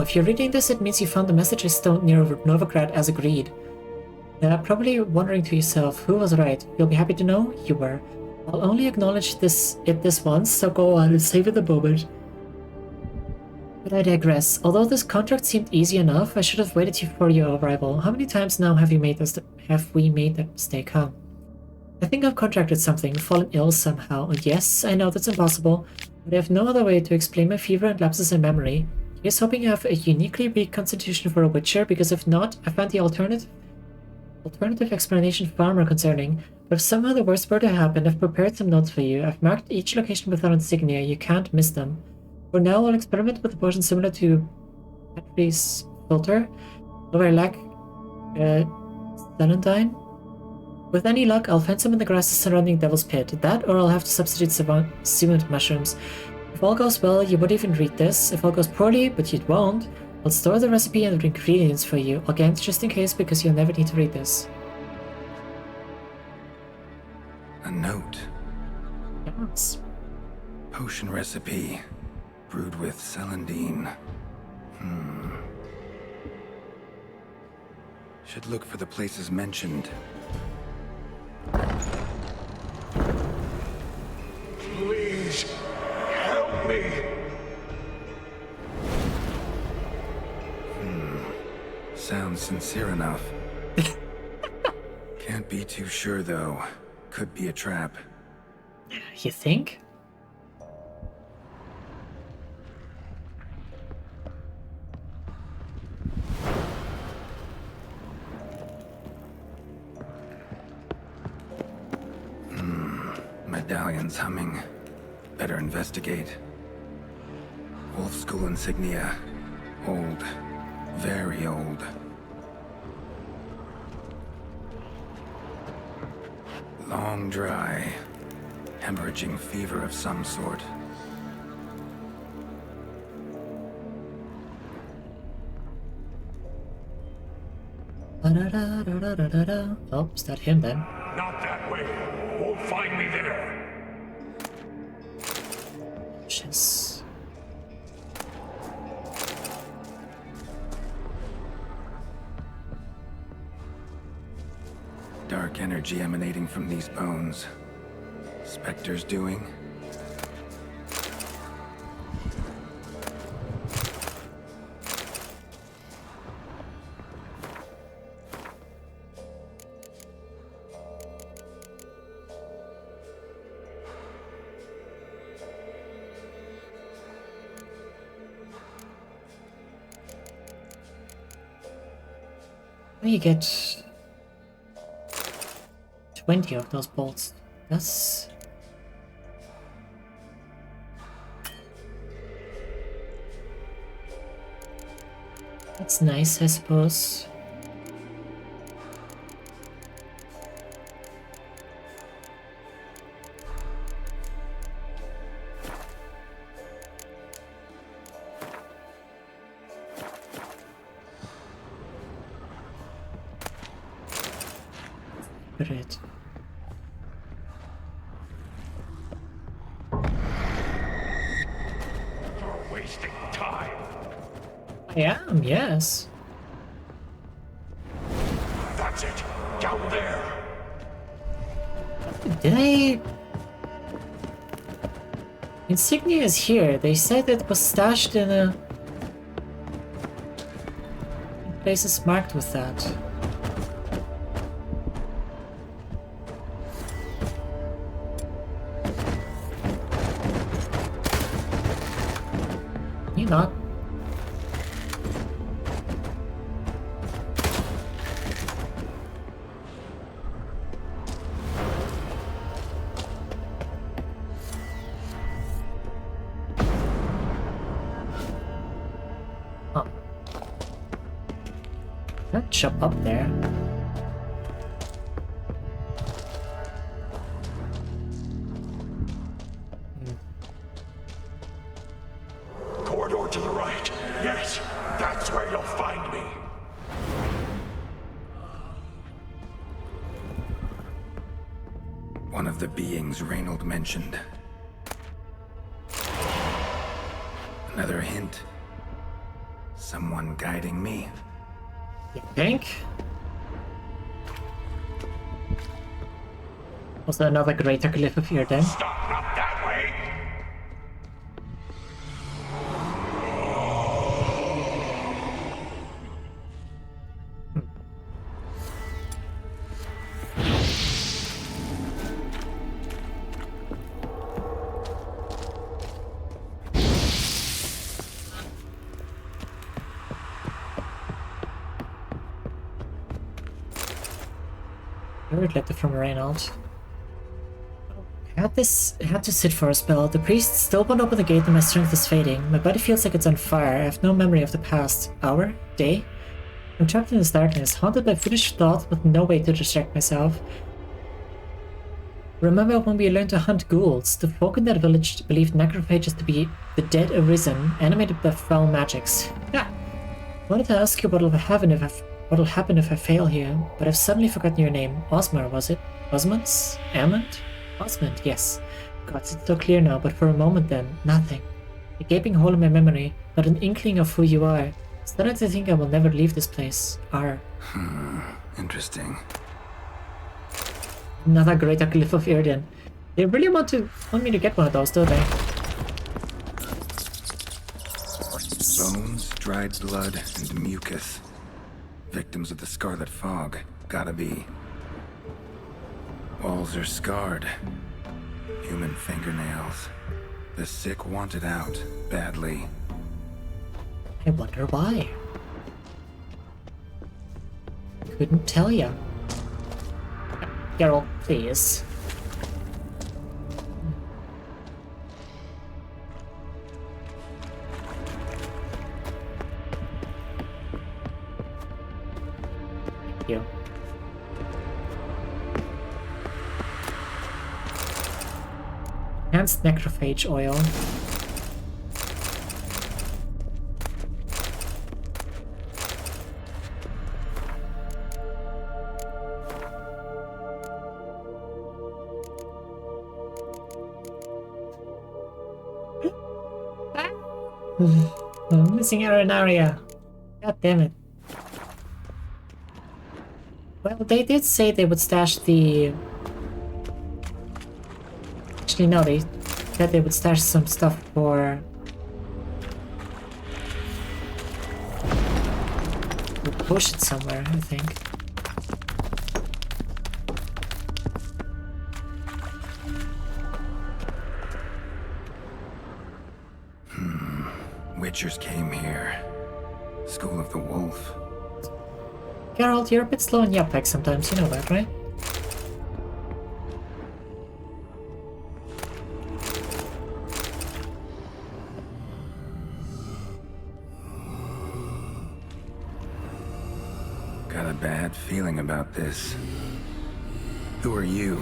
If you're reading this, it means you found the message stone near Novigrad as agreed. Probably wondering to yourself, who was right? You'll be happy to know you were. I'll only acknowledge this once, so go on and savor the moment. But I digress. Although this contract seemed easy enough, I should have waited for your arrival. How many times now have we made that mistake, huh? I think I've contracted something, fallen ill somehow. And yes, I know that's impossible, but I have no other way to explain my fever and lapses in memory. Here's hoping you have a uniquely weak constitution for a witcher, because if not, I found the alternative explanation far more concerning. But if somehow the worst were to happen, I've prepared some notes for you. I've marked each location with our insignia. You can't miss them. For now, I'll experiment with a potion similar to Petrie's filter, though I lack celandine. With any luck, I'll find some in the grasses surrounding Devil's Pit. That, or I'll have to substitute sumac mushrooms. If all goes well, you won't even read this. If all goes poorly, but you won't, I'll store the recipe and the ingredients for you, again, just in case, because you'll never need to read this. A note. Yes. Potion recipe. Brewed with celandine. Should look for the places mentioned. Please, help me. Sounds sincere enough. Can't be too sure, though. Could be a trap. You think? Medallion's humming. Better investigate. Wolf School insignia. Old. Very old. Long dry. Hemorrhaging fever of some sort. Oh, is that him then? Not that way. Won't find me there. Yes. Dark energy emanating from these bones. Spectre's doing? You get 20 of those bolts. That's nice, I suppose. Great. You're wasting time. I am, yes. That's it. Down there. Did I... Insignia is here. They said it was stashed in a... in places marked with that. You not? Huh. Can't jump up there. Corridor to the right. Yes, that's where you'll find me. One of the beings Reynold mentioned. Another hint. Someone guiding me. You think? Was there another greater glyph of here then? Stop, not that way. Third letter from Reynold. I had to sit for a spell. The priest still won't open the gate and my strength is fading. My body feels like it's on fire. I have no memory of the past. Hour? Day? I'm trapped in this darkness, haunted by foolish thoughts with no way to distract myself. Remember when we learned to hunt ghouls? The folk in that village believed necrophages to be the dead arisen, animated by foul magics. Yeah. I wanted to ask you what'll happen if I fail here, but I've suddenly forgotten your name. Osmar, was it? Osmond? Amond? Osmond, yes. God, it's so clear now, but for a moment then, nothing. A gaping hole in my memory, not an inkling of who you are. Starting to think I will never leave this place. Interesting. Another greater glyph of Irden. They really want me to get one of those, don't they? Bones, dried blood, and mucus. Victims of the Scarlet Fog. Gotta be. Walls are scarred. Human fingernails. The sick want it out, badly. I wonder why. Couldn't tell ya. Geralt, please. Thank you. Enhanced necrophage oil. I'm missing Arenaria. God damn it. Well, they did say they would stash the... Actually, no, they said they would stash some stuff for... We'll push it somewhere, I think. Witchers came here. School of the Wolf. Geralt, you're a bit slow in your pack sometimes, you know that, right? Got a bad feeling about this. Who are you?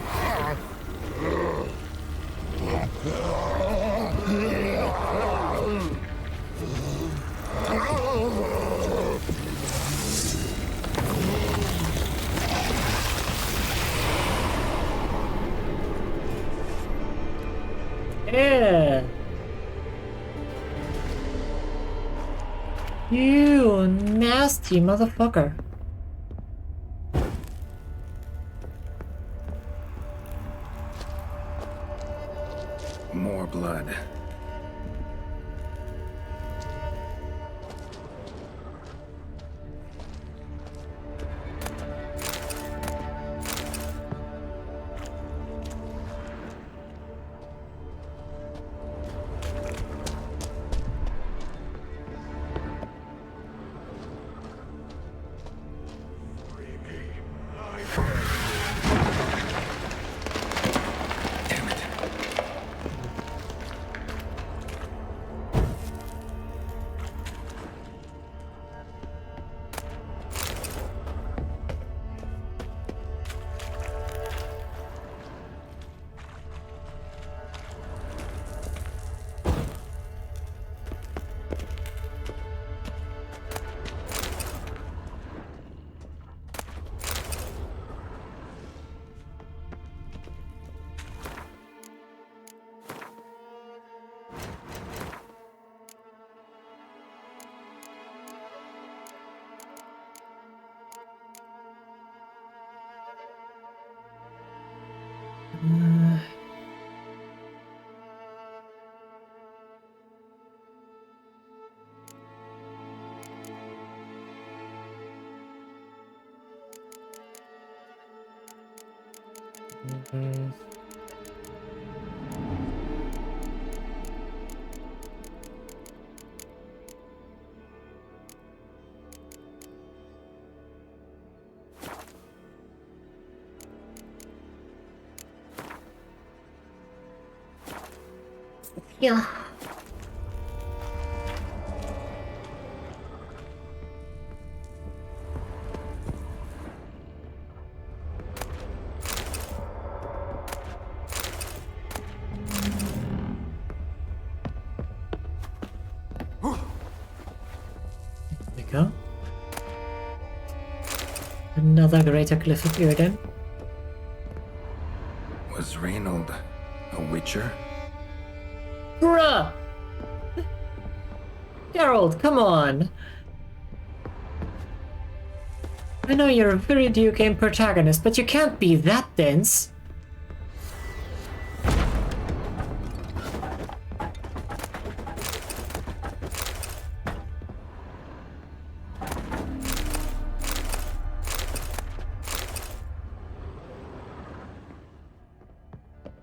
Yeah. You nasty motherfucker. More blood. Yeah. There we go. Another greater glyph appeared in. Was Reynold a witcher? Bruh! Geralt, come on! I know you're a very video game protagonist, but you can't be that dense!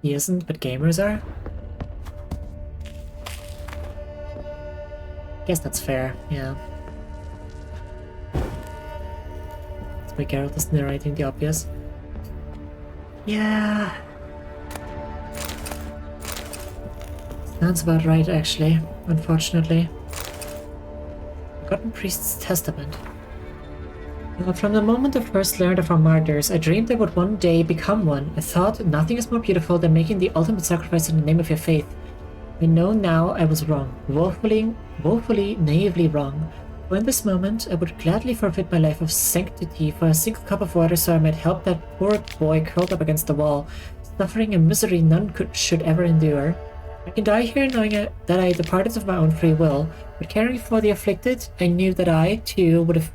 He isn't, but gamers are? Guess that's fair, yeah. That's why Geralt is narrating the obvious. Yeah. Sounds about right, actually, unfortunately. Forgotten Priest's Testament. From the moment I first learned of our martyrs, I dreamed I would one day become one. I thought nothing is more beautiful than making the ultimate sacrifice in the name of your faith. I know now I was wrong, woefully, naively wrong. For in this moment, I would gladly forfeit my life of sanctity for a single cup of water so I might help that poor boy curled up against the wall, suffering a misery none should ever endure. I can die here knowing that I departed of my own free will, but caring for the afflicted, I knew that I, too, would have...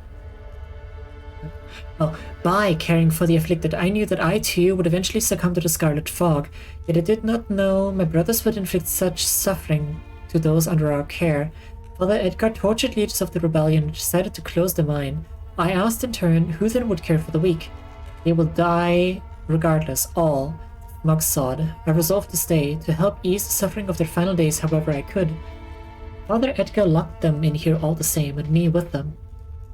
by caring for the afflicted, I knew that I too would eventually succumb to the Scarlet Fog, yet I did not know my brothers would inflict such suffering to those under our care. Father Edgar tortured leaders of the rebellion and decided to close the mine. I asked in turn, who then would care for the weak? They will die regardless, all. Mug sod. I resolved to stay, to help ease the suffering of their final days however I could. Father Edgar locked them in here all the same, and me with them.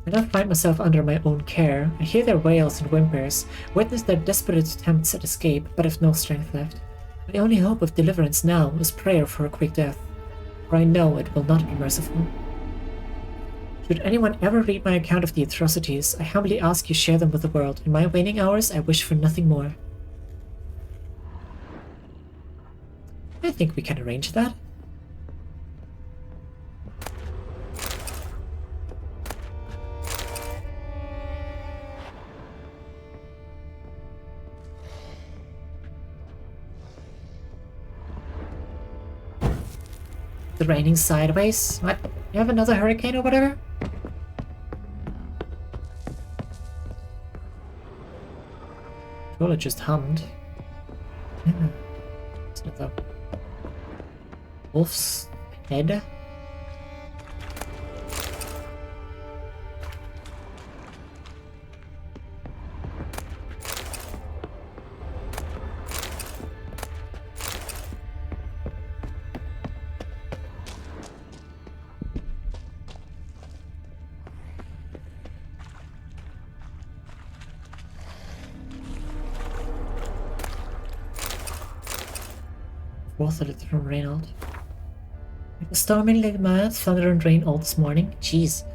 I don't find myself under my own care. I hear their wails and whimpers, witness their desperate attempts at escape, but have no strength left. My only hope of deliverance now is prayer for a quick death, for I know it will not be merciful. Should anyone ever read my account of the atrocities, I humbly ask you share them with the world. In my waning hours, I wish for nothing more. I think we can arrange that. The raining sideways? What? You have another hurricane or whatever? Well, it just hummed. Yeah. It's another wolf's head. Both of it from Reynold. It was storming like mad, thunder and rain all this morning. Jeez.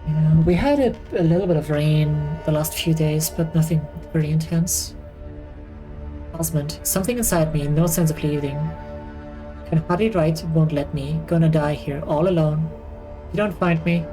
Yeah, we had a little bit of rain the last few days, but nothing very intense. Osmond, something inside me, no sense of leaving. Can hardly write, won't let me. Gonna die here, all alone. If you don't find me,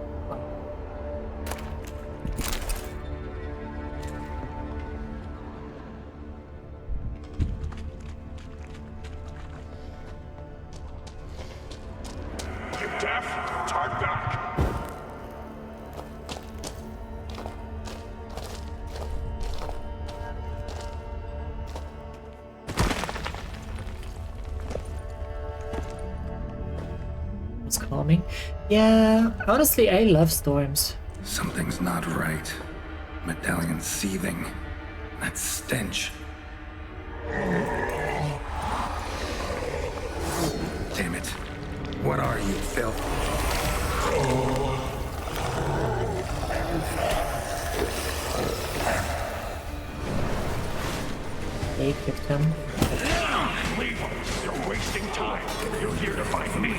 calming. Yeah, honestly, I love storms. Something's not right. Medallion seething. That stench. Damn it. What are you, filth? Take victim. Leave him. You're wasting time. You're here to find me.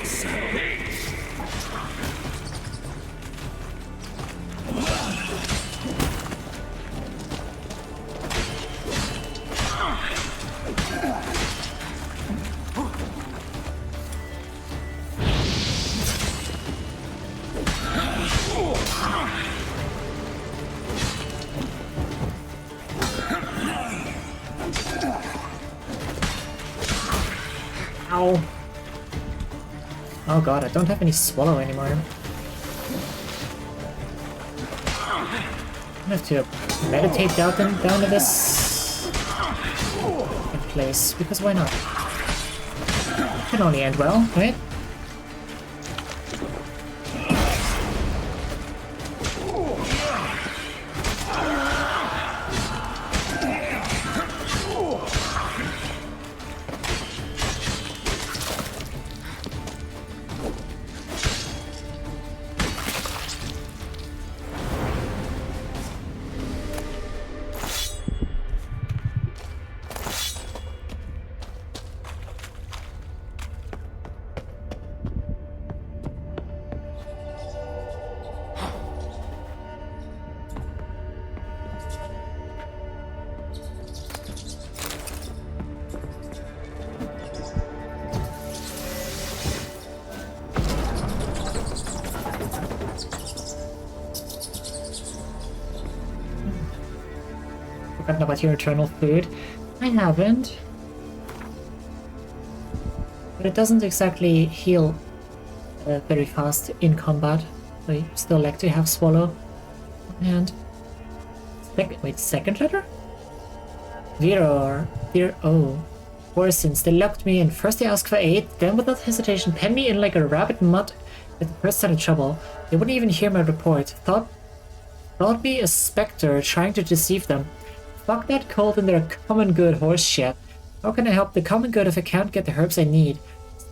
Ow. Oh god, I don't have any swallow anymore. I have to meditate down to this place, because why not? It can only end well, right? Forgotten about your eternal food. I haven't. But it doesn't exactly heal very fast in combat. So I still like to have swallow. And wait, second letter? Dear O. Since they locked me in. First they asked for aid, then without hesitation penned me in like a rabbit mud at the first sign of trouble. They wouldn't even hear my report. Thought me a specter trying to deceive them. Fuck that cult and their common good horse shit. How can I help the common good if I can't get the herbs I need?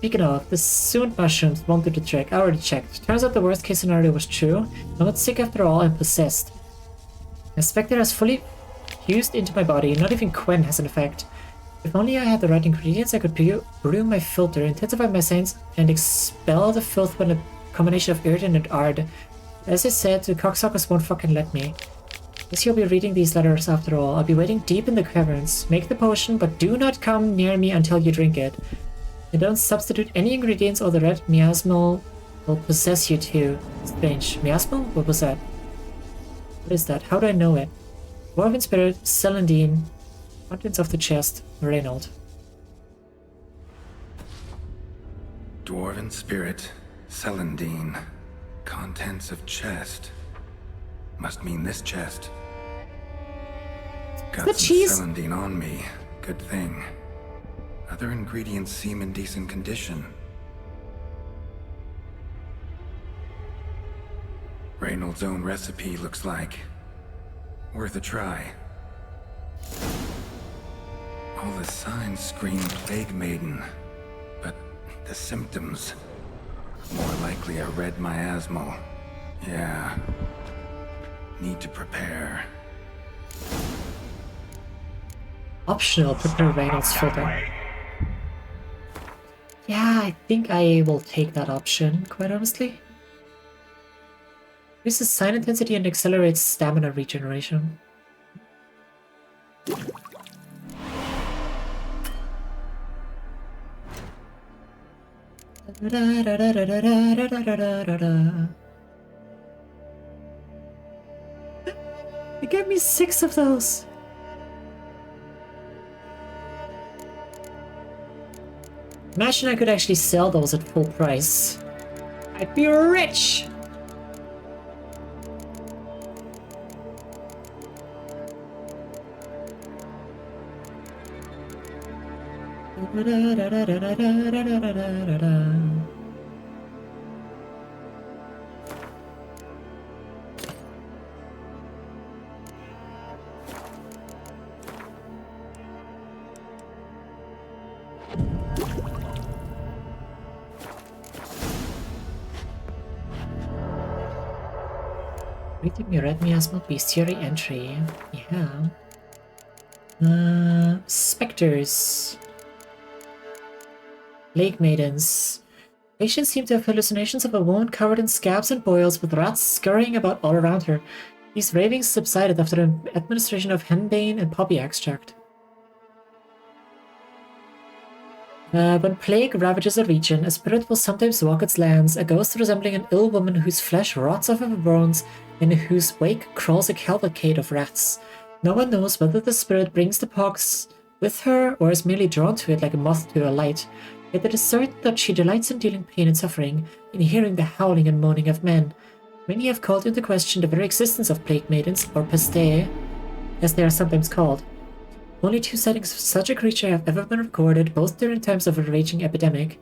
speaking of, the soon mushrooms won't do the trick. I already checked. Turns out the worst case scenario was true. I'm not sick after all, I'm possessed. The spectre has fully fused into my body, not even Quen has an effect. If only I had the right ingredients, I could brew my filter, intensify my sense, and expel the filth with a combination of Yrden and Ard. As I said, the cocksuckers won't fucking let me. Guess you'll be reading these letters after all. I'll be waiting deep in the caverns. Make the potion, but do not come near me until you drink it. And don't substitute any ingredients or the red miasmal will possess you too. Strange. Miasmal? What was that? What is that? How do I know it? Dwarven Spirit, Celandine, contents of the chest, Reynold. Dwarven Spirit, Celandine, contents of chest. Must mean this chest. Got some cheese? Celandine on me. Good thing. Other ingredients seem in decent condition. Reynold's own recipe looks like. Worth a try. All the signs scream Plague Maiden, but the symptoms, more likely a red miasmal. Yeah. Need to prepare. Optional, prepare Reynold's filter. Yeah, I think I will take that option, quite honestly. Increases sign intensity and accelerates stamina regeneration. They gave me 6 of those. Imagine I could actually sell those at full price. I'd be rich! Reading me red miasmal bestiary entry. Yeah. Specters. Plague Maidens. Patients seem to have hallucinations of a woman covered in scabs and boils with rats scurrying about all around her. These ravings subsided after an administration of henbane and poppy extract. When plague ravages a region, a spirit will sometimes walk its lands, a ghost resembling an ill woman whose flesh rots off of her bones and in whose wake crawls a cavalcade of rats. No one knows whether the spirit brings the pox with her or is merely drawn to it like a moth to a light. Yet it is certain that she delights in dealing pain and suffering, in hearing the howling and moaning of men. Many have called into question the very existence of plague maidens, or peste, as they are sometimes called. Only 2 sightings of such a creature have ever been recorded, both during times of a raging epidemic.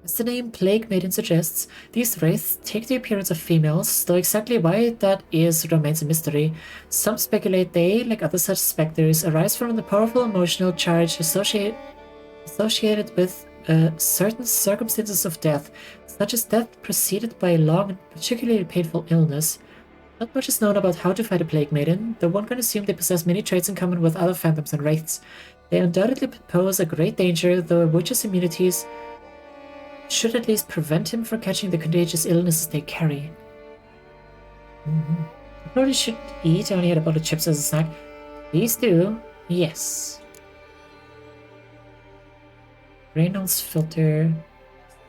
As the name Plague Maiden suggests, these wraiths take the appearance of females, though exactly why that is remains a mystery. Some speculate they, like other such specters, arise from the powerful emotional charge associated with certain circumstances of death, such as death preceded by a long and particularly painful illness. Not much is known about how to fight a Plague Maiden, though one can assume they possess many traits in common with other phantoms and wraiths. They undoubtedly pose a great danger, though a witch's immunities should at least prevent him from catching the contagious illnesses they carry. I probably should eat. I only had a bowl of chips as a snack. Please do. Yes. Reynolds filter,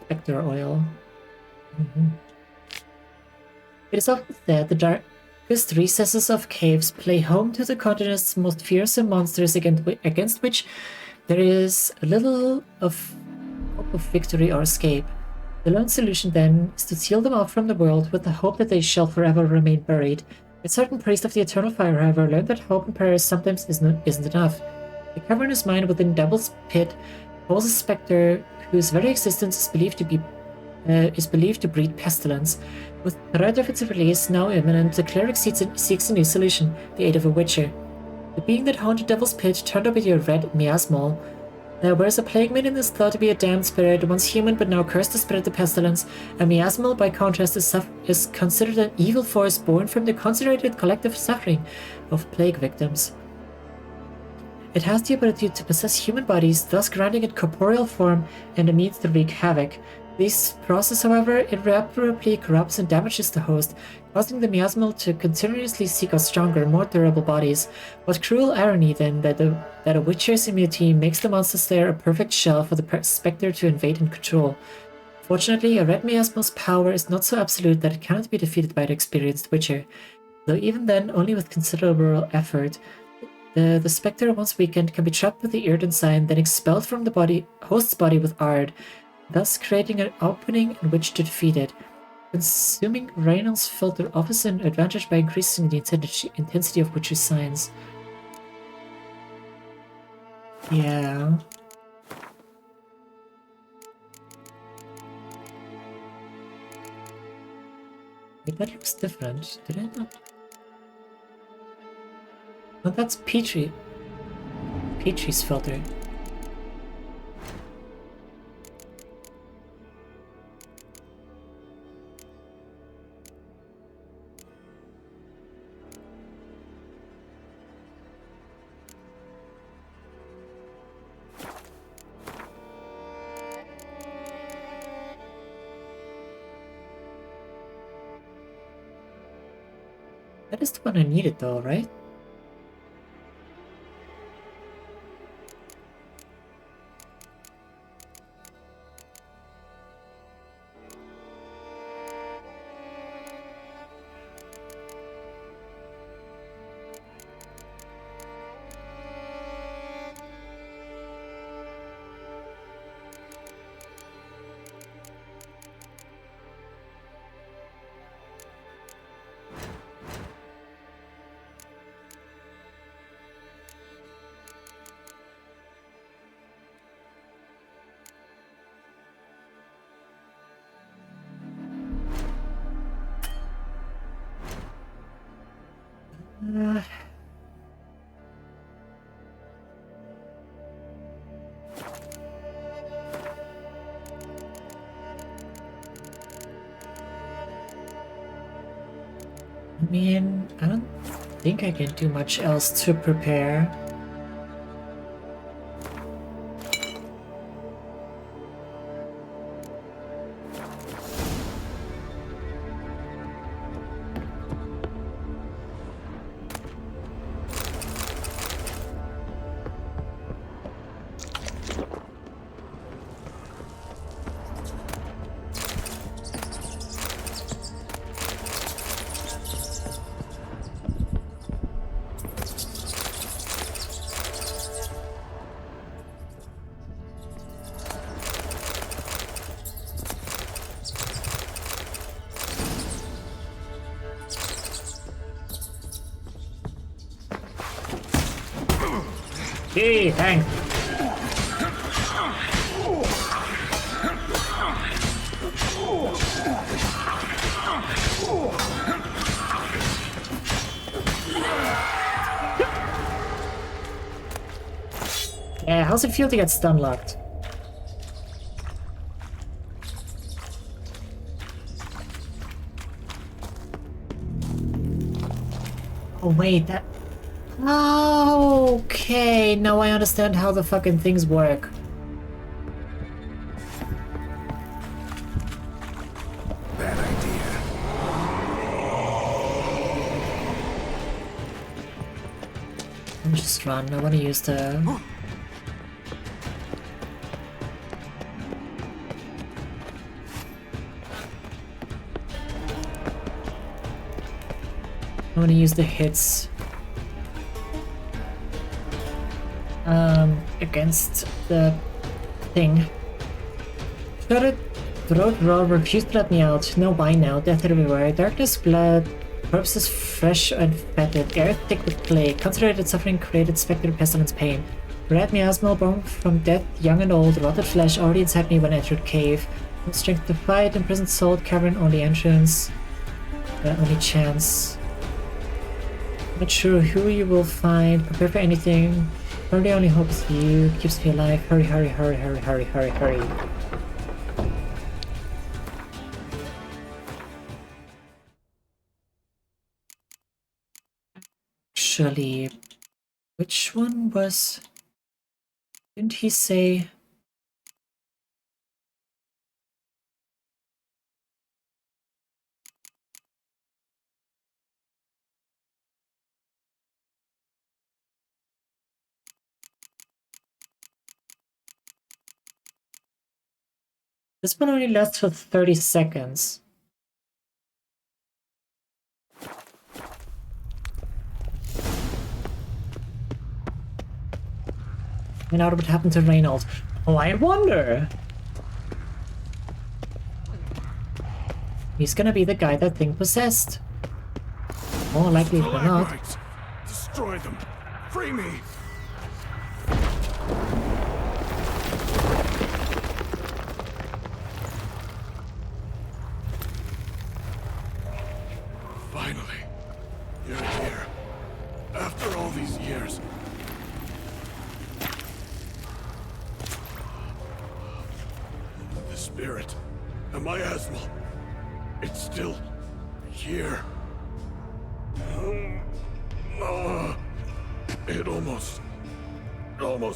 spectre oil. It is often said the darkest recesses of caves play home to the continent's most fearsome monsters against which there is little of hope of victory or escape. The lone solution, then, is to seal them off from the world with the hope that they shall forever remain buried. A certain priest of the Eternal Fire, however, learned that hope and prayer sometimes isn't enough. The cavernous mine within Devil's Pit holds a spectre whose very existence is believed to breed pestilence. With the threat of its release now imminent, the cleric seeks a new solution, the aid of a witcher. The being that haunted Devil's Pit turned up with your red miasmal There was a plague maiden is thought to be a damned spirit, once human but now cursed to spread the pestilence. A miasmal, by contrast, is considered an evil force born from the concentrated collective suffering of plague victims. It has the ability to possess human bodies, thus granting it corporeal form and the means to wreak havoc. This process, however, irreparably corrupts and damages the host, causing the miasmal to continuously seek out stronger, more durable bodies. What cruel irony, then, that a witcher's immunity makes the monster slayer a perfect shell for the spectre to invade and control. Fortunately, a red miasmal's power is not so absolute that it cannot be defeated by the experienced witcher, though even then only with considerable effort. The spectre, once weakened, can be trapped with the Irden sign, then expelled from the host's body with Ard, thus creating an opening in which to defeat it. Consuming Reynolds' filter offers an advantage by increasing the intensity of witcher signs. Yeah. Wait, that looks different. Did I not? Oh, that's Petrie's filter. That is the one I needed though, right? I mean, I don't think I can do much else to prepare. Gee, thanks. Yeah, how's it feel to get stun locked? Oh wait, that... Okay, now I understand how the fucking things work. Bad idea. Let me just run. I want to use the... I want to use the hits against the thing. Shredded throat roar, refuse to let me out. No wine now, death everywhere. Darkness, blood, corpses fresh and fetid, air thick with clay, concentrated suffering created spectre, pestilence, pain. Red miasmal born from death, young and old, rotted flesh already inside me when I entered cave. No strength to fight, imprisoned soul, cavern, only entrance. Only chance. Not sure who you will find, prepare for anything. Hurry only hopes you, keeps me alive. Hurry, hurry, hurry, hurry, hurry, hurry, hurry. Actually, which one was... Didn't he say... This one only lasts for 30 seconds. Find out what happened to Reynolds. Oh, I wonder! He's gonna be the guy that thing possessed. More likely than not. Destroy them! Free me! Finally, you're here. After all these years. The spirit, the miasmal, it's still here. It almost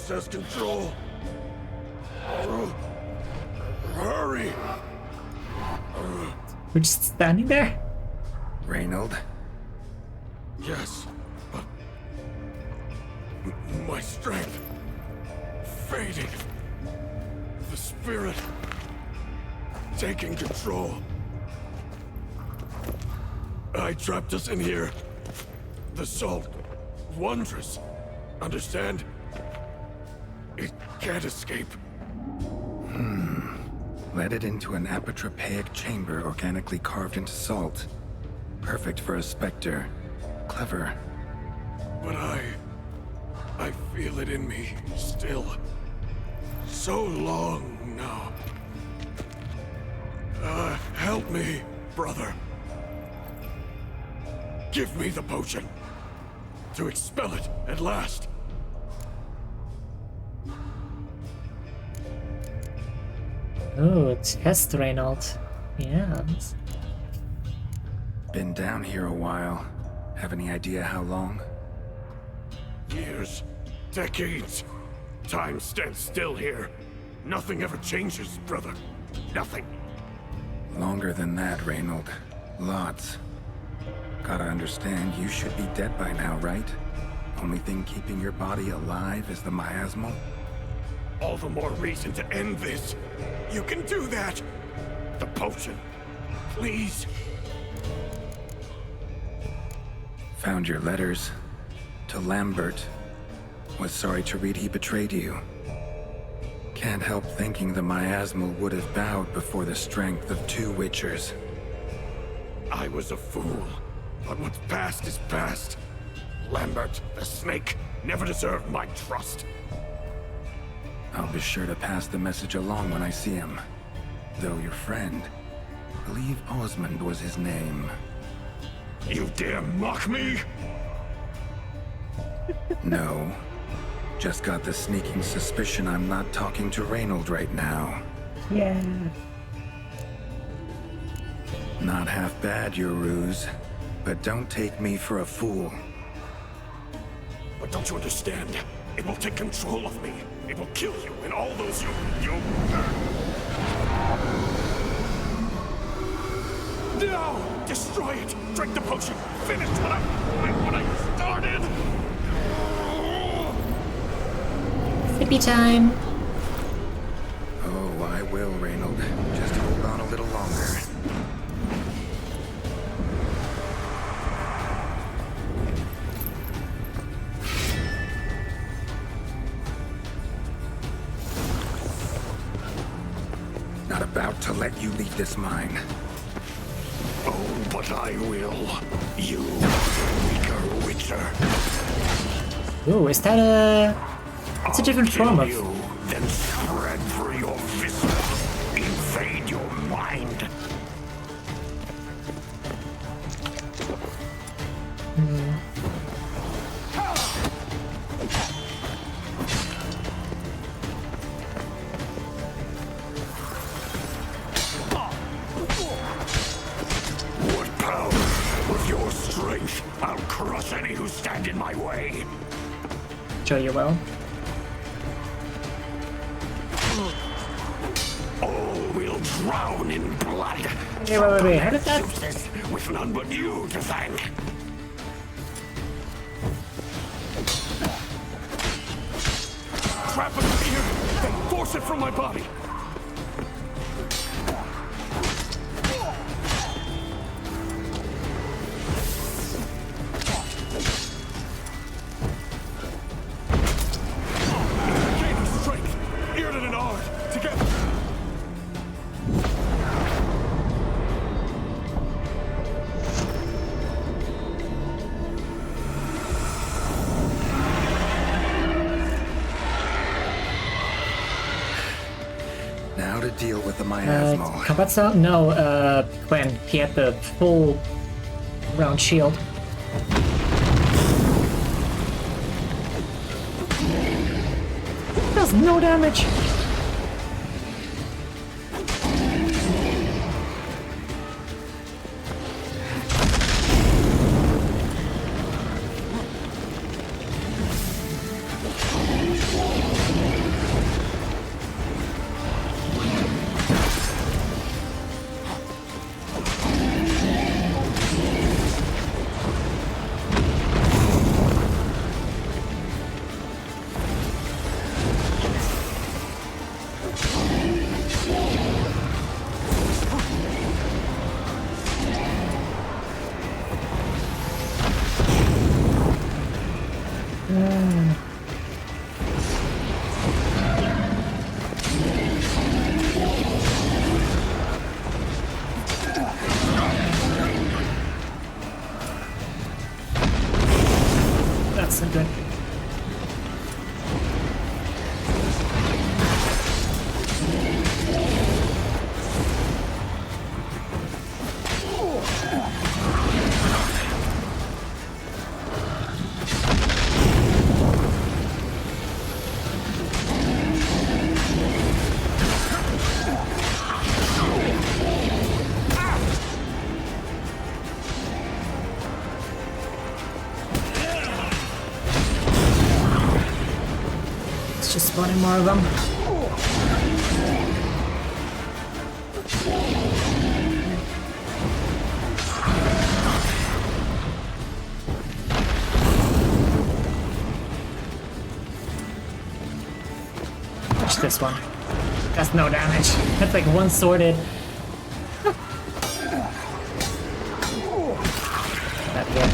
has control. Hurry! We're just standing there? Reynold? Yes, but my strength fading. The spirit taking control. I trapped us in here. The salt, wondrous. Understand? It can't escape. Led it into an apotropaic chamber organically carved into salt. Perfect for a specter. Clever. But I feel it in me still. So long now. Help me, brother. Give me the potion. To expel it at last. Oh, test Reynolds. Yes. Been down here a while. Have any idea how long? Years. Decades. Time stands still here. Nothing ever changes, brother. Nothing. Longer than that, Reynold. Lots. Gotta understand, you should be dead by now, right? Only thing keeping your body alive is the miasmal? All the more reason to end this. You can do that. The potion. Please. Found your letters. To Lambert. Was sorry to read he betrayed you. Can't help thinking the miasmal would have bowed before the strength of 2 Witchers. I was a fool. But what's past is past. Lambert, the snake, never deserved my trust. I'll be sure to pass the message along when I see him. Though your friend, I believe Osmond was his name. You dare mock me? No. Just got the sneaking suspicion I'm not talking to Reynold right now. Yeah. Not half bad, your ruse. But don't take me for a fool. But don't you understand? It will take control of me. It will kill you and all those you... No! Destroy it! Drink the potion! Finish what I started! Sippy time! Oh, I will, Reynold. Just hold on a little longer. Not about to let you leave this mine. Oh, but I will. You, weaker Witcher. Ooh, is that a... It's a different form of... You, then spread through your viscera. Invade your mind. any who stand in my way. Sure you will. All will drown in blood. Wait. How did that? Useless, with none but you to thank. Trap it here, then force it from my body. Gaining strength, Earded and Ard, together. Now to deal with the miasmal. Combat sound? No, when he had the full round shield. Does no damage. That's a good. Just spawning more of them. Watch this one. That's no damage. That's like one sorted. Not yet.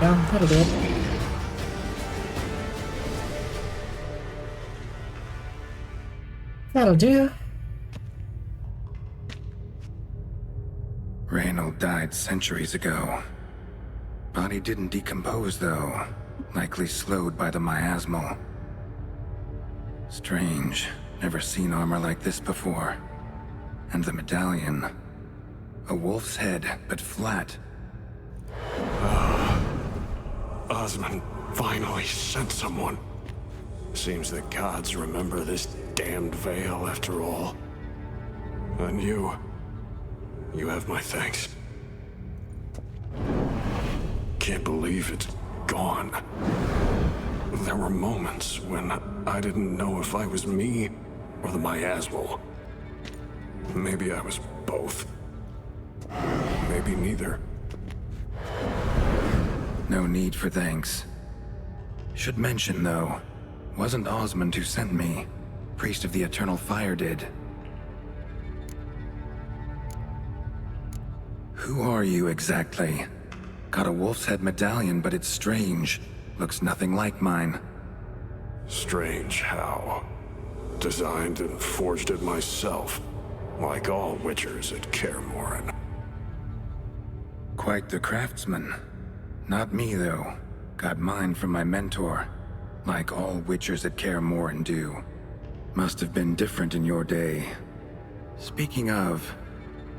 Yeah, that'll do it. That'll do. Reynold died centuries ago. Body didn't decompose, though. Likely slowed by the miasmal. Strange. Never seen armor like this before. And the medallion. A wolf's head, but flat. Osman finally sent someone. Seems the gods remember this damned veil after all. And you have my thanks. Can't believe it's gone. There were moments when I didn't know if I was me or the miasmal. Maybe I was both. Maybe neither. No need for thanks. Should mention, though, wasn't Osmond who sent me. Priest of the Eternal Fire did. Who are you exactly? Got a wolf's head medallion, but it's strange. Looks nothing like mine. Strange how? Designed and forged it myself, like all witchers at Kaer Morhen. Quite the craftsman. Not me, though. Got mine from my mentor, like all witchers at Kaer Morhen do. Must have been different in your day. Speaking of,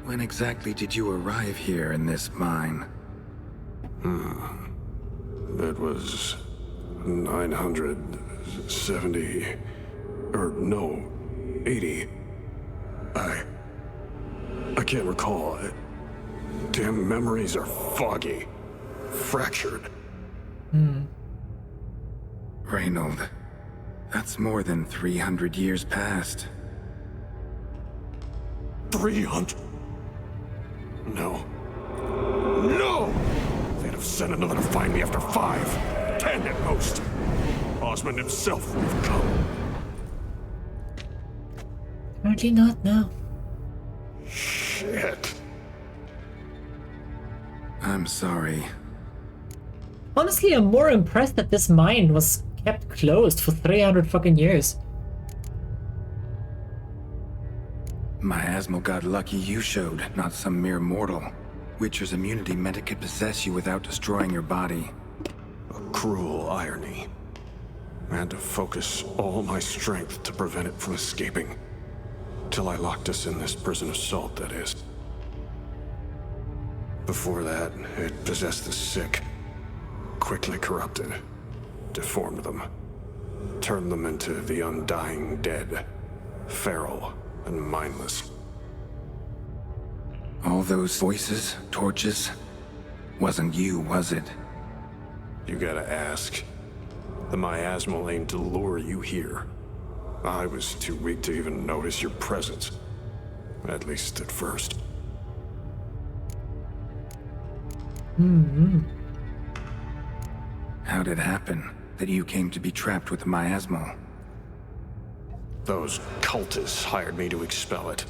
when exactly did you arrive here in this mine? It was 970... or no, 80. I can't recall. Damn memories are foggy. Fractured. Reynold, that's more than 300 years past. 300? No. No! They'd have sent another to find me after 5, 10 at most. Osmond himself would have come. Apparently not now. Shit. I'm sorry. Honestly, I'm more impressed that this mine was kept closed for 300 fucking years. Miasmal got lucky you showed, not some mere mortal. Witcher's immunity meant it could possess you without destroying your body. A cruel irony. I had to focus all my strength to prevent it from escaping. Till I locked us in this prison of salt, that is. Before that, it possessed the sick. Quickly corrupted. Deformed them. Turned them into the undying dead. Feral and mindless. All those voices, torches, wasn't you, was it? You gotta ask. The miasmal aimed to lure you here. I was too weak to even notice your presence. At least at first. How'd it happen that you came to be trapped with the miasmal? Those cultists hired me to expel it.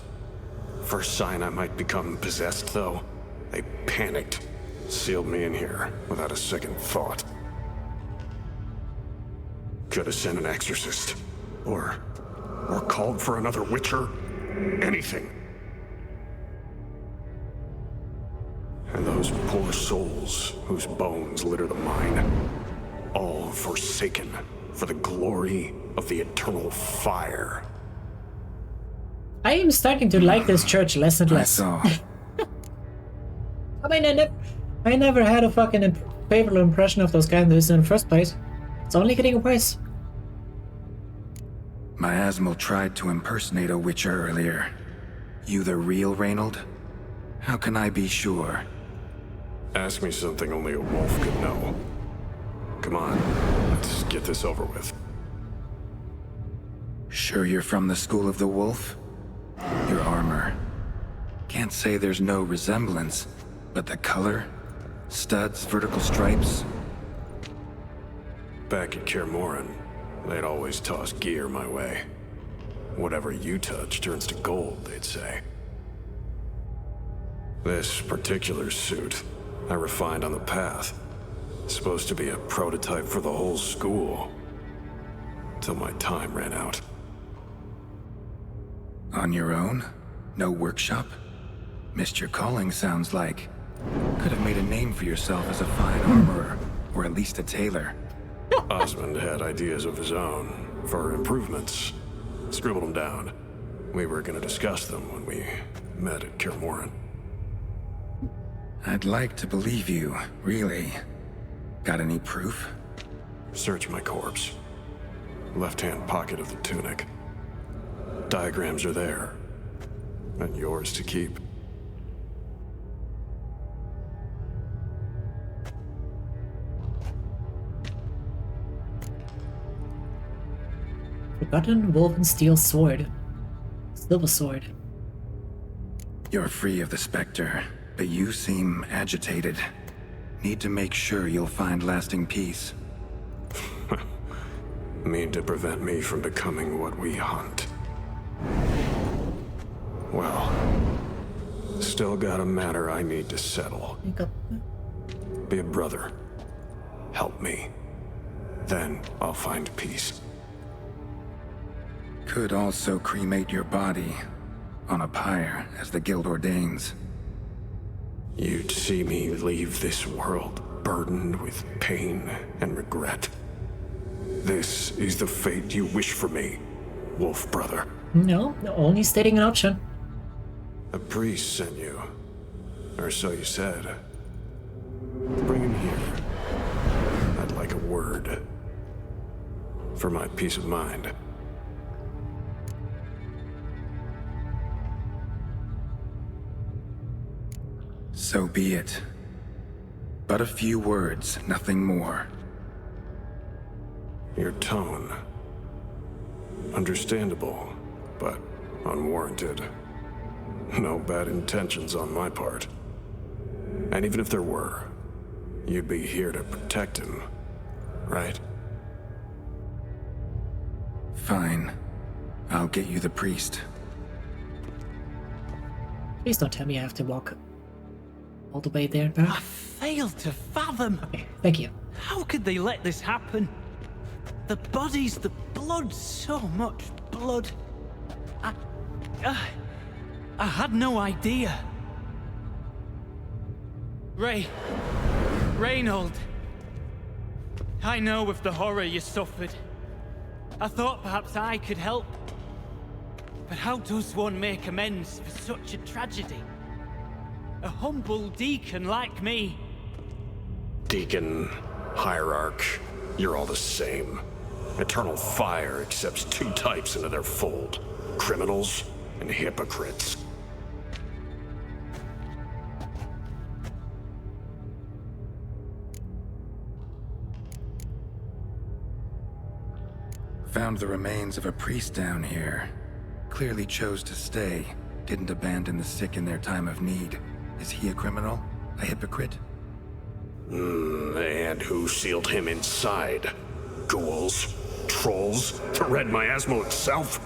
First sign I might become possessed, though, they panicked. Sealed me in here without a second thought. Could have sent an exorcist. Or called for another witcher. Anything. And those poor souls whose bones litter the mine. All forsaken for the glory of the eternal fire. I am starting to like this church less and less. I mean, I never had a fucking favorable impression of those guys in the first place. It's only getting worse. Miasmal tried to impersonate a witcher earlier. You the real Reynold? How can I be sure? Ask me something only a wolf could know. Come on, let's get this over with. Sure you're from the School of the Wolf? Your armor. Can't say there's no resemblance, but the color? Studs, vertical stripes? Back at Kaer Morhen, they'd always toss gear my way. Whatever you touch turns to gold, they'd say. This particular suit, I refined on the path. Supposed to be a prototype for the whole school. Till my time ran out. On your own? No workshop? Missed your calling, sounds like. Could have made a name for yourself as a fine armorer, or at least a tailor. Osmond had ideas of his own, for improvements. Scribbled them down. We were gonna discuss them when we met at Kaer Morhen. I'd like to believe you, really. Got any proof? Search my corpse. Left-hand pocket of the tunic. Diagrams are there. And yours to keep. Forgotten woven steel sword. Silver sword. You're free of the Spectre, but you seem agitated. Need to make sure you'll find lasting peace. Mean to prevent me from becoming what we hunt. Well, still got a matter I need to settle. Be a brother. Help me. Then I'll find peace. Could also cremate your body on a pyre, as the guild ordains. You'd see me leave this world burdened with pain and regret. This is the fate you wish for me, Wolf Brother. No, only stating an option. A priest sent you. Or so you said. Bring him here. I'd like a word. For my peace of mind. So be it. But a few words, nothing more. Your tone. Understandable, but unwarranted. No bad intentions on my part. And even if there were, you'd be here to protect him, right? Fine. I'll get you the priest. Please don't tell me I have to walk all the way there and back. I fail to fathom. Okay, thank you. How could they let this happen? The bodies, the blood, so much blood. I had no idea. Reynold. I know of the horror you suffered. I thought perhaps I could help. But how does one make amends for such a tragedy? A humble deacon like me. Deacon, hierarch, you're all the same. Eternal Fire accepts two types into their fold. Criminals and hypocrites. Found the remains of a priest down here. Clearly chose to stay. Didn't abandon the sick in their time of need. Is he a criminal? A hypocrite? And who sealed him inside? Ghouls? Trolls? The Red Miasmo itself?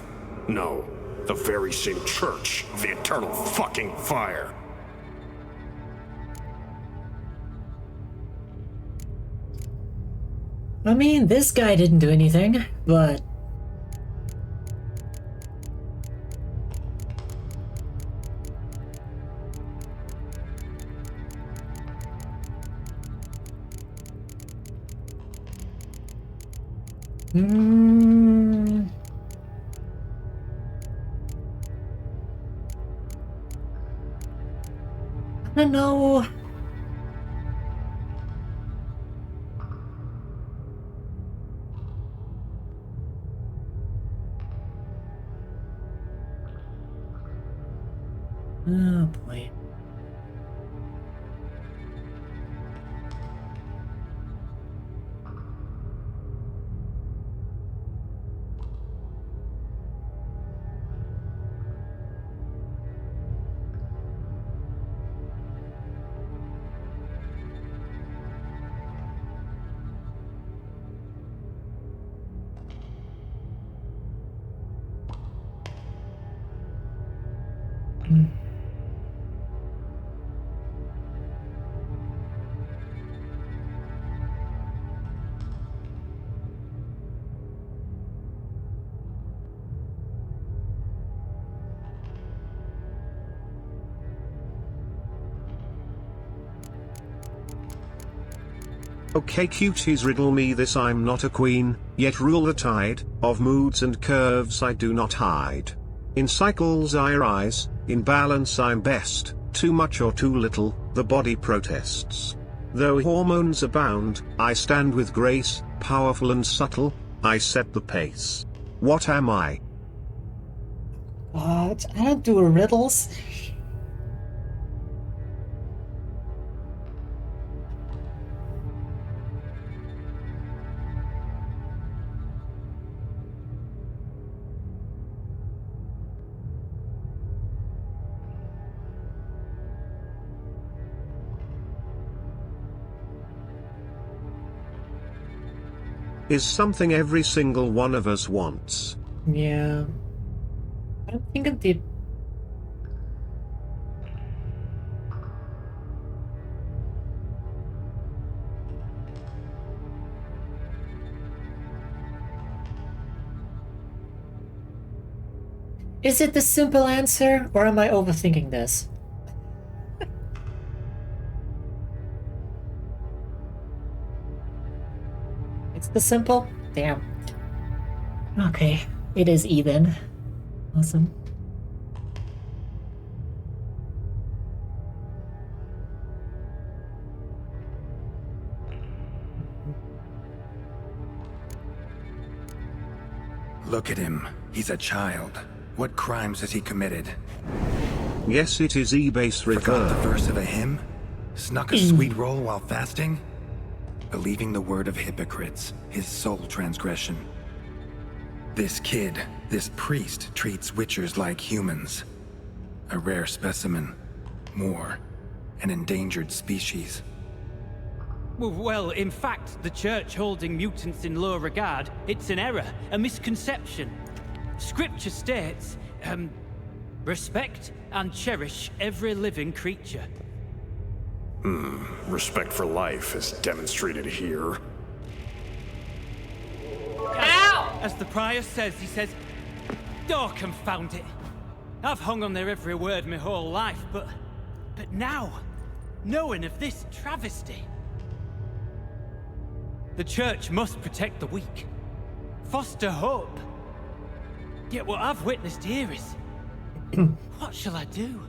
No, the very same Church of the Eternal fucking Fire. I mean, this guy didn't do anything, but... I don't know. Oh boy. Okay cuties, riddle me this: I'm not a queen, yet rule the tide of moods and curves I do not hide. In cycles I rise, in balance I'm best, too much or too little, the body protests. Though hormones abound, I stand with grace, powerful and subtle, I set the pace. What am I? What? I don't do riddles. is something every single one of us wants. Yeah. I don't think it did. Is it the simple answer, or am I overthinking this? It's the simple? Damn. Okay, it is E then. Awesome. Look at him. He's a child. What crimes has he committed? Yes, it is E-base Forgot the reverb. verse of a hymn? Snuck a sweet roll while fasting? Believing the word of hypocrites, his sole transgression. This kid, this priest, treats witchers like humans. A rare specimen. More, an endangered species. Well, in fact, the church holding mutants in low regard, it's an error, a misconception. Scripture states, respect and cherish every living creature. Respect for life is demonstrated here. As the prior says, he says, oh, confound it. I've hung on their every word my whole life, but now, knowing of this travesty, the church must protect the weak, foster hope. Yet what I've witnessed here is, what shall I do?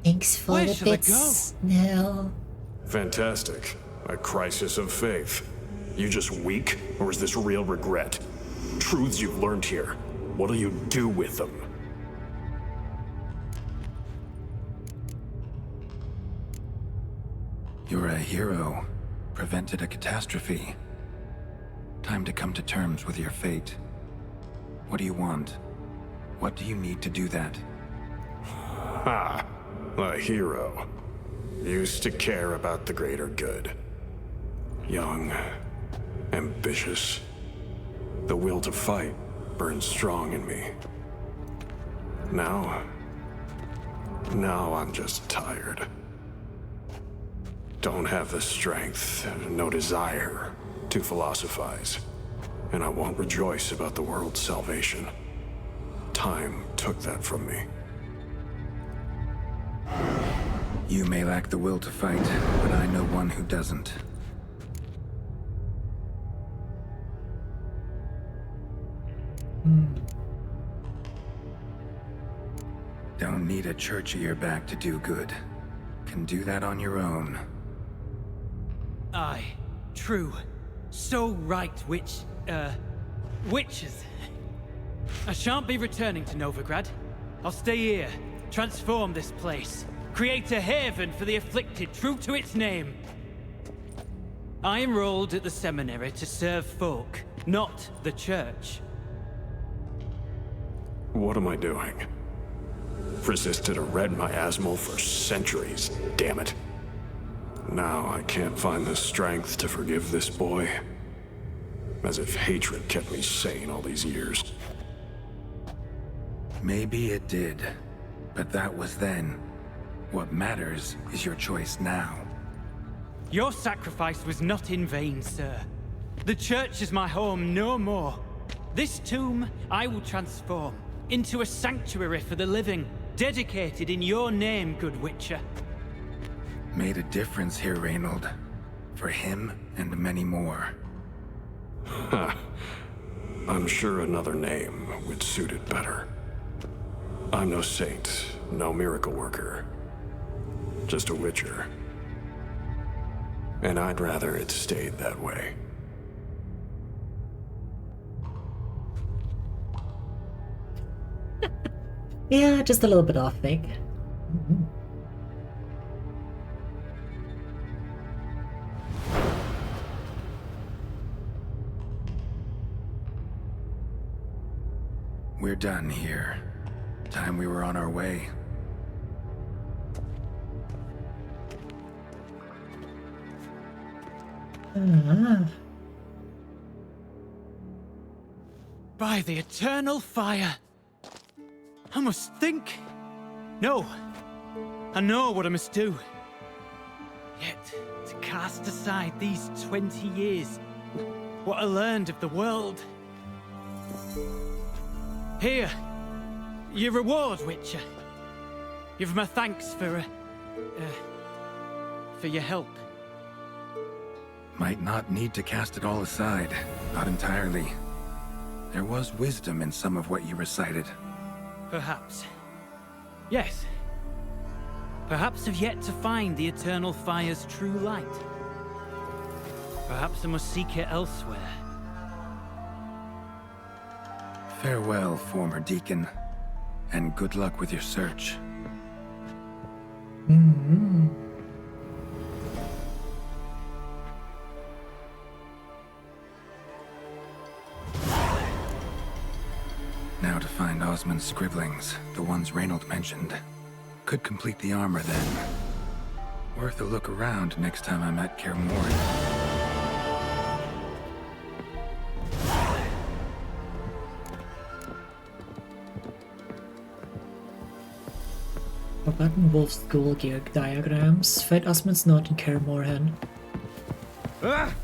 Thanks for Where the shall I bits. No. Fantastic. A crisis of faith. You just weak, or is this real regret? Truths you've learned here. What'll you do with them? You're a hero. Prevented a catastrophe. Time to come to terms with your fate. What do you want? What do you need to do that? Ha! A hero. Used to care about the greater good. Young. Ambitious. The will to fight burns strong in me. Now I'm just tired. Don't have the strength, no desire to philosophize. And I won't rejoice about the world's salvation. Time took that from me. You may lack the will to fight, but I know one who doesn't. Don't need a church at your back to do good. Can do that on your own. Aye, true. So right, witches. I shan't be returning to Novigrad. I'll stay here, transform this place, create a haven for the afflicted, true to its name. I enrolled at the seminary to serve folk, not the church. What am I doing? Resisted a red miasmal for centuries, damn it. Now I can't find the strength to forgive this boy. As if hatred kept me sane all these years. Maybe it did, but that was then. What matters is your choice now. Your sacrifice was not in vain, sir. The church is my home no more. This tomb I will transform into a sanctuary for the living, dedicated in your name, good Witcher. Made a difference here, Reynold. For him and many more. I'm sure another name would suit it better. I'm no saint, no miracle worker. Just a Witcher. And I'd rather it stayed that way. Yeah, just a little bit off, Vic. We're done here. Time we were on our way. By the eternal fire. I must think. No. I know what I must do. Yet, to cast aside these 20 years, what I learned of the world. Here, your reward, Witcher. Give my thanks for your help. Might not need to cast it all aside. Not entirely. There was wisdom in some of what you recited. Perhaps. Yes. Perhaps I've yet to find the eternal fire's true light. Perhaps I must seek it elsewhere. Farewell, former deacon. And good luck with your search. Mm-hmm. Now to find Osmond's scribblings, the ones Reynold mentioned. Could complete the armor then. Worth a look around next time I'm at Kaer Morhen. Forgotten Wolf's Ghoul gear diagrams. Find Osmond's note in Kaer Morhen. Ah!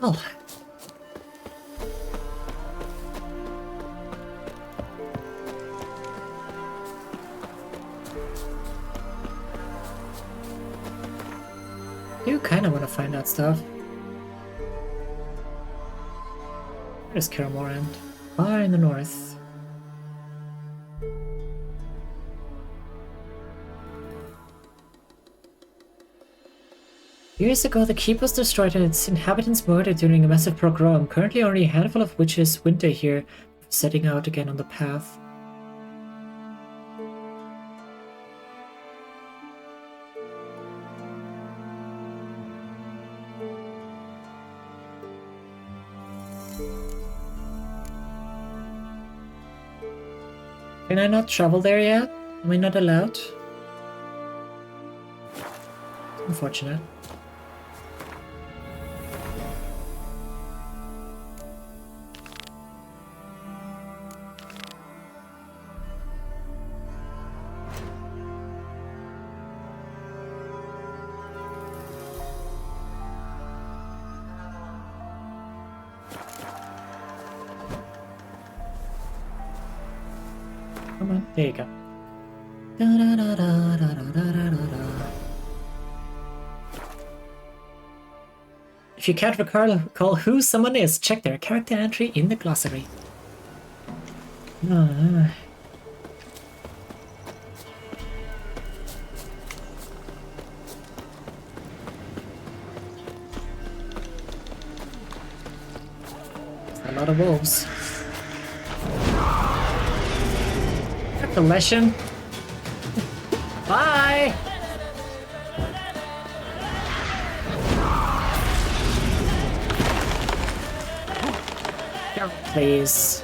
Well. I do kind of want to find that stuff. Where's Kaer Morhen? Far in the north. Years ago, the keep was destroyed and its inhabitants murdered during a massive pogrom. Currently, only a handful of witches winter here, setting out again on the path. Can I not travel there yet? Am I not allowed? Unfortunate. Come on, there you go. If you can't recall who someone is, check their character entry in the glossary. A lot of wolves. Recollection. Bye! Please.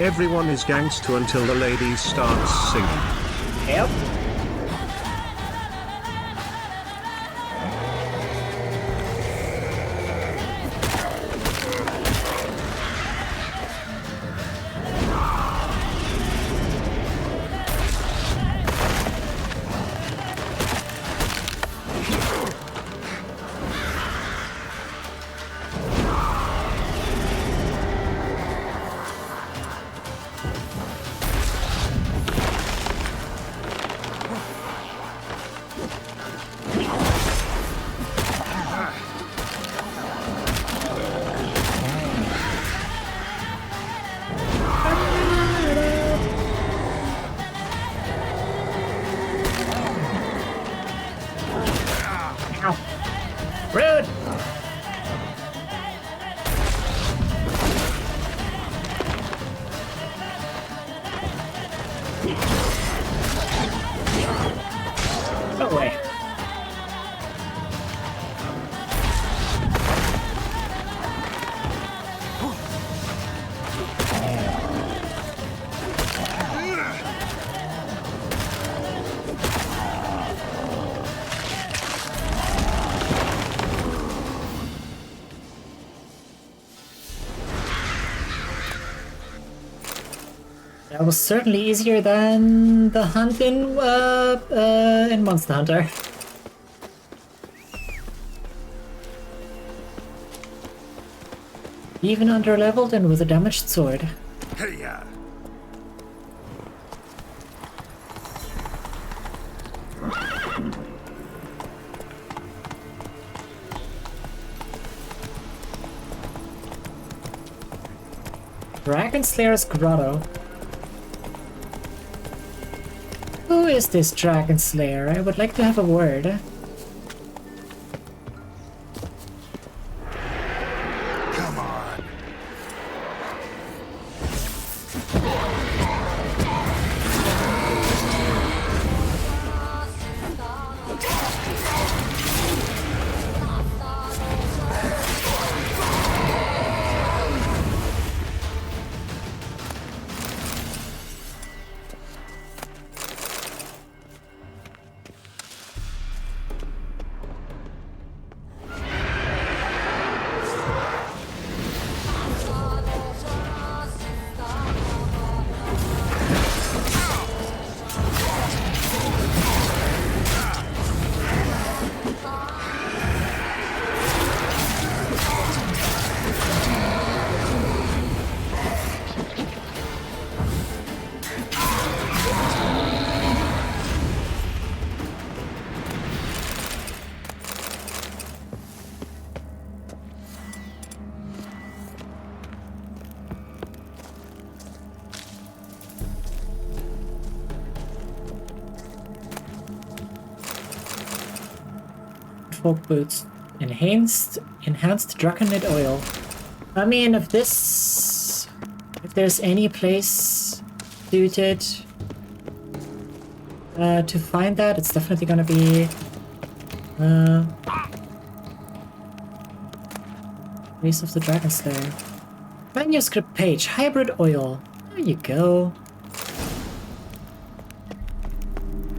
Everyone is gangster until the ladies start singing. Yep. Go away. That was certainly easier than the hunt in Monster Hunter. Even under-leveled and with a damaged sword. Hey-ya! Dragon Slayer's Grotto. Who is this Dragon Slayer? I would like to have a word. Come on! Folk boots. Enhanced Draconid oil. I mean, if there's any place suited to find that, it's definitely gonna be Race of the Dragon Slayer. Manuscript page, hybrid oil. There you go.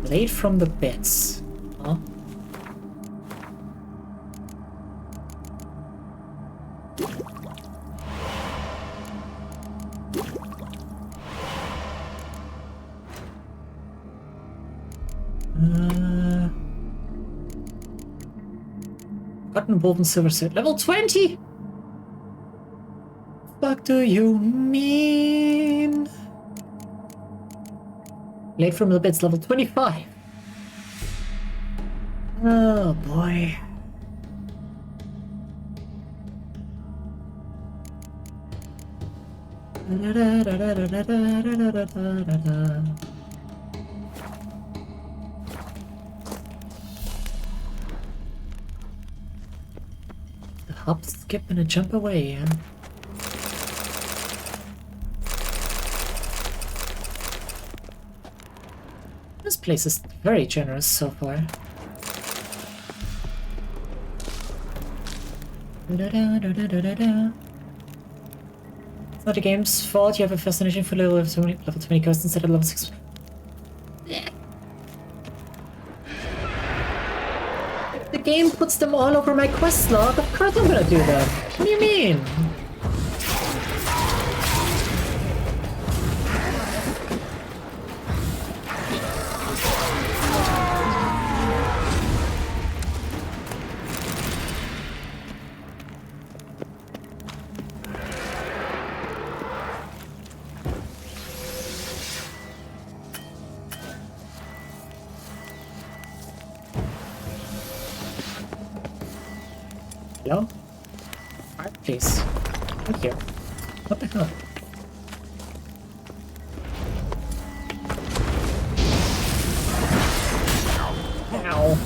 Blade from the bits. Huh? Cotton woven silver set. Level 20! What do you mean? Blade from the bits, level 25. Oh boy. Hop, skip, and a jump away, yeah. This place is very generous so far. It's not the game's fault, you have a fascination for level 20 quests instead of level 6. The game puts them all over my quest log. Of course I'm gonna do that. What do you mean? Hello? Alright, please. Look here. What the hell? Ow.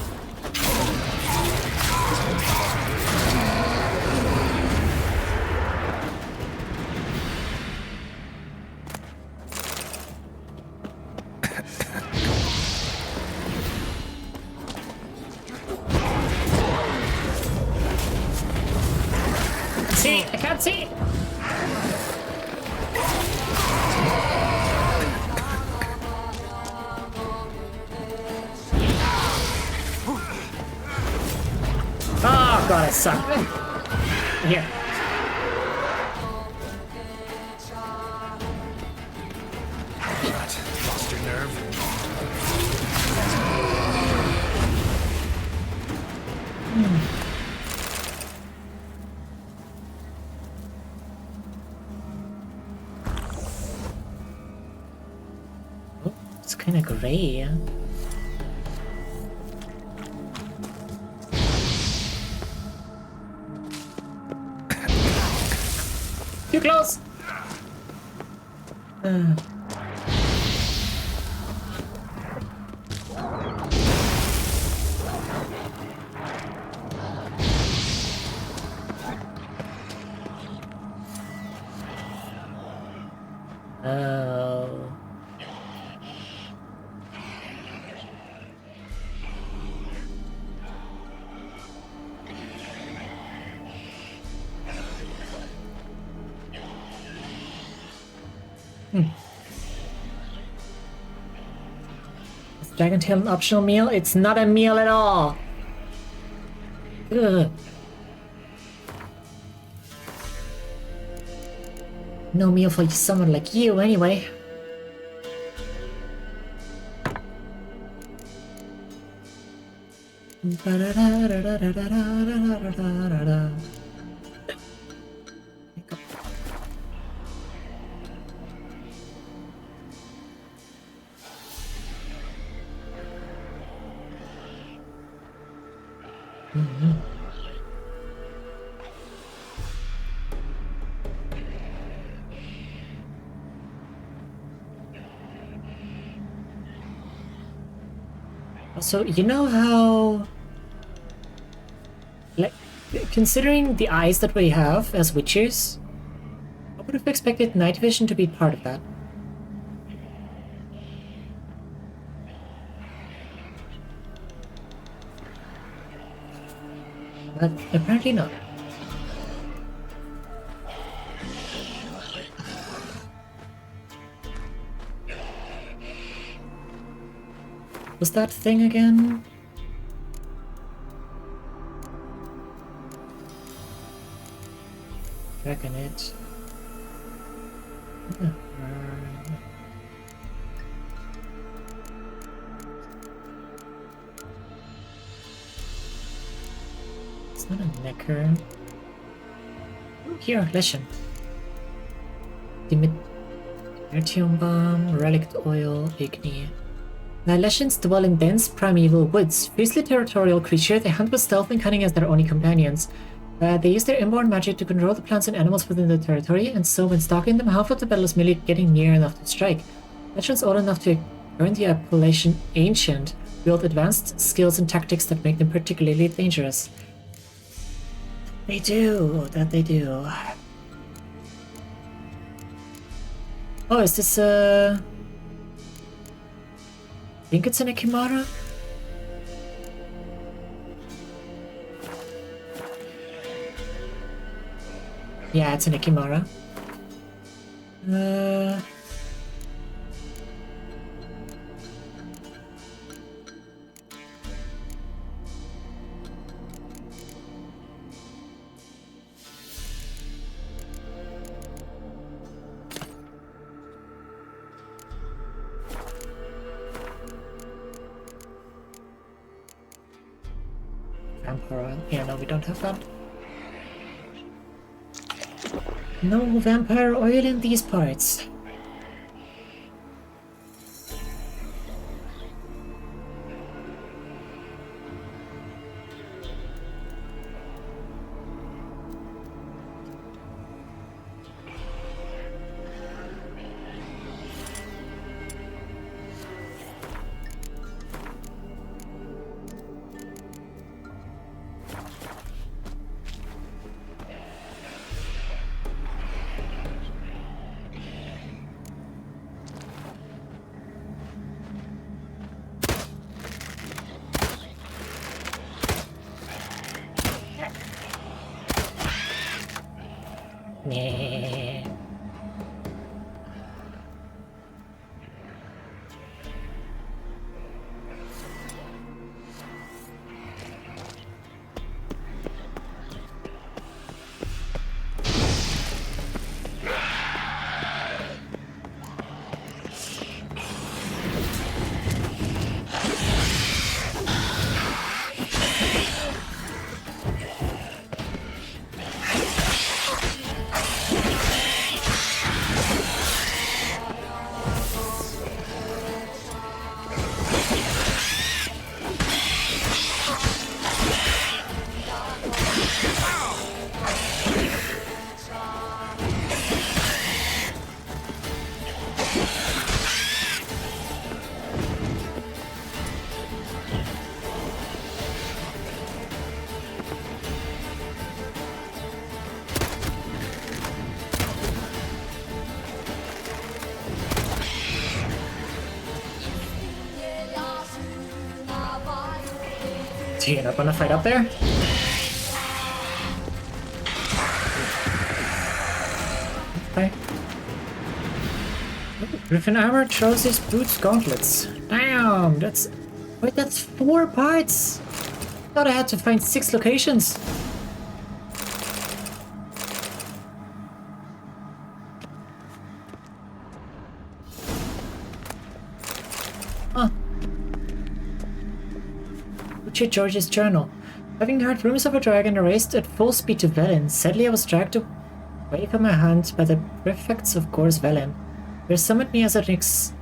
Nazi! Oh god, I suck. Here. What? Lost your nerve? Oh, it's kind of gray, yeah. Too close! Oh. Is Dragon Tail an optional meal? It's not a meal at all! Ugh. No meal for someone like you, anyway. Also, you know how, like, considering the eyes that we have as witchers, I would have expected night vision to be part of that. But apparently not. Was that thing again? Dragon it. Yeah. It's not a necker. Here, listen. Dimertium bomb, relic oil, igni. Lesions dwell in dense, primeval woods. Fiercely territorial creature, they hunt with stealth and cunning as their only companions. They use their inborn magic to control the plants and animals within their territory, and so when stalking them, half of the battle is merely getting near enough to strike. Legends old enough to earn the appellation Ancient wield advanced skills and tactics that make them particularly dangerous. They do, that they do. Oh, is this I think it's an Ikimara? Yeah, it's an Ikimara. Vampire oil. Yeah, no, we don't have that. No vampire oil in these parts. So you're not gonna fight up there? Okay. Griffin armor, trousers, boots, gauntlets. Damn, that's... Wait, that's 4 parts! Thought I had to find 6 locations. Huh. Richard George's journal. Having heard rumors of a dragon, I raced at full speed to Velen. Sadly, I was dragged away from my hand by the prefects of Gor's Velen. They summoned me as an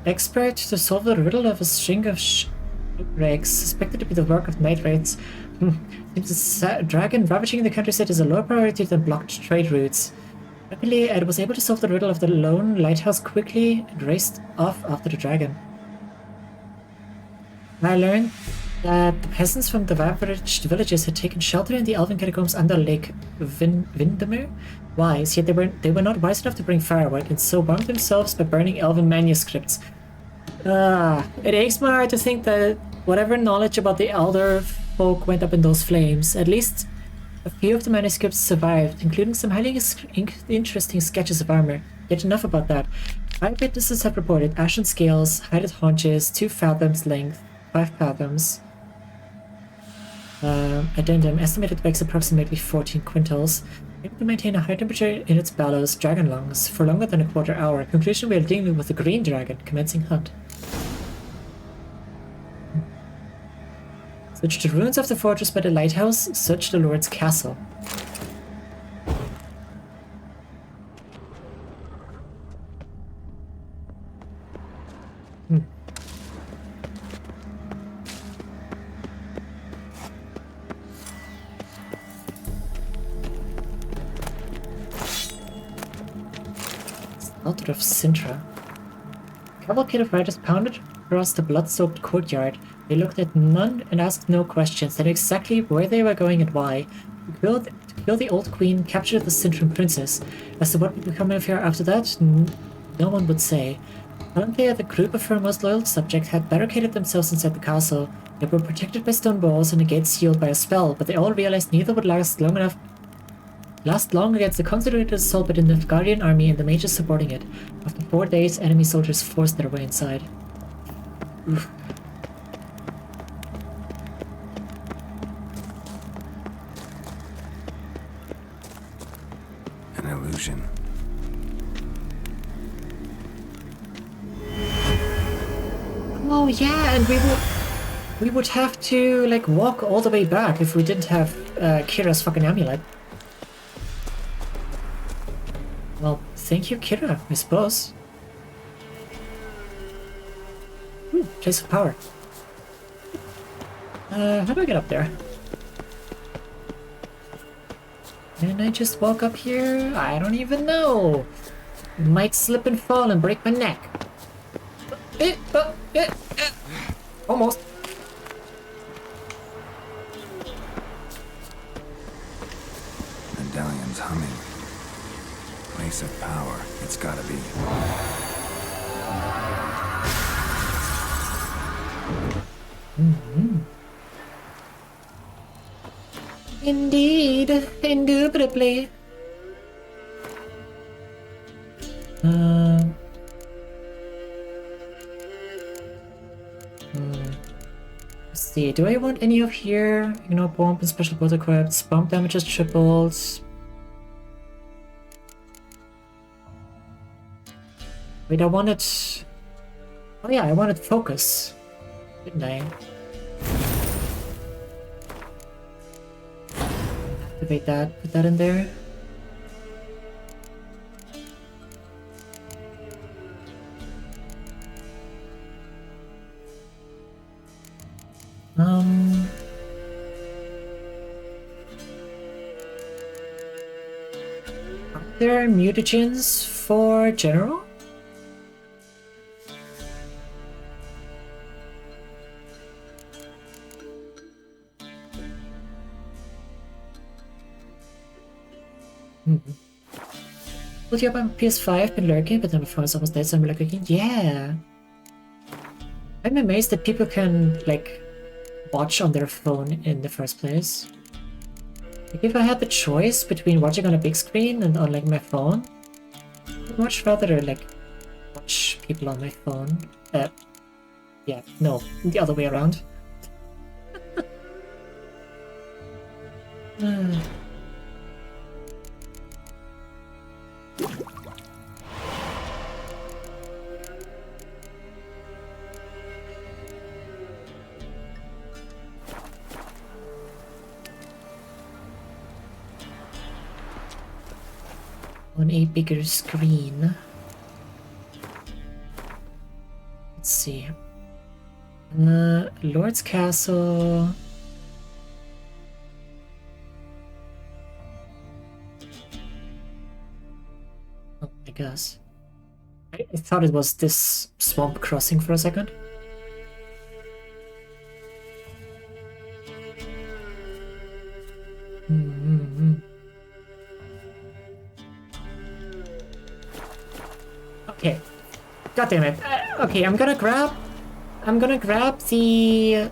expert to solve the riddle of a string of shipwrecks suspected to be the work of night raids. Seems a dragon ravaging the countryside is a lower priority than blocked trade routes. Luckily, I was able to solve the riddle of the lone lighthouse quickly and raced off after the dragon. I learned that the peasants from the ravaged villages had taken shelter in the elven catacombs under Lake Windermere. Wise, yet they were not wise enough to bring firewood, and so warmed themselves by burning elven manuscripts. It aches my heart to think that whatever knowledge about the elder folk went up in those flames. At least a few of the manuscripts survived, including some highly interesting sketches of armor. Yet enough about that. 5 witnesses have reported ashen scales, hided haunches, 2 fathoms length, 5 fathoms. Addendum, estimated weighs approximately 14 quintals. Able to maintain a high temperature in its bellows, dragon lungs, for longer than a quarter hour. Conclusion, we are dealing with a green dragon, commencing hunt. Search the ruins of the fortress by the lighthouse, search the lord's castle. Slaughter of Sintra. A cavalcade of riders pounded across the blood-soaked courtyard. They looked at none and asked no questions. They knew exactly where they were going and why. To kill the old queen, capture the Sintran princess. As to what would become of her after that, no one would say. Apparently, the group of her most loyal subjects had barricaded themselves inside the castle. They were protected by stone walls and the gates sealed by a spell, but they all realized neither would last long against the concentrated assault by the Nilfgaardian army and the mages supporting it. After 4 days, enemy soldiers forced their way inside. Oof. An illusion. Oh yeah, and we would have to like walk all the way back if we didn't have Kira's fucking amulet. Well, thank you, Kira, I suppose. Place of power. How do I get up there? Can I just walk up here? I don't even know. Might slip and fall and break my neck. Almost. Medallion's humming. Place of power. It's gotta be. Indeed, indubitably. Let's see, do I want any of here? You know, bomb and special bolt equipped, bomb damage is tripled. Wait, I wanted... Oh yeah, I wanted focus. Didn't I? Activate that, put that in there. Are there mutagens for general? Would you have on PS5 been lurking, but then before it's almost dead, so I'm lurking? Yeah. I'm amazed that people can, like, watch on their phone in the first place. Like, if I had the choice between watching on a big screen and on like my phone, I'd much rather like watch people on my phone. Yeah, no, the other way around. On a bigger screen. Let's see. Lord's Castle. Oh, I guess. I thought it was this swamp crossing for a second. Okay. God damn it. Okay, I'm gonna grab the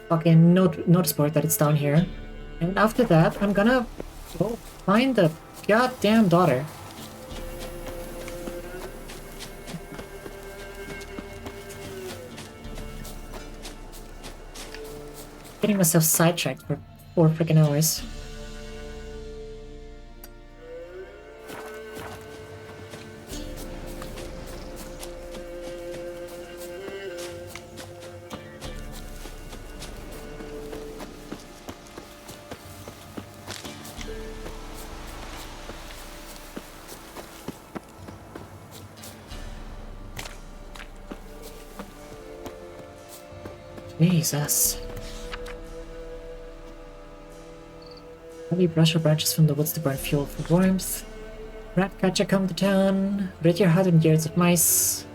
fucking notice board that it's down here. And after that, I'm gonna go find the goddamn daughter. Getting myself sidetracked for 4 freaking hours. Jesus. Heavy brush or branches from the woods to burn fuel for warmth. Ratcatcher come to town. Rid your hut and years of mice.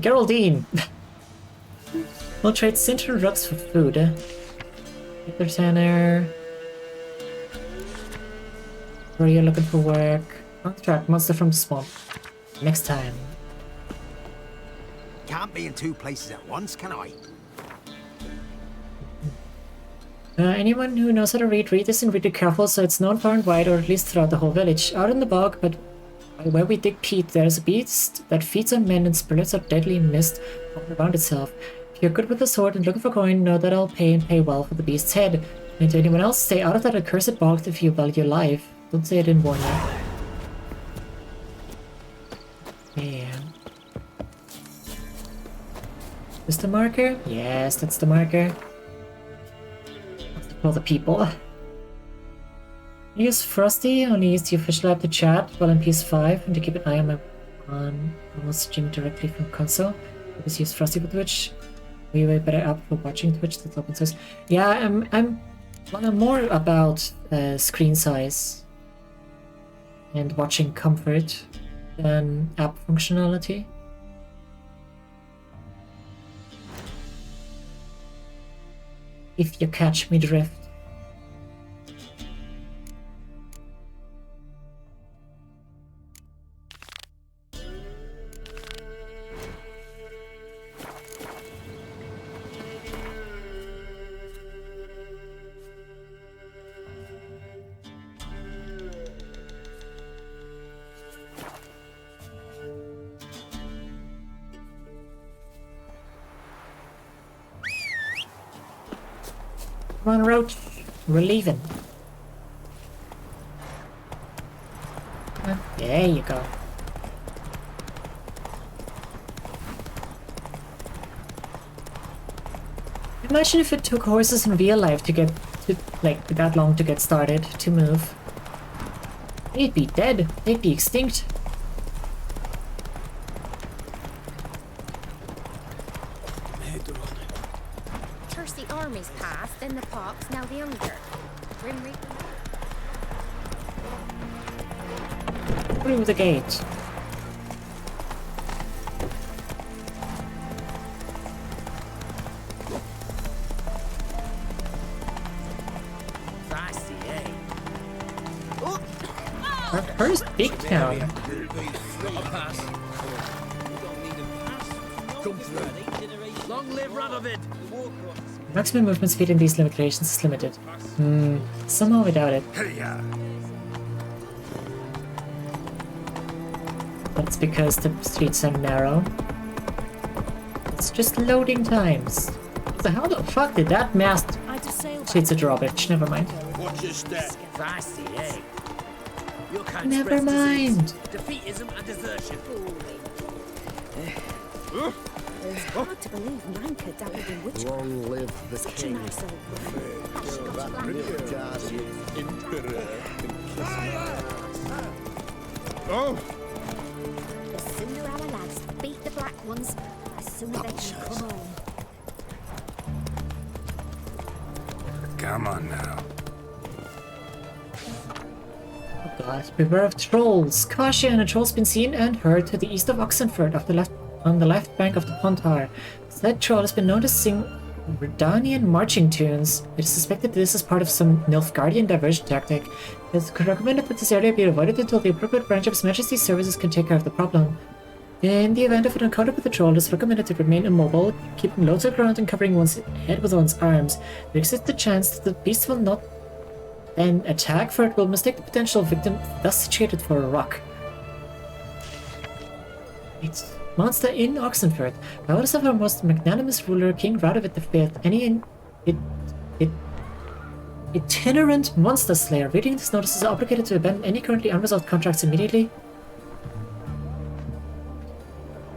Geraldine! We'll trade cinder rocks for food. Peter Tanner. Where are you looking for work? On track, monster from the swamp. Next time. Can't be in 2 places at once, can I? Anyone who knows how to read this and read it careful so it's known far and wide, or at least throughout the whole village. Out in the bog, but where we dig peat, there's a beast that feeds on men and spirits of deadly mist all around itself. If you're good with the sword and looking for coin, know that I'll pay and pay well for the beast's head. And to anyone else, stay out of that accursed bog if you value your life. Don't say I didn't warn you. Yeah. Is the marker? Yes, that's the marker. For the people. Use Frosty, only use the official app to chat while in PS5 and to keep an eye on stream directly from console. Always use Frosty for Twitch. Way better app for watching Twitch that's open source. Yeah, I'm more about screen size and watching comfort than app functionality. If you catch me drift. Come on, Roach. We're leaving. There you go. Imagine if it took horses in real life to get like that long to get started, to move. They'd be dead. They'd be extinct. First the armies passed, then the pox, now the hunger. Grim Reaper. Through the gate. Our first big town. Long live Radovid! Maximum movement speed in these limitations is limited. Somehow I doubt it. That's because the streets are narrow. It's just loading times. So how the fuck did that mast... It's a drawbridge, never mind. What's your step? Fancy, eh? Your kind Never mind. Defeatism and desertion. It's hard to believe Nanka dabbled in witchcraft. Long live the Such a king. nice old Oh! The sooner our lads beat the black ones, the sooner they can come home. Come on now. Oh god, beware of trolls. Caution, a troll's been seen and heard to the east of Oxenford on the left bank of the Pontar. Said troll has been noticing Redanian marching tunes. It is suspected this is part of some Nilfgaardian diversion tactic. It is recommended that this area be avoided until the appropriate branch of His Majesty's services can take care of the problem. In the event of an encounter with the troll, it is recommended to remain immobile, keeping low to the ground and covering one's head with one's arms. There exists the chance that the beast will not then attack, for it will mistake the potential victim thus situated for a rock. It's monster in Oxenford. By orders of our most magnanimous ruler, King Radovid V, any itinerant monster slayer reading this notice is obligated to abandon any currently unresolved contracts immediately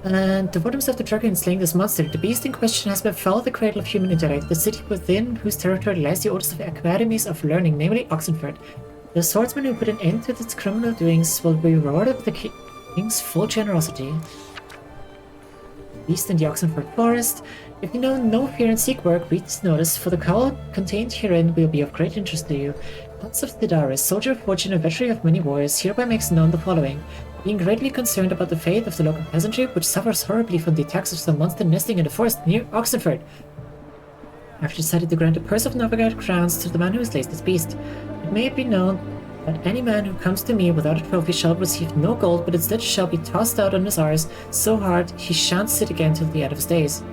and devote himself to tracking and slaying this monster. The beast in question has befell the cradle of human intellect, the city within whose territory lies the oldest of academies of learning, namely Oxenford. The swordsman who put an end to its criminal doings will be rewarded with the king's full generosity. Beast in the Oxenford Forest. If you know no fear and seek work, read this notice, for the call contained herein will be of great interest to you. Hans of Thidaris, soldier of fortune and veteran of many wars, hereby makes known the following. Being greatly concerned about the fate of the local peasantry, which suffers horribly from the attacks of some monster nesting in the forest near Oxenford, I've decided to grant a purse of Novigard crowns to the man who slays this beast. It may be known that any man who comes to me without a trophy shall receive no gold, but instead shall be tossed out on his arse so hard he shan't sit again till the end of his days.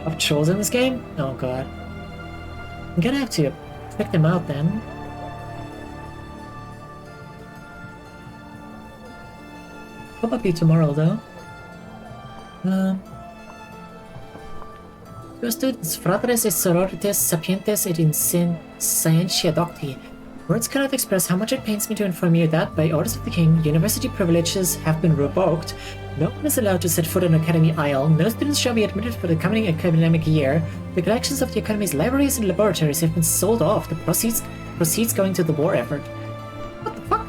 Of trolls in this game? Oh god. I'm gonna have to check them out then. Probably tomorrow though. Your students, fratres et sororites sapientes et in scientia docti. Words cannot express how much it pains me to inform you that, by orders of the king, university privileges have been revoked. No one is allowed to set foot on Academy Isle. No students shall be admitted for the coming academic year. The collections of the Academy's libraries and laboratories have been sold off. The proceeds going to the war effort. What the fuck?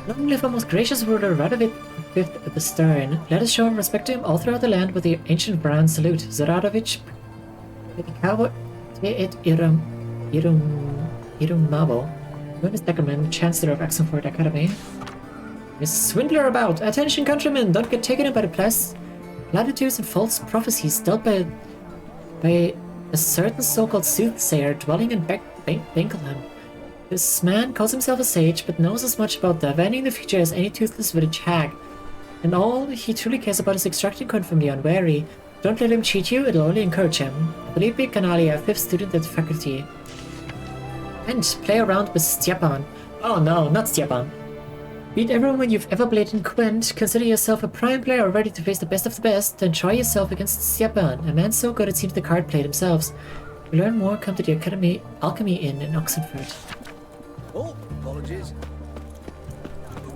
Long live our most gracious ruler Radovid V at the stern. Let us show our respect to him all throughout the land with the ancient brand salute. Zaradovich Pedicavo et Irumavo. Jonas Deckerman, Chancellor of Oxenford Academy. There's a swindler about! Attention countrymen, don't get taken in by the platitudes and false prophecies dealt by a certain so-called soothsayer dwelling in Benkelheim. This man calls himself a sage, but knows as much about divining the future as any toothless village hag. And all he truly cares about is extracting coin from the unwary. Don't let him cheat you, it'll only encourage him. Felipe Canalia, 5th student at the faculty. And play around with Stjepan. Oh no, not Stjepan. Beat everyone you've ever played in Gwent, consider yourself a prime player ready to face the best of the best, then try yourself against Stjepan, a man so good it seems the card played themselves. To learn more, come to the Alchemy Inn in Oxenford. Oh, apologies.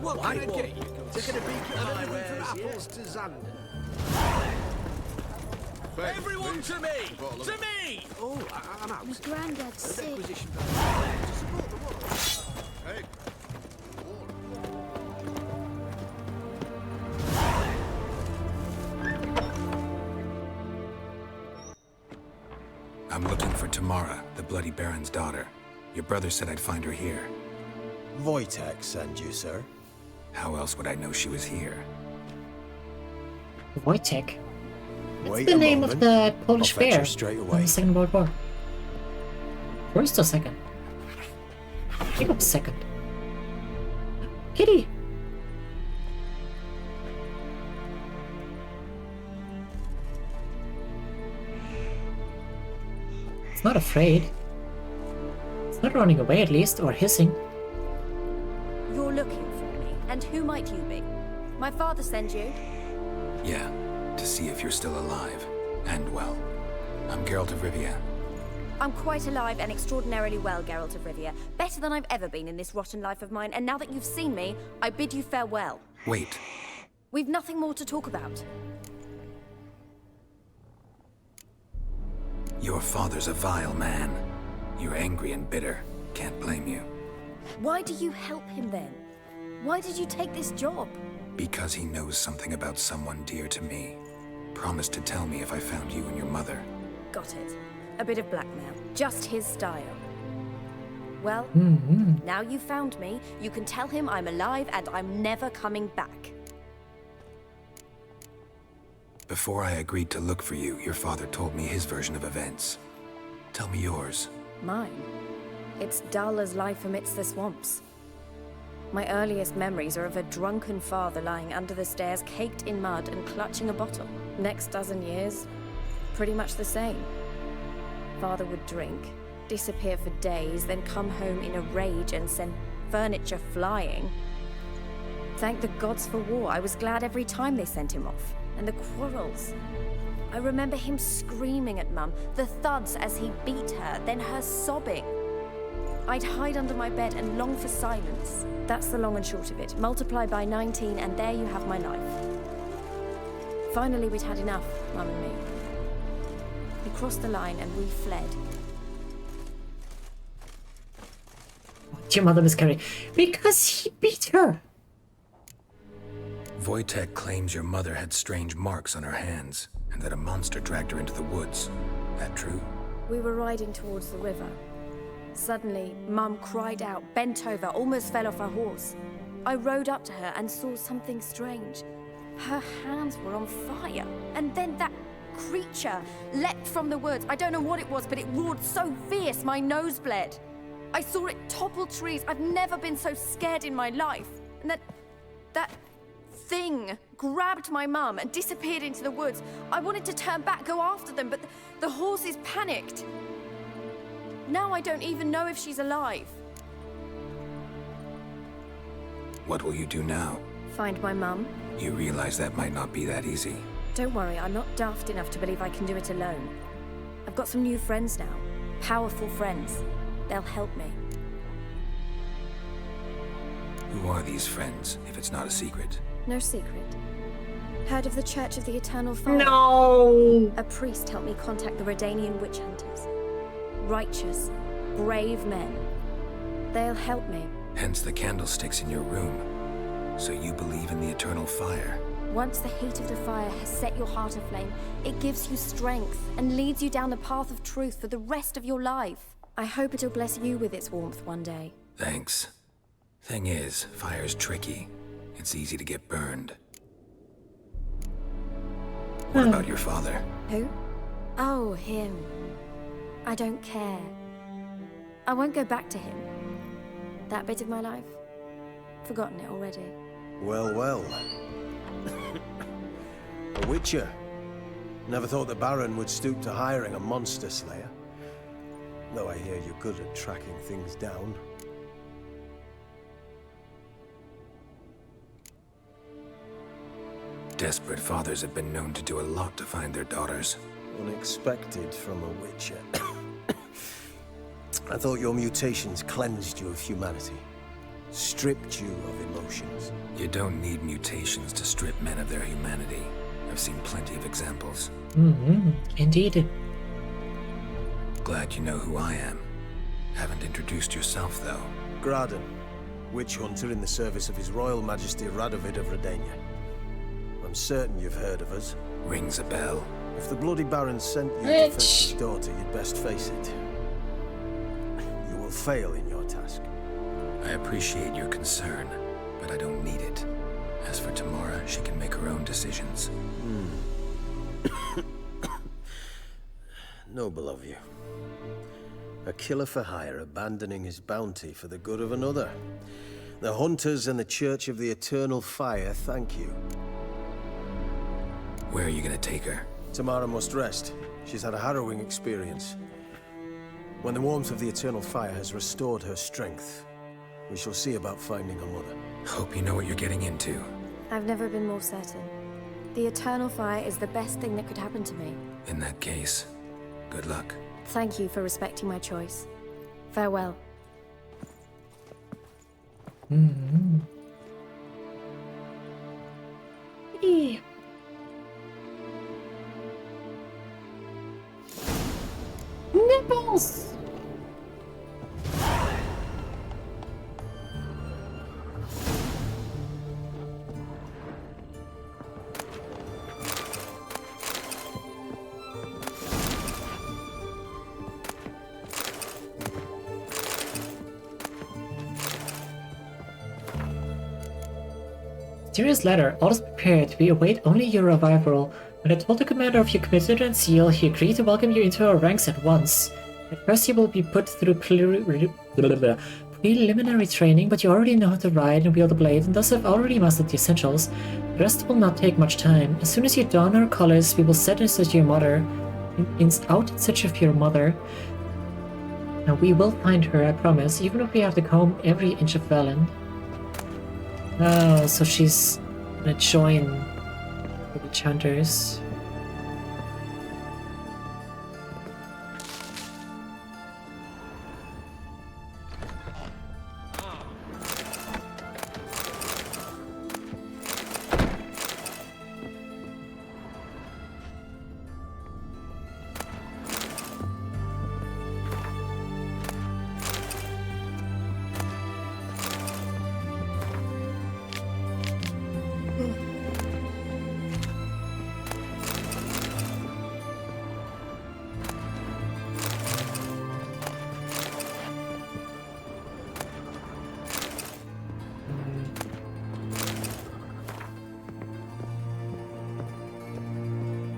What can I get you? Taking a peek at my wares, apples to Xander. Everyone to me! To me! Oh, I'm out. My granddad's sick. Hey. I'm looking for Tamara, the Bloody Baron's daughter. Your brother said I'd find her here. Wojtek sent you, sir. How else would I know she was here? Wojtek? That's Wait the a name moment. of the Polish I'll fetch bear her straight from away. the Second World War. First or second? I think I'm second. Kitty! It's not afraid. It's not running away at least, or hissing. You're looking for me, and who might you be? My father sent you? Yeah, to see if you're still alive. And well. I'm Geralt of Rivia. I'm quite alive and extraordinarily well, Geralt of Rivia. Better than I've ever been in this rotten life of mine, and now that you've seen me, I bid you farewell. Wait. We've nothing more to talk about. Your father's a vile man. You're angry and bitter. Can't blame you. Why do you help him then? Why did you take this job? Because he knows something about someone dear to me. Promised to tell me if I found you and your mother. Got it. A bit of blackmail. Just his style. Well, now you've found me, you can tell him I'm alive and I'm never coming back. Before I agreed to look for you, your father told me his version of events. Tell me yours. Mine? It's dull as life amidst the swamps. My earliest memories are of a drunken father lying under the stairs, caked in mud and clutching a bottle. Next dozen years, pretty much the same. Father would drink, disappear for days, then come home in a rage and send furniture flying. Thank the gods for war. I was glad every time they sent him off. And the quarrels. I remember him screaming at Mum, the thuds as he beat her, then her sobbing. I'd hide under my bed and long for silence. That's the long and short of it. Multiply by 19 and there you have my life. Finally, we'd had enough, Mum and me. He crossed the line and we fled. What's your mother miscarry? Because he beat her! Wojtek claims your mother had strange marks on her hands, and that a monster dragged her into the woods. That true? We were riding towards the river. Suddenly, Mum cried out, bent over, almost fell off her horse. I rode up to her and saw something strange. Her hands were on fire, and then that creature leapt from the woods. I don't know what it was, but it roared so fierce my nose bled. I saw it topple trees. I've never been so scared in my life. And that thing grabbed my mum and disappeared into the woods. I wanted to turn back, go after them, but the horses panicked. Now I don't even know if she's alive. What will you do now? Find my mum. You realize that might not be that easy. Don't worry, I'm not daft enough to believe I can do it alone. I've got some new friends now. Powerful friends. They'll help me. Who are these friends, if it's not a secret? No secret. Heard of the Church of the Eternal Fire? No! A priest helped me contact the Redanian witch hunters. Righteous, brave men. They'll help me. Hence the candlesticks in your room. So you believe in the eternal fire? Once the heat of the fire has set your heart aflame, it gives you strength and leads you down the path of truth for the rest of your life. I hope it'll bless you with its warmth one day. Thanks. Thing is, fire's tricky. It's easy to get burned. What about your father? Who? Oh, him. I don't care. I won't go back to him. That bit of my life? Forgotten it already. Well, well. A witcher. Never thought the Baron would stoop to hiring a monster slayer. Though I hear you're good at tracking things down. Desperate fathers have been known to do a lot to find their daughters. Unexpected from a witcher. I thought your mutations cleansed you of humanity. Stripped you of emotions. You don't need mutations to strip men of their humanity. I've seen plenty of examples. Indeed. Glad you know who I am. Haven't introduced yourself, though. Graden, witch hunter in the service of His Royal Majesty Radovid of Redania. I'm certain you've heard of us. Rings a bell. If the Bloody Baron sent you to fetch his daughter, you'd best face it. You will fail in your task. I appreciate your concern, but I don't need it. As for Tamara, she can make her own decisions. Noble of you. A killer for hire abandoning his bounty for the good of another. The Hunters and the Church of the Eternal Fire thank you. Where are you gonna take her? Tamara must rest. She's had a harrowing experience. When the warmth of the Eternal Fire has restored her strength, we shall see about finding her mother. Hope you know what you're getting into. I've never been more certain. The Eternal Fire is the best thing that could happen to me. In that case, good luck. Thank you for respecting my choice. Farewell. Mm-hmm. Yeah. Nipples! Mysterious letter. All is prepared. We await only your arrival. When I told the commander of your constituent seal, he agreed to welcome you into our ranks at once. At first you will be put through preliminary training, but you already know how to ride and wield a blade, and thus have already mastered the essentials. The rest will not take much time. As soon as you don our colors, we will set in search of your mother. Out in search of your mother. And we will find her, I promise, even if we have to comb every inch of Velen. Oh, so she's gonna join the witch hunters.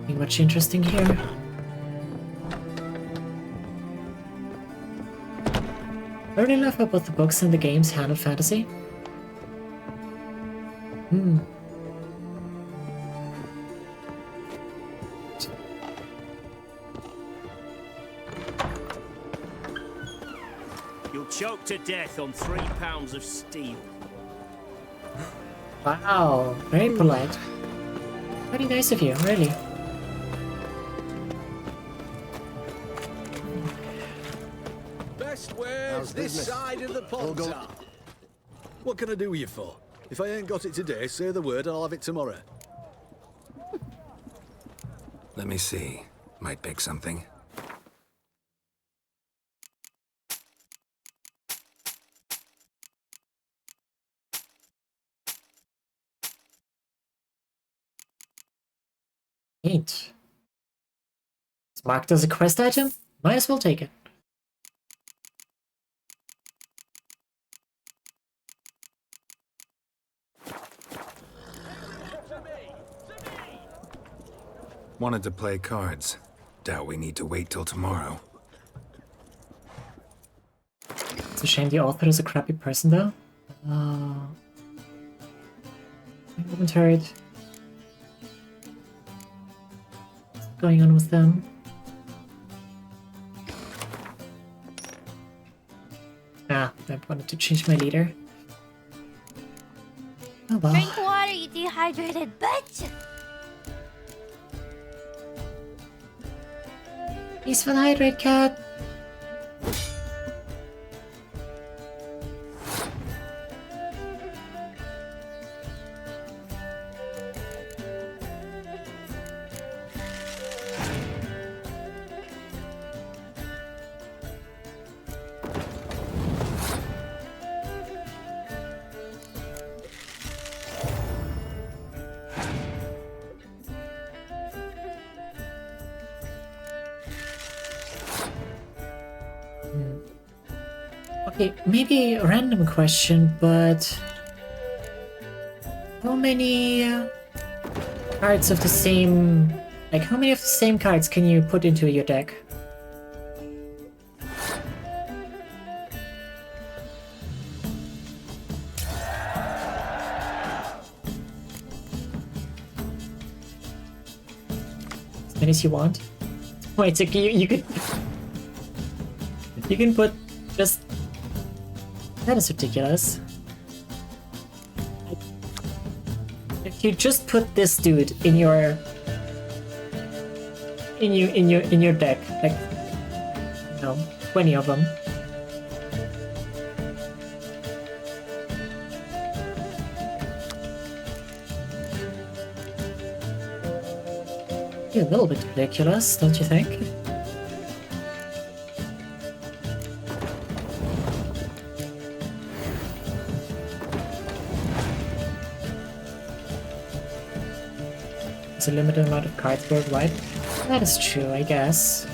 Nothing much interesting here. I really love how both the books and the games handle fantasy. You'll choke to death on 3 pounds of steel. Wow, very polite. Very nice of you, really. Best wares this business? side of the All pond. go- sir. What can I do with you for? If I ain't got it today, say the word and I'll have it tomorrow. Let me see. Might pick something. Neat. It's marked as a quest item? Might as well take it. Wanted to play cards. Doubt we need to wait till tomorrow. It's a shame the author is a crappy person, though. I haven't heard what's going on with them. I wanted to change my leader. Oh well. Drink water, you dehydrated bitch! Peaceful hydrate, cat. Okay, maybe a random question, but how many cards of the same, like how many of the same cards can you put into your deck? many as you want. Wait, so you could... You can put just... That is ridiculous. If you just put this dude in your... In your deck, like... You know, 20 of them. A little bit ridiculous, don't you think? It's a limited amount of cards worldwide. That is true, I guess.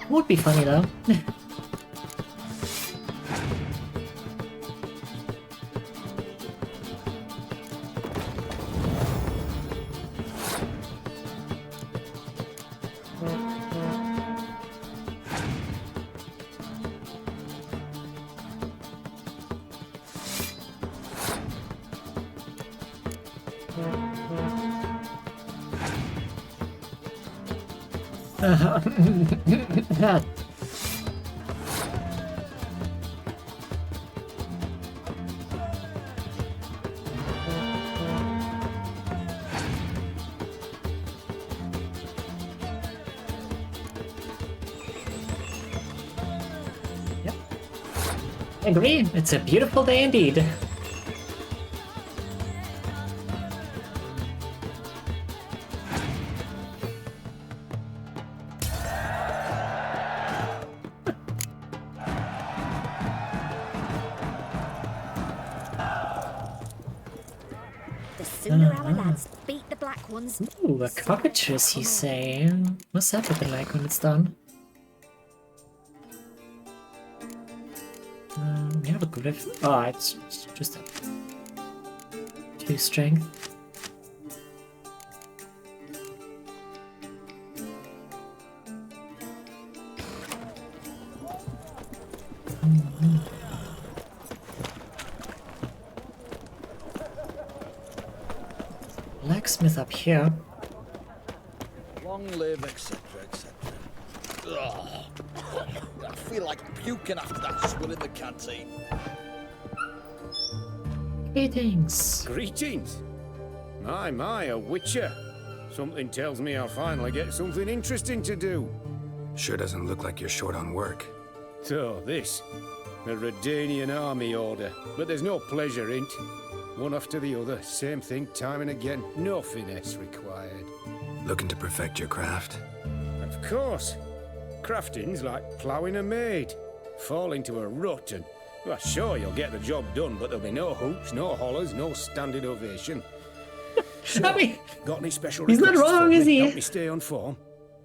Would be funny though. Yep. Agree. It's a beautiful day indeed. Ooh, a cockatrice, you say? What's that looking like when it's done? We have a glyph. Oh, it's just a 2 strength. Blacksmith up here. Long live, etc., etc. I feel like puking after that swill in the canteen. Greetings. Greetings. My, a witcher. Something tells me I'll finally get something interesting to do. Sure doesn't look like you're short on work. So, this. A Redanian army order. But there's no pleasure in it. One after the other, same thing time and again. No finesse required. Looking to perfect your craft? Of course. Crafting's like ploughing a maid. Fall into a rut and... Well, sure, you'll get the job done, but there'll be no hoops, no hollers, no standing ovation. So, I mean, got any special he's not wrong, is he? Help me stay on form.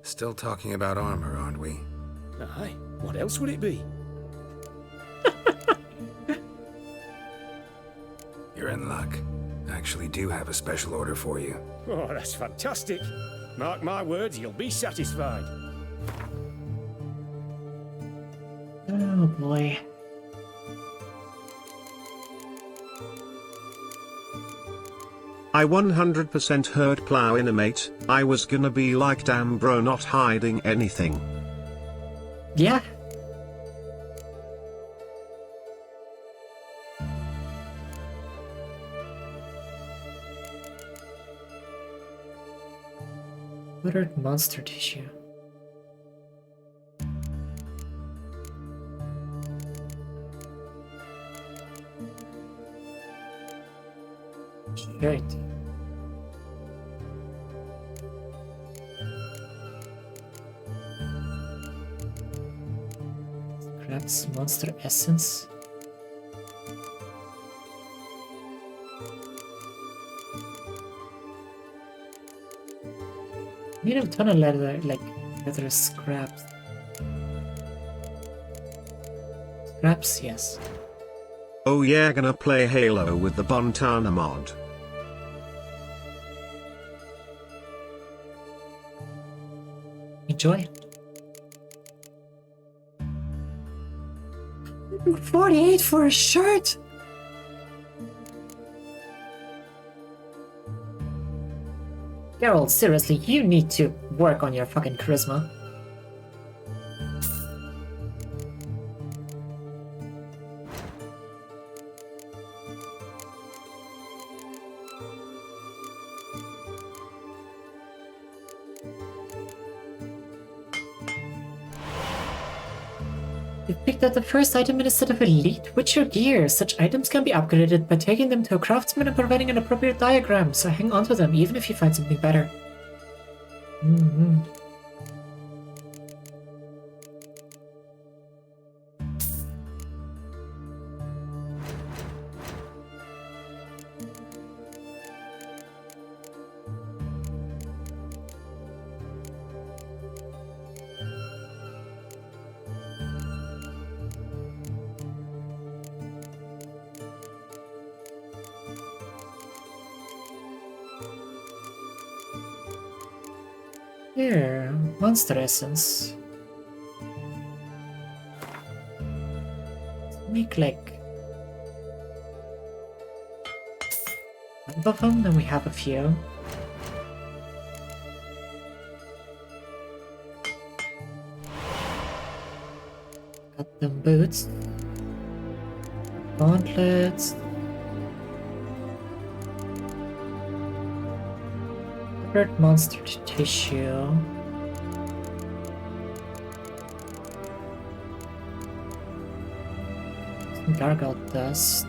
Still talking about armor, aren't we? Aye. What else would it be? You're in luck. I actually do have a special order for you. Oh, that's fantastic. Mark my words, you'll be satisfied. Oh boy. I 100% heard plow in a mate. I was gonna be like, damn bro, not hiding anything. Yeah. Buttered monster tissue. Shit. Scraps monster essence. Need a ton of leather, like Gather scraps. Scraps, yes. Oh yeah, gonna play Halo with the Bontana mod. Enjoy. 48 for a shirt! Geralt, seriously, you need to work on your fucking charisma. You picked up the first item in a set of elite Witcher gear. Such items can be upgraded by taking them to a craftsman and providing an appropriate diagram, so hang on to them even if you find something better. Here, monster essence. Make like 5 of them, then we have a few. Got them boots, gauntlets, monster tissue. Some gargoyle dust.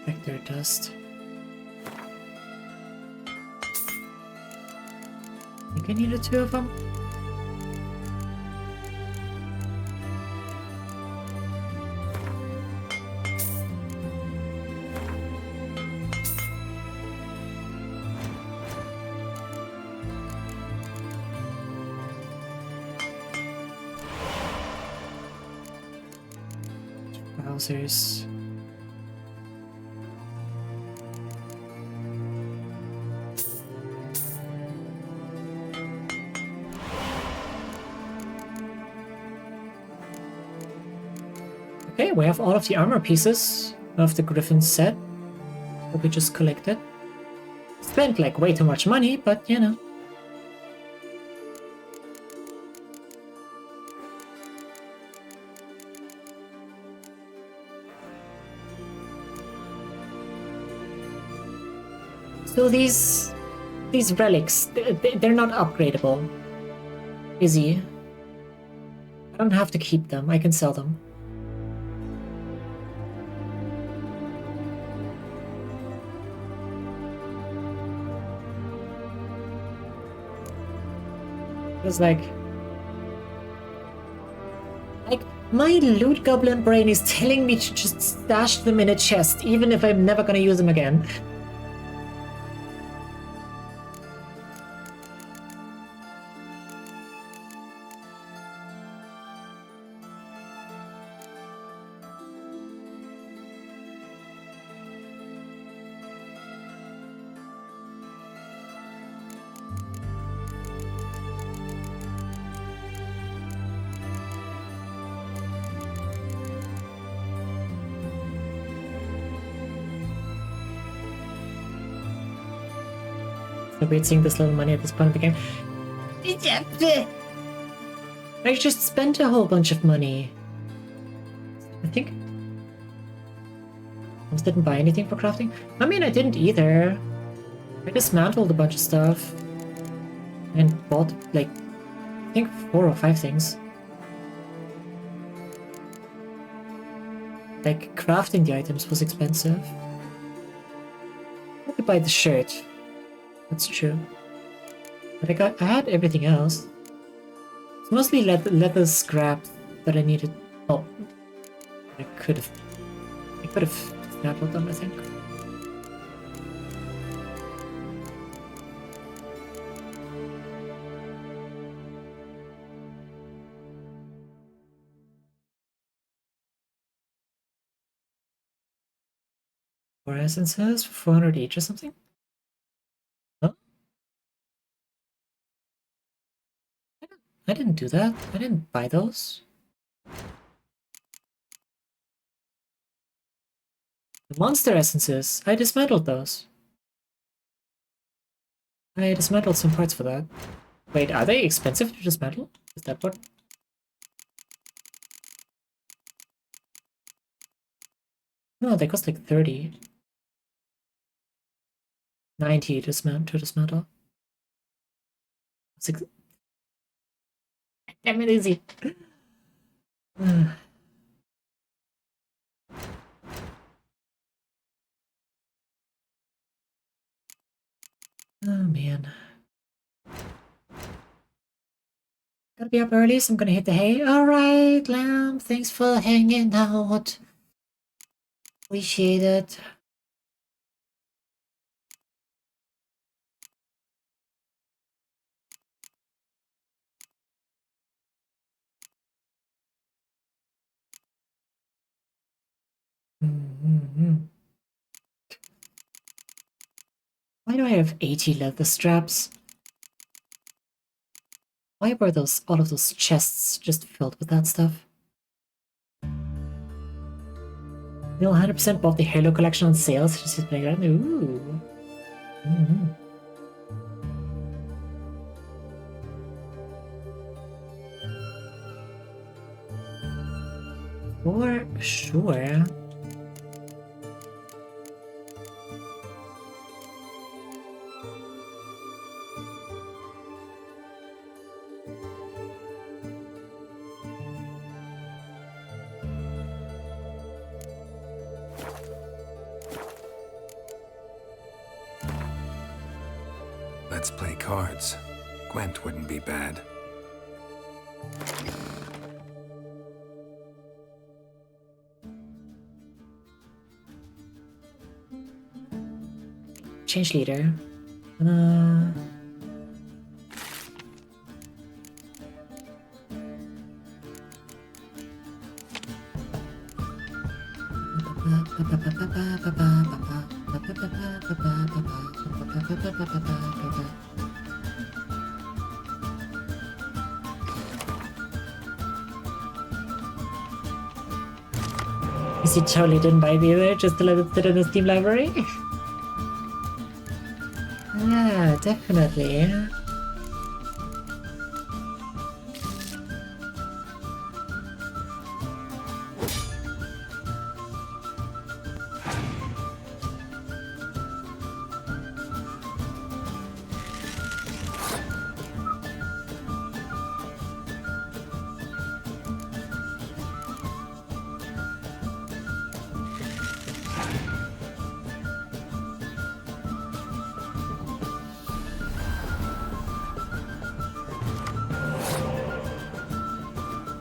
Spectre dust. I think I needed 2 of them. Trousers. Okay, we have all of the armor pieces of the Griffin set that we just collected. Spent like way too much money, but you know. So these relics, they're not upgradable. Easy. I don't have to keep them, I can sell them. It's like my loot goblin brain is telling me to just stash them in a chest, even if I'm never gonna use them again. So weird seeing this little money at this point of the game. I just spent a whole bunch of money. I think I just didn't buy anything for crafting. I mean, I didn't either. I dismantled a bunch of stuff and bought like I think 4 or 5 things. Like crafting the items was expensive. I could buy the shirt. That's true. But I had everything else. It's mostly leather scrap that I needed. Oh, I could have snapped them, I think. Four essences for 400 each or something? Huh? I didn't do that. I didn't buy those. The monster essences. I dismantled those. I dismantled some parts for that. Wait, are they expensive to dismantle? Is that what? No, they cost like 30. 90 to dismantle. Six. Damn it, easy. Oh man. Gotta be up early, so I'm gonna hit the hay. Alright, Lamb, thanks for hanging out. Appreciate it. Why do I have 80 leather straps? Why were all of those chests just filled with that stuff? Neil 100% bought the Halo collection on sale, so she's playing around. Ooh. For sure. Let's play cards. Gwent wouldn't be bad. Change leader. He totally didn't buy it either, just to let it sit in the Steam library. Yeah, definitely.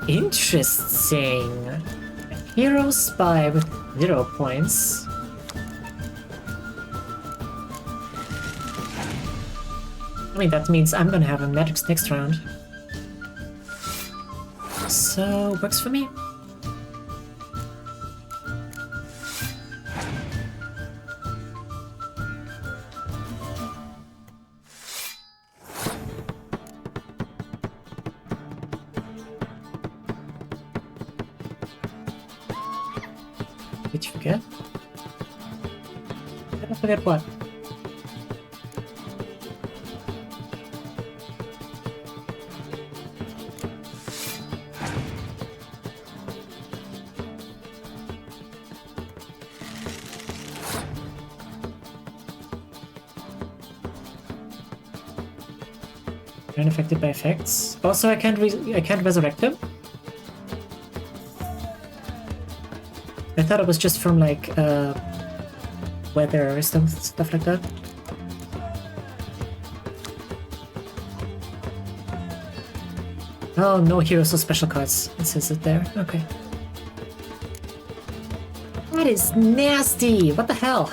Interesting. Hero spy with 0 points. I mean, that means I'm gonna have a magic next round. So, works for me. Did you forget? Did I forget what? Unaffected by effects. Also, I can't resurrect them. I thought it was just from like weather or stuff like that. Oh, no heroes or special cards. It says it there. Okay. That is nasty! What the hell?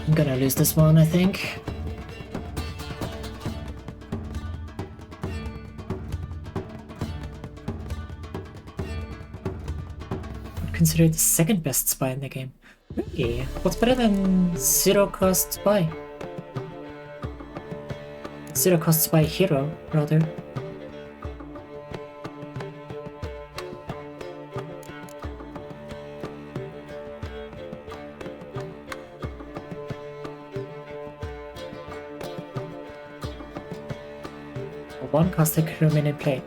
I'm gonna lose this one, I think. Considered the second best spy in the game. Really? What's better than zero cost spy? Zero cost spy hero, rather. One cost that could remain in play.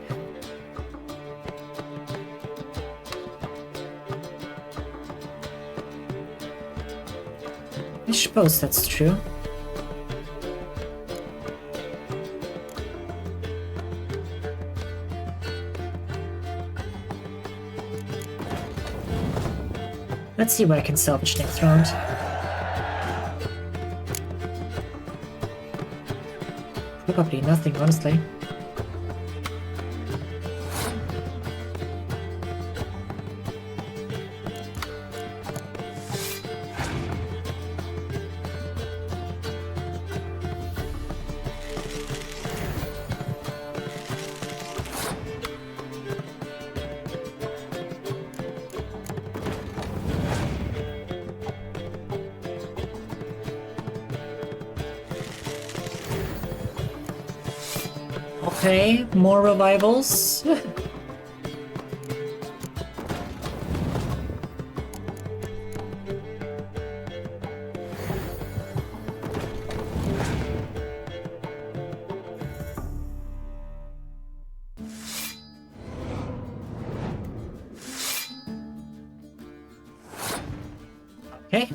I suppose that's true. Let's see what I can salvage next round. Probably nothing, honestly. Okay, more revivals. Okay.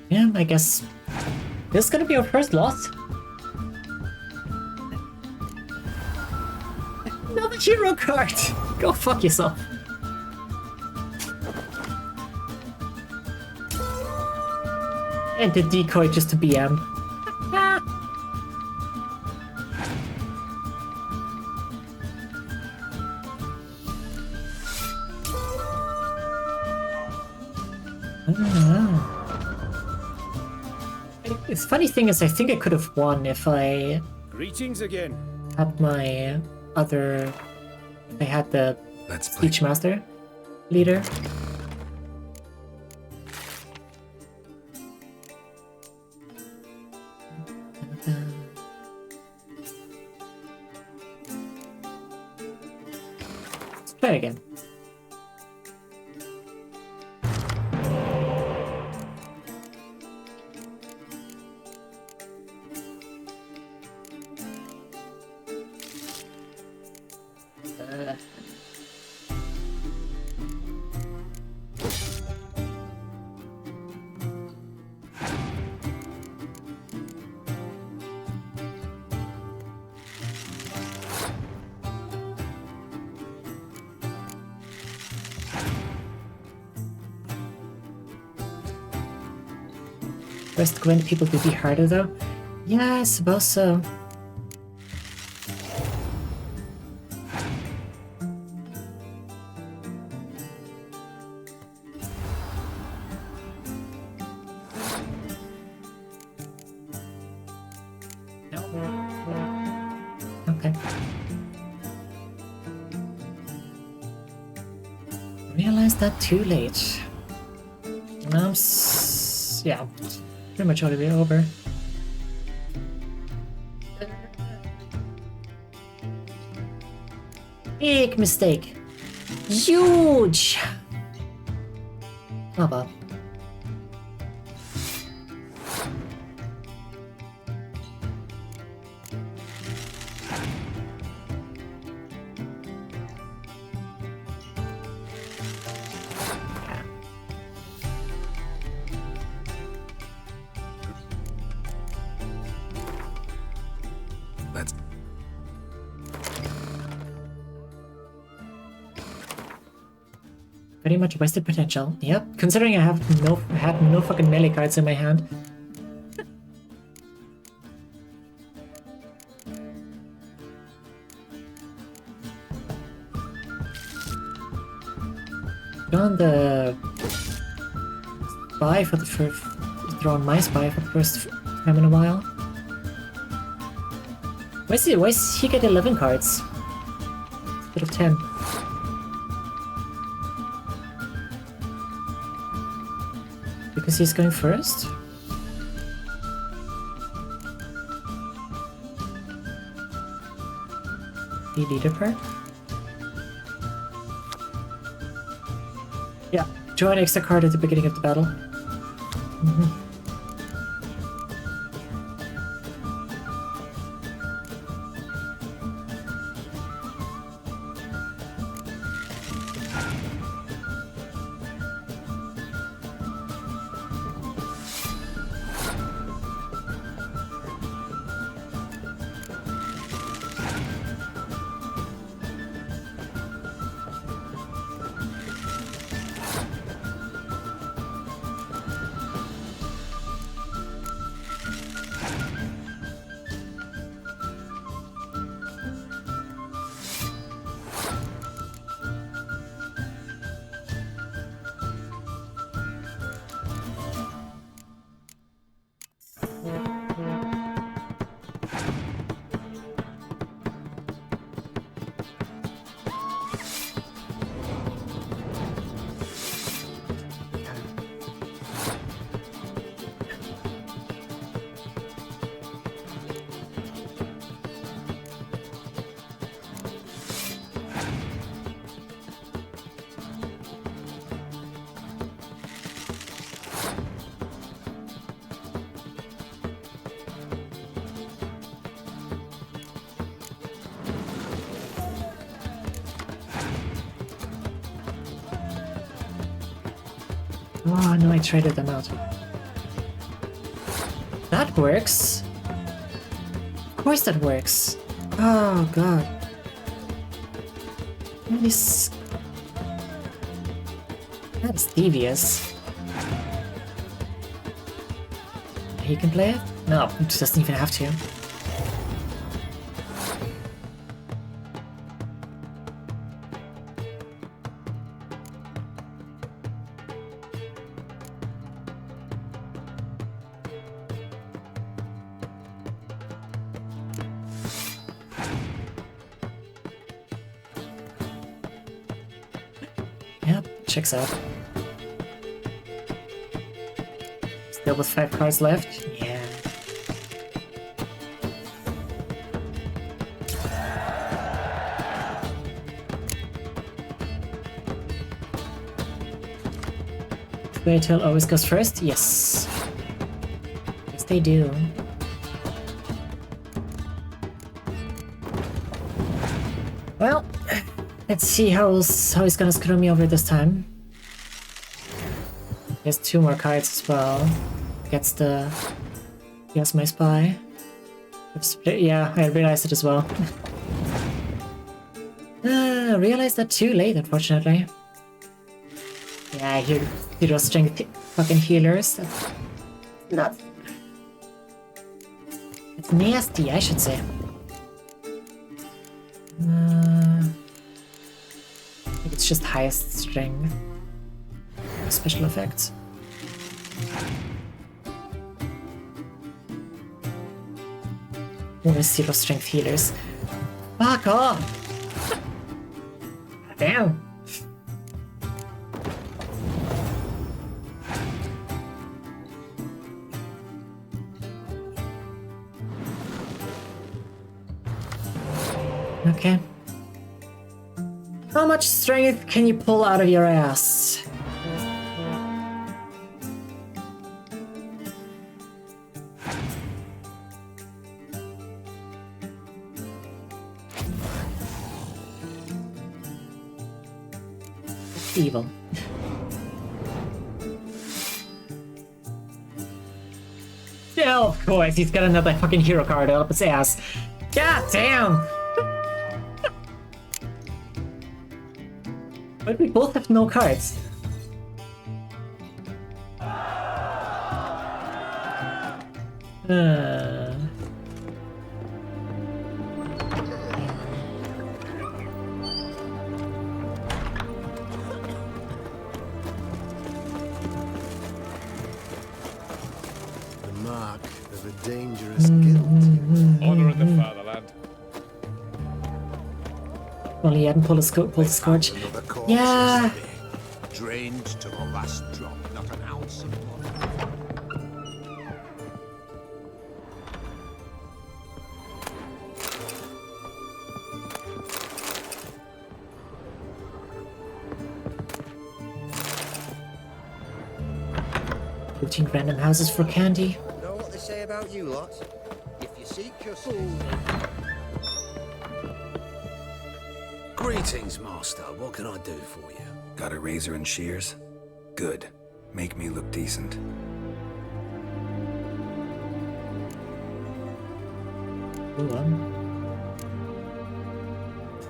Yeah, I guess this is gonna be our first loss. Another hero card! Go fuck yourself. And the decoy just to BM. I don't know. The funny thing is, I think I could have won if I Greetings again. had my other... I had the Speech Master leader. Let's try it again. Rest Gwent people to be harder though? Yeah, I suppose so. Okay. Realized that too late. Now I'm it's, yeah, pretty much all the way over. Big mistake. Huge! Oh well. Let's... Pretty much wasted potential. Yep, considering I had no fucking melee cards in my hand. Drawn the spy for the first. Drawn my spy for the first time in a while. Why does he get 11 cards? Instead of 10. Because he's going first? The leader part? Yeah, draw an extra card at the beginning of the battle. Oh no, I traded them out. That works. Of course that works. Oh god. This... That's devious. He can play it? No, he doesn't even have to. Checks out. Still with 5 cards left? Yeah. Fairy Tail always goes first? Yes. Yes, they do. Well, let's see how he's gonna screw me over this time. He has 2 more cards as well. Gets my spy. Yeah, I realized it as well. Realized that too late, unfortunately. Yeah, hero strength fucking healers. That's not. It's nasty, I should say. It's just highest strength. Special effects. Only 0 strength healers. Fuck off! Damn! Okay. How much strength can you pull out of your ass? Evil. Yeah, of course, he's got another fucking hero card up his ass. God damn! But we both have no cards. The mark of a dangerous guilt. Honor of the fatherland. Well, he hadn't pulled a scorch. Yeah. Drained to the last drop, not an ounce of blood. Looting random houses for candy. Know what they say about you lot? If you seek justice... Greetings, Master. What can I do for you? Got a razor and shears? Good. Make me look decent.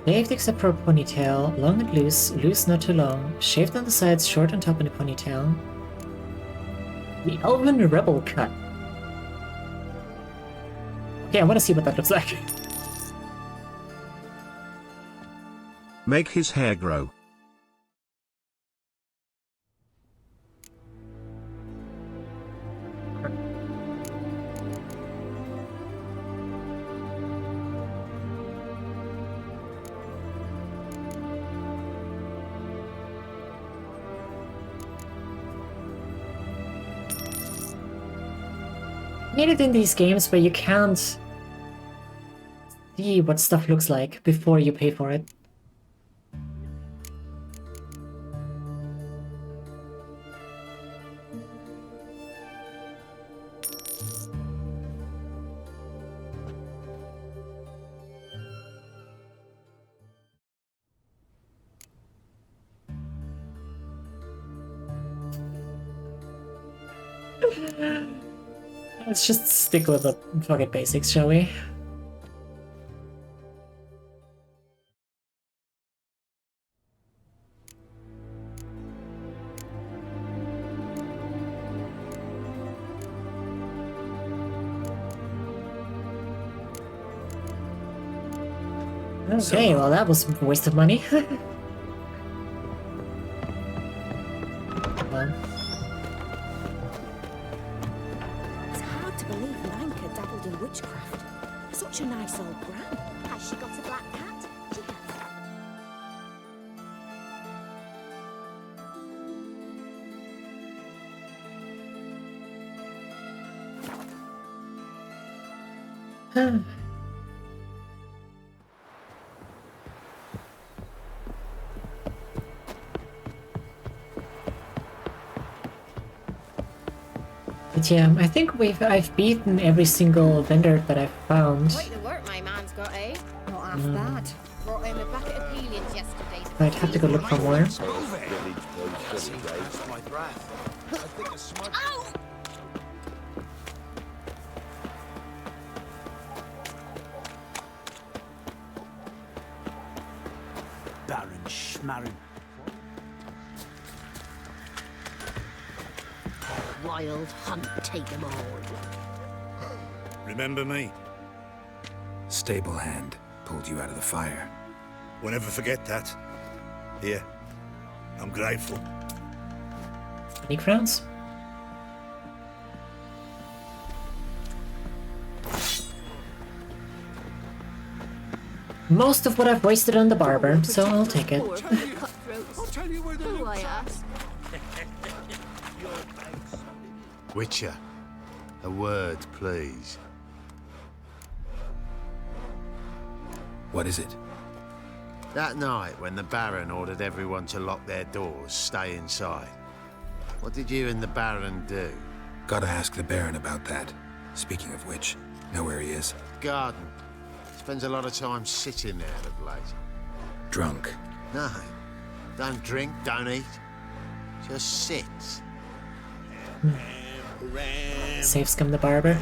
Shaved except for a ponytail, long and loose, loose not too long, shaved on the sides, short on top in a ponytail. The Elven Rebel Cut. Okay, I want to see what that looks like. Make his hair grow. I hate it in these games where you can't see what stuff looks like before you pay for it. Let's just stick with the fucking basics, shall we? Okay, well that was a waste of money. It's hard to believe Nanka dabbled in witchcraft. Such a nice old gran. Has she got a black cat? She has. But yeah, I think I've beaten every single vendor that I've found. Quite the work my man's got, eh? Not half bad. Brought him a bucket of peelings yesterday. I'd have to go look for more. Ow! Baron Schmarren. Wild hunt, take them all. Remember me? Stable hand pulled you out of the fire. We'll never forget that. Here, I'm grateful. 20 crowns? Most of what I've wasted on the barber, so I'll take it. I'll tell you where Who I ask? Witcher, a word, please. What is it? That night when the Baron ordered everyone to lock their doors, stay inside. What did you and the Baron do? Gotta ask the Baron about that. Speaking of which, know where he is? Garden. Spends a lot of time sitting there of late. Drunk. No. Don't drink, don't eat. Just sits. Safe scum the barber?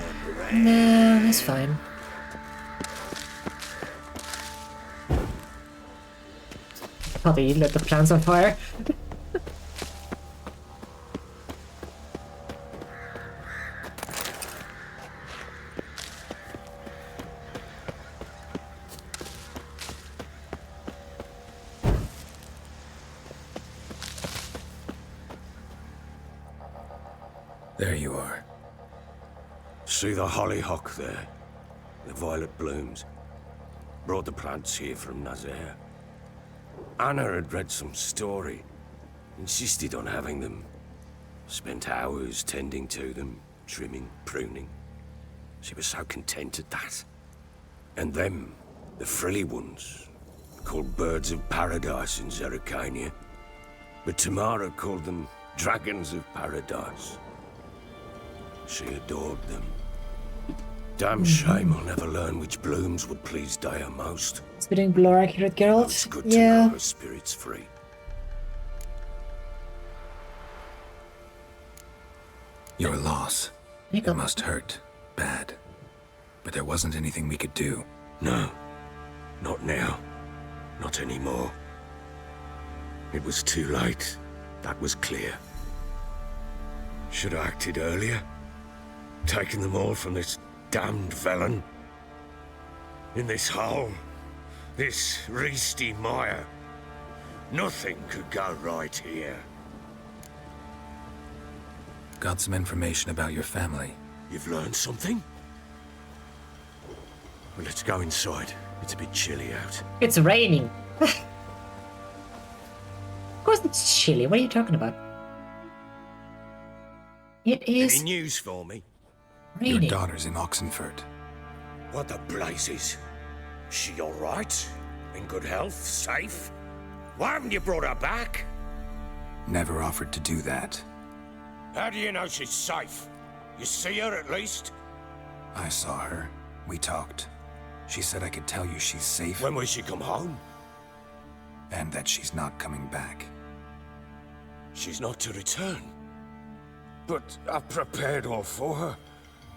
No, that's fine. Probably lit the plants on fire. There you are. See the hollyhock there? The violet blooms. Brought the plants here from Nazaire. Anna had read some story. Insisted on having them. Spent hours tending to them, trimming, pruning. She was so content at that. And them, the frilly ones, called birds of paradise in Zerrikania. But Tamara called them dragons of paradise. She adored them. Damn shame I'll never learn which blooms would please Daya most. Spitting blur accurate, Geralt? It's good to Yeah. know her spirit's free. Your loss. It must hurt. Bad. But there wasn't anything we could do. No. Not now. Not anymore. It was too late. That was clear. Should have acted earlier. Taken them all from this damned Velen. In this hole. This reesty mire. Nothing could go right here. Got some information about your family. You've learned something? Well, let's go inside. It's a bit chilly out. It's raining. Of course it's chilly. What are you talking about? It is Any news for me? raining. Your daughter's in Oxenfurt. What the blazes? She all right? In good health? Safe? Why haven't you brought her back? Never offered to do that. How do you know she's safe? You see her at least? I saw her. We talked. She said I could tell you she's safe. When will she come home? And that she's not coming back. She's not to return. But I've prepared all for her.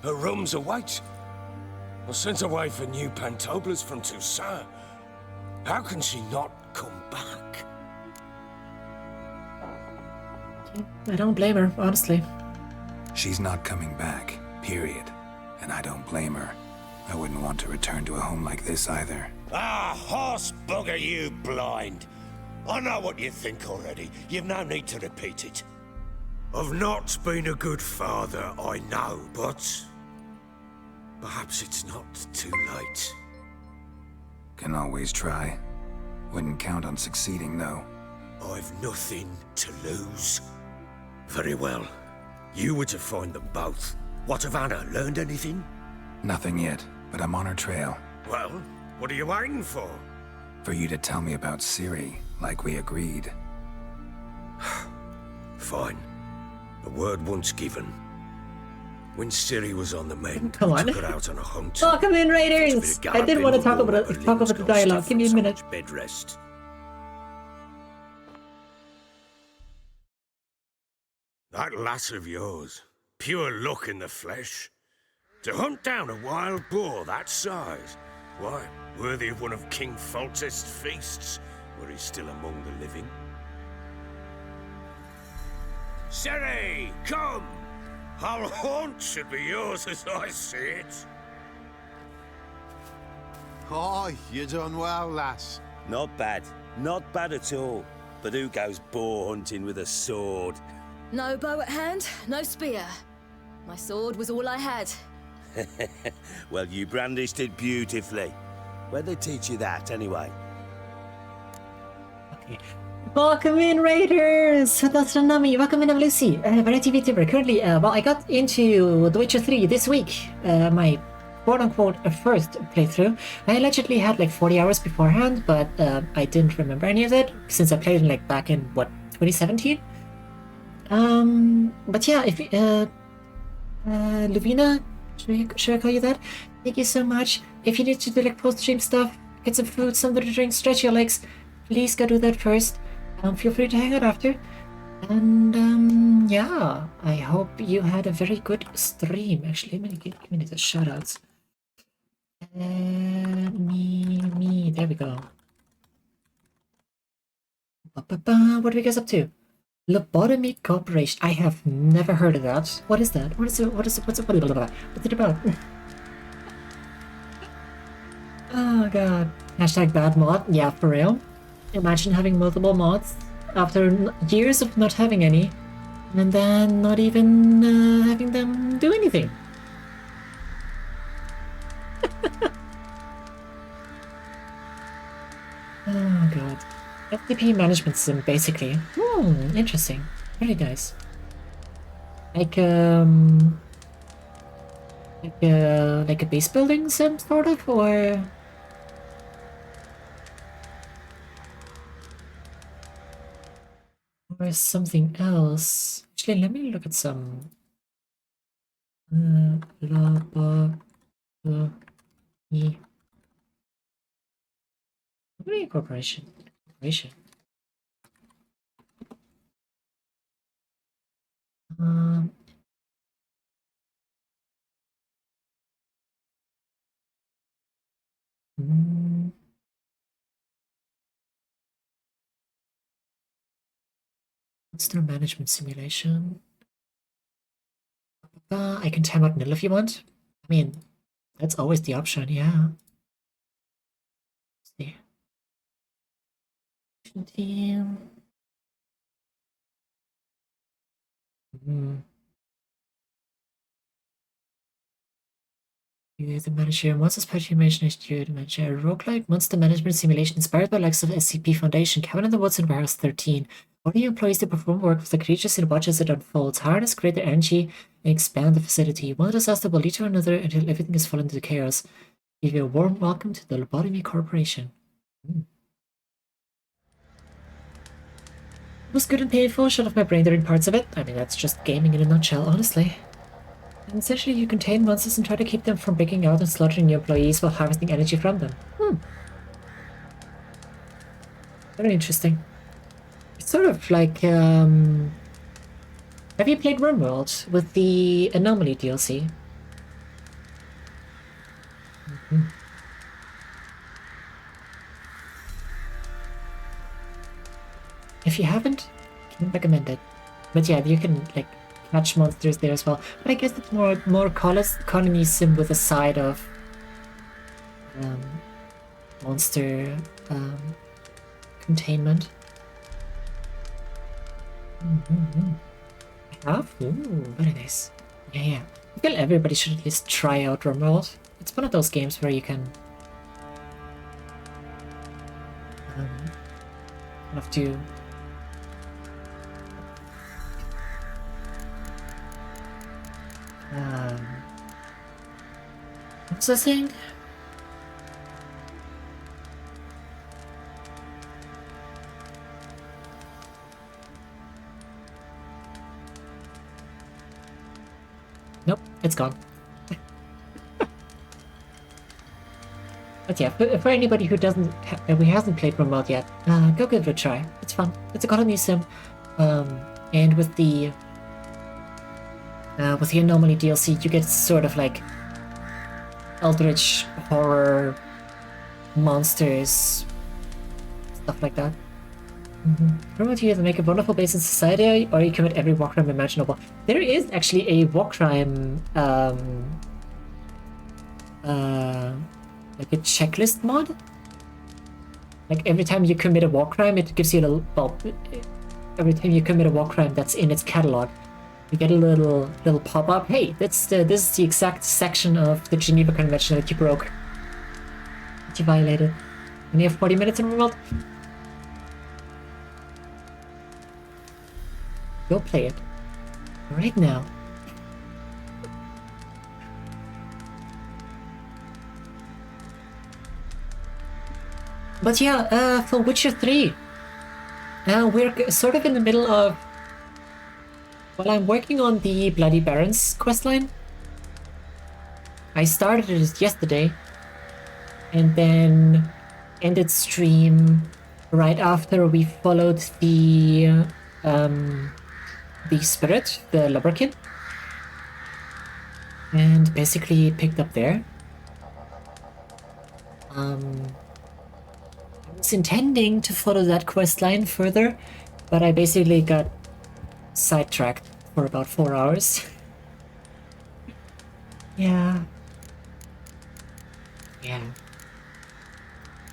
Her room's await. I sent away for new pantoblas from Toussaint. How can she not come back? I don't blame her, honestly. She's not coming back, period. And I don't blame her. I wouldn't want to return to a home like this either. Ah, horse bugger you blind. I know what you think already. You've no need to repeat it. I've not been a good father, I know, but perhaps it's not too late. Can always try. Wouldn't count on succeeding, though. I've nothing to lose. Very well. You were to find them both. What of Anna? Learned anything? Nothing yet, but I'm on her trail. Well, what are you waiting for? For you to tell me about Ciri, like we agreed. Fine. A word once given. When Ciri was on the mend, Come we on. took her out on a hunt. Welcome in, Took a Raiders! bit of I didn't want to galloping, talk about her it. Talk limbs about the got dialogue. stiff Give me a from so minute. much bed rest. That lass of yours, pure luck in the flesh. To hunt down a wild boar that size, why, worthy of one of King Foltest's feasts, were he still among the living. Ciri, come! Our haunt should be yours as I see it. Oh, you done well, lass. Not bad. Not bad at all. But who goes boar hunting with a sword? No bow at hand, no spear. My sword was all I had. Well, you brandished it beautifully. Where'd they teach you that, anyway? Welcome in, Raiders! That's Nami. Welcome in, I'm Lucy. Variety VTuber. Currently, well, I got into The Witcher 3 this week. My quote-unquote a first playthrough. I allegedly had like 40 hours beforehand, but I didn't remember any of it since I played it like back in, what, 2017? But yeah, if Luvina, should I call you that? Thank you so much. If you need to do like post-stream stuff, get some food, something to drink, stretch your legs, please go do that first. Feel free to hang out after. And yeah, I hope you had a very good stream. Actually, give me the shoutouts. Me, there we go. What are you guys up to? Lobotomy Corporation. I have never heard of that. What is that? What's it about? Oh god. Hashtag bad mod. Yeah, for real. Imagine having multiple mods after years of not having any, and then not even having them do anything. Oh god. FTP management sim, basically. Interesting. Very nice. Like a base building sim, sort of, or something else. Actually, let me look at some Corporation. Monster management simulation. I can time out nil if you want. I mean, that's always the option, yeah. Let's see. Team. You the manager. Monsters Party Imagination HQ, the manager. A roguelike monster management simulation inspired by likes of SCP Foundation, Cabin in the Woods, and Warehouse 13. Only employees to perform work with the creatures and watch as it unfolds. Harness greater energy and expand the facility. One disaster will lead to another until everything is fallen into chaos. Give you a warm welcome to the Lobotomy Corporation. It was good and painful, shut off my brain during parts of it. I mean, that's just gaming in a nutshell, honestly. And essentially, you contain monsters and try to keep them from breaking out and slaughtering your employees while harvesting energy from them. Very interesting. It's sort of like, have you played RimWorld with the Anomaly DLC? If you haven't, I can recommend it. But yeah, you can, like, catch monsters there as well. But I guess it's more colony sim with a side of monster containment. Have? Ooh, very nice. Yeah. I feel everybody should at least try out RimWorld. It's one of those games where you can have to what's the thing? Nope, it's gone. But yeah, for anybody who hasn't played RimWorld yet, go give it a try. It's fun. It's a colony sim, and with the Anomaly DLC, you get sort of like eldritch horror monsters, stuff like that. Remember, you either make a wonderful base in society or you commit every war crime imaginable. There is actually a war crime like a checklist mod. Like every time you commit a war crime, it gives you a little, well, every time you commit a war crime that's in its catalog, you get a little pop-up. Hey, this is the exact section of the Geneva Convention that you broke, that you violated. And you have 40 minutes in the world. Go play it right now. But yeah, for Witcher 3, we're sort of in the middle of... Well, I'm working on the Bloody Barons questline. I started it yesterday, and then ended stream right after we followed the spirit, the Lubberkin, and basically picked up there. I was intending to follow that questline further, but I basically got sidetracked for about 4 hours. Yeah.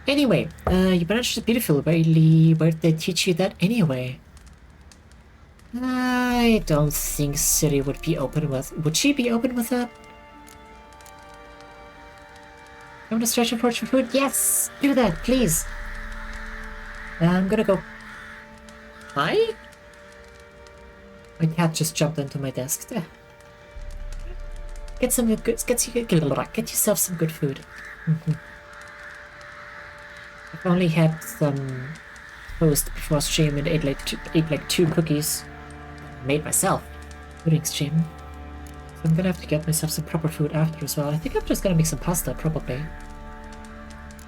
Anyway, you managed to beautiful. Really, where'd they teach you that anyway? I don't think Ciri would be open with... Would she be open with that? You want to stretch a porch for food? Yes! Do that, please! I'm gonna go... Hi? My cat just jumped into my desk. There. Get some good... Get yourself some good food. I've only had some toast before stream and ate like 2 cookies. Made myself during stream. So I'm gonna have to get myself some proper food after as well. I think I'm just gonna make some pasta, probably.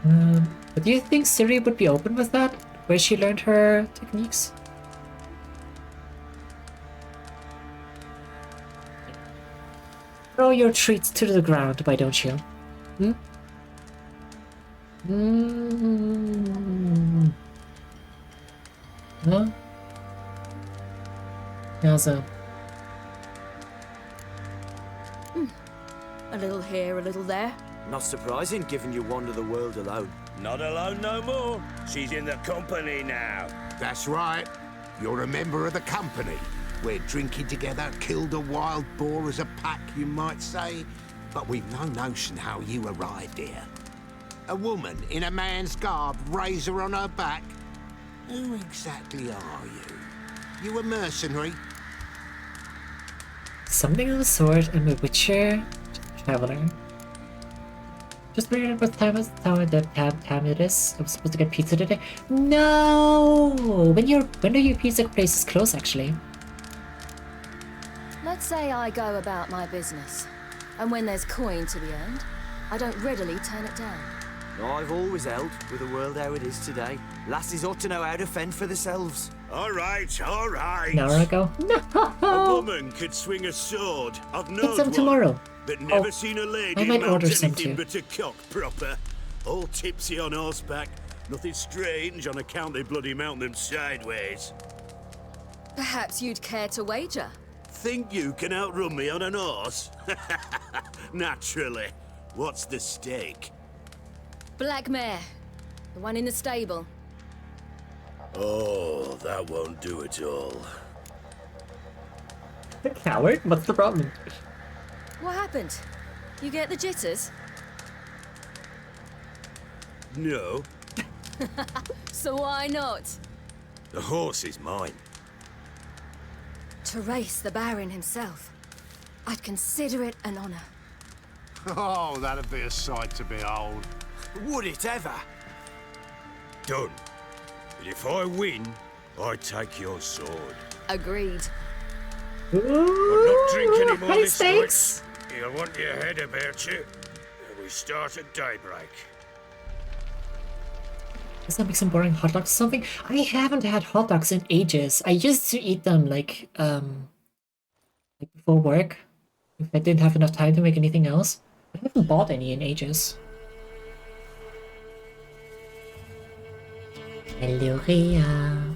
But do you think Ciri would be open with that? Where she learned her techniques? Throw your treats to the ground, why don't you? Huh? How's that? A little here, a little there. Not surprising, given you wander the world alone. Not alone no more. She's in the company now. That's right. You're a member of the company. We're drinking together, killed a wild boar as a pack, you might say. But we've no notion how you arrived here. A woman in a man's garb, razor on her back. Who exactly are you? You a mercenary? Something of the sort. I'm a Witcher traveler. Just wondering what time it is. I'm supposed to get pizza today. No! When do your pizza places close, actually? Let's say I go about my business, and when there's coin to be earned, I don't readily turn it down. I've always held, with the world how it is today, lassies ought to know how to fend for themselves. All right, all right. An hour ago? A No! woman could swing a sword. I've Get known some one, tomorrow. but never seen a lady I might mount order some anything too. but a cock proper. All tipsy on horseback. Nothing strange on account they bloody mount them sideways. Perhaps you'd care to wager? Think you can outrun me on an horse? Naturally. What's the stake? Black mare. The one in the stable. Oh, that won't do at all. A coward? What's the problem? What happened? You get the jitters? No, So why not? the horse is mine. To race the Baron himself. I'd consider it an honor. Oh, that'd be a sight to behold. Would it ever? Done. But if I win, I take your sword. Agreed. I'll not drink any more high this stakes. night. You'll want your head about you. We start at daybreak. Does that make some boring hot dogs or something? I haven't had hot dogs in ages. I used to eat them like before work. If I didn't have enough time to make anything else. I haven't bought any in ages. Hello, Rhea.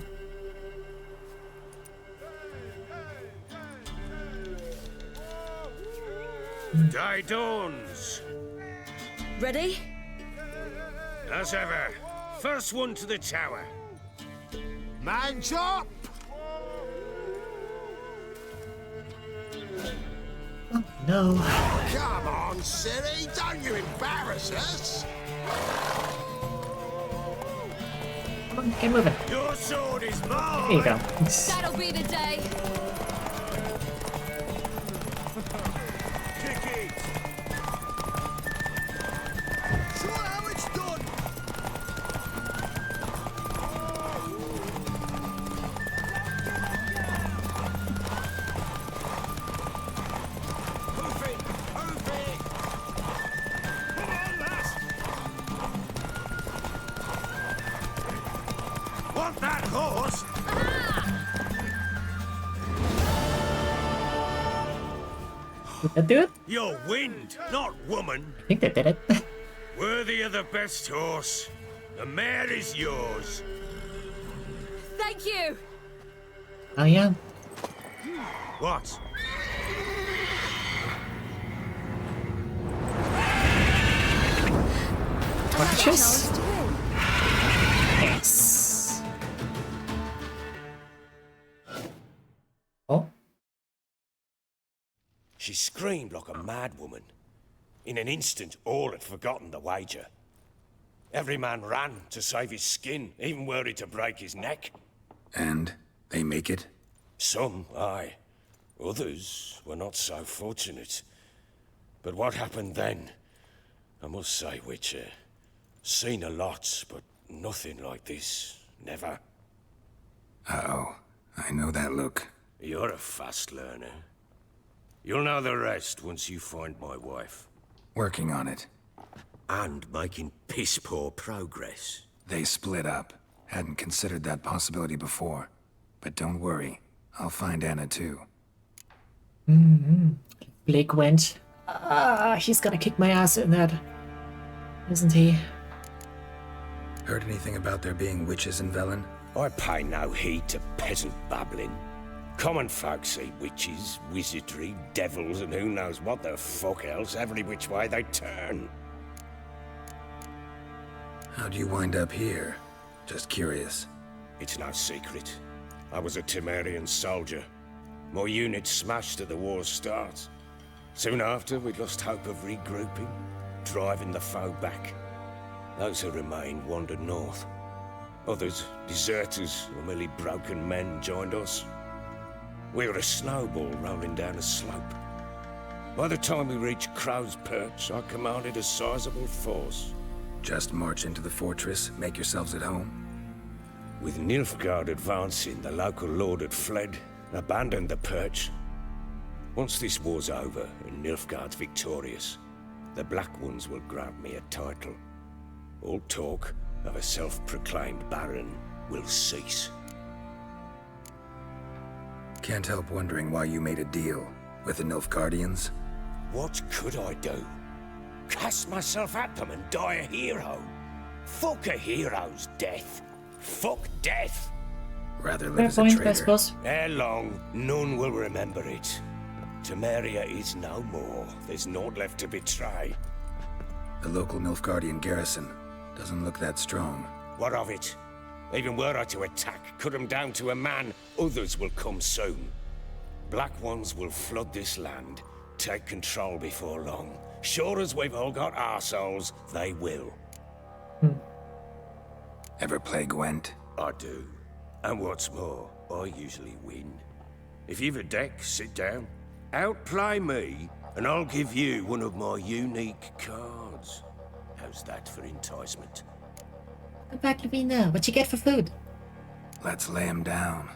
Day dawns. Ready? As ever. First one to the tower. Man's up! Oh, no. Come on, Ciri, don't you embarrass us! Come on, get moving. Your sword is mine. There you go. That'll be the day. Kick it. Show how it's done. Want that horse? Did that do it? You're wind, not woman. I think that did it. Worthy of the best horse. The mare is yours. Thank you. Oh yeah. What? Torches? Yes. Oh. She screamed like a mad woman. In an instant, all had forgotten the wager. Every man ran to save his skin, even worried to break his neck. And they make it? Some, aye. Others were not so fortunate. But what happened then? I must say, Witcher, seen a lot, but nothing like this. Never. Uh-oh. I know that look. You're a fast learner. You'll know the rest once you find my wife. Working on it. And making piss-poor progress. They split up. Hadn't considered that possibility before. But don't worry. I'll find Anna too. Blake went. He's gonna kick my ass in that, isn't he? Heard anything about there being witches in Velen? I pay no heed to peasant babbling. Common folk see witches, wizardry, devils, and who knows what the fuck else every which way they turn. How'd you wind up here? Just curious. It's no secret. I was a Temerian soldier. My unit smashed at the war's start. Soon after, we lost hope of regrouping, driving the foe back. Those who remained wandered north. Others, deserters or merely broken men, joined us. We were a snowball rolling down a slope. By the time we reached Crow's Perch, I commanded a sizable force. Just march into the fortress, make yourselves at home? With Nilfgaard advancing, the local lord had fled, abandoned the Perch. Once this war's over and Nilfgaard's victorious, the Black Ones will grant me a title. All talk of a self-proclaimed baron will cease. Can't help wondering why you made a deal with the Nilfgaardians. What could I do? Cast myself at them and die a hero? Fuck a hero's death. Fuck death. Rather live Fair as a point, traitor. I suppose. Ere long, none will remember it. Temeria is no more. There's naught left to betray. The local Nilfgaardian garrison doesn't look that strong. What of it? Even were I to attack, cut them down to a man, others will come soon. Black Ones will flood this land, take control before long. Sure as we've all got arseholes, they will. Ever play Gwent? I do. And what's more, I usually win. If you've a deck, sit down. Outplay me, and I'll give you one of my unique cards. How's that for enticement? Come back, Lavina. What you get for food? Let's lay him down.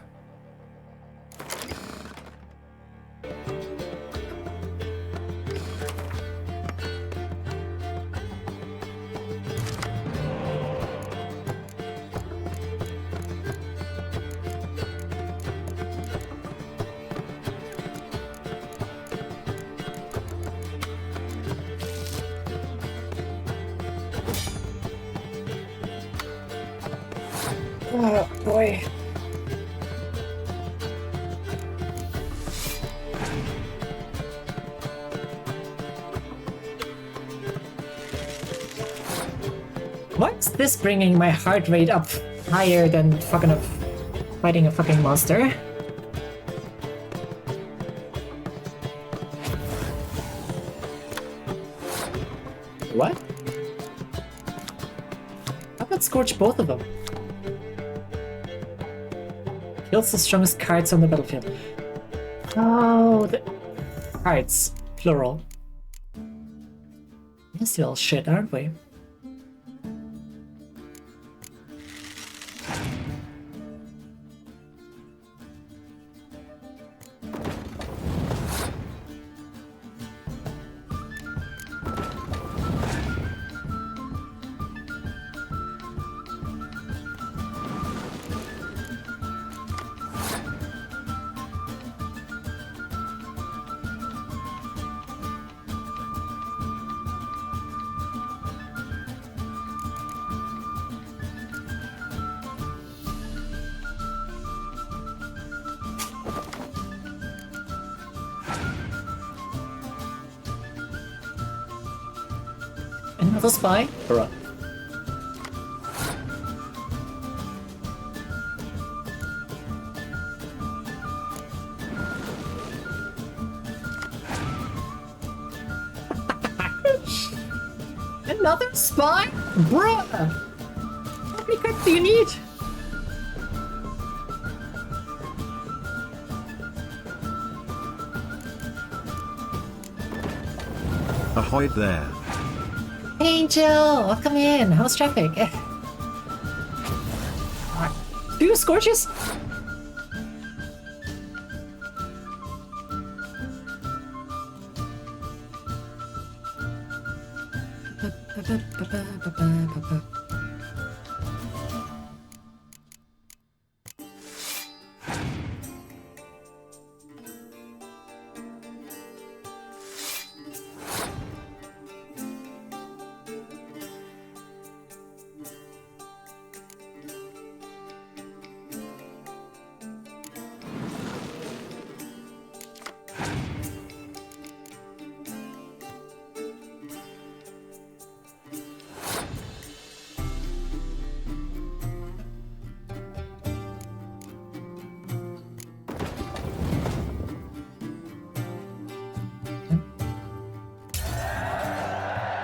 Oh boy. What's this bringing my heart rate up higher than fucking fighting a fucking monster? What? How about scorch both of them? Kills the strongest cards on the battlefield. Oh, the cards, plural. We're still shit, aren't we? Another spy? Bruh. Another spy? Bruh! How many cards do you need? Ahoy there. Angel! Welcome in. How's traffic? 2 scorches?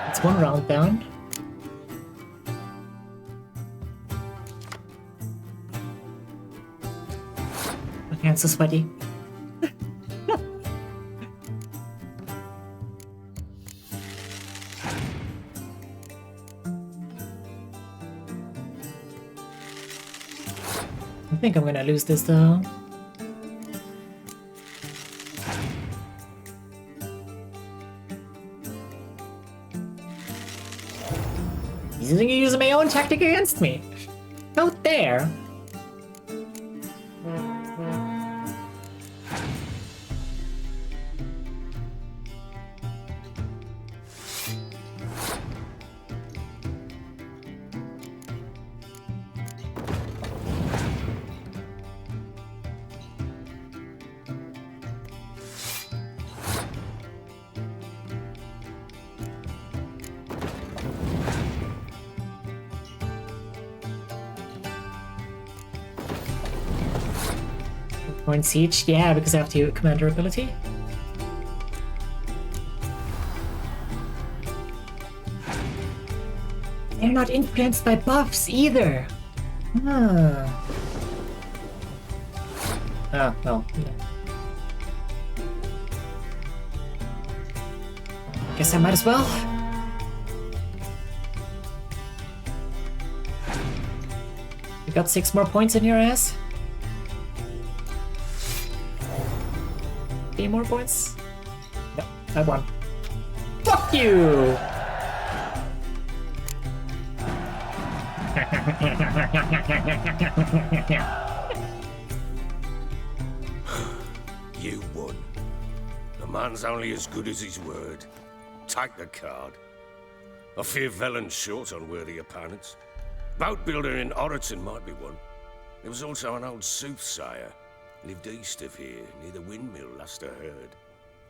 It's 1 round down. My hands are sweaty. I think I'm gonna lose this though. He's using my own tactic against me. Out there. Point siege? Yeah, because I have to commander ability. They're not influenced by buffs either. Ah. Ah, well. Guess I might as well. You got 6 more points in your ass? 3 more points? No, I won. Fuck you! You won. A man's only as good as his word. Take the card. I fear Velen's short on worthy opponents. Boat builder in Oroton might be one. There was also an old soothsayer. Lived east of here, near the windmill, last I heard.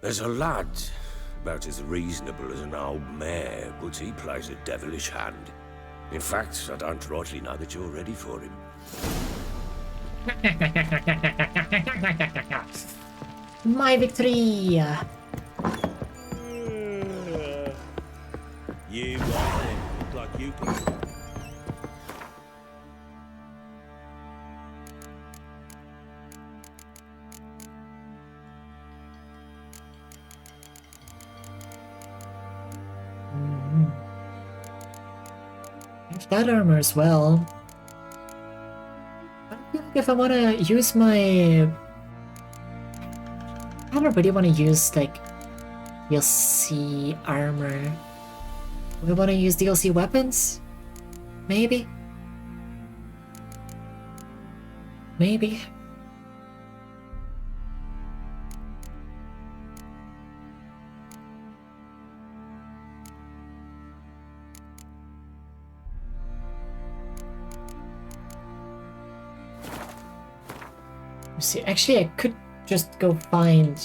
There's a lad, about as reasonable as an old mare, but he plays a devilish hand. In fact, I don't rightly know that you're ready for him. My victory! You want him. Look like you can. That armor as well. I don't feel like if I want to use my... I don't really want to use like DLC armor. Do I want to use DLC weapons? Maybe? Maybe. See, actually, I could just go find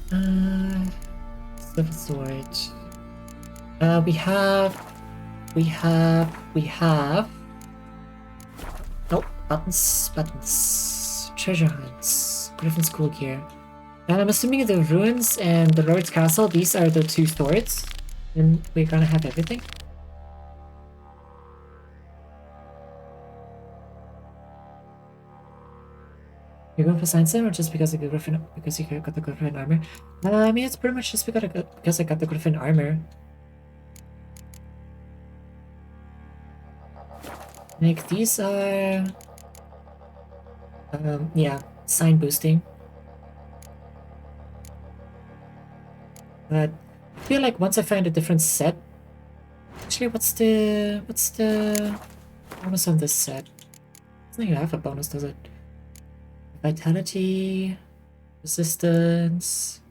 Silver sword. We have. Nope, buttons. Treasure hunts. Griffin school gear. And I'm assuming the ruins and the Lord's castle, these are the two swords. And we're gonna have everything. You're going for science or just because of the Griffin? Because you got the Griffin armor? I mean, it's pretty much just because I got the Griffin armor. Like these are, yeah, sign boosting. But I feel like once I find a different set. Actually, what's the bonus on this set? Doesn't even have a bonus, does it? Vitality, resistance,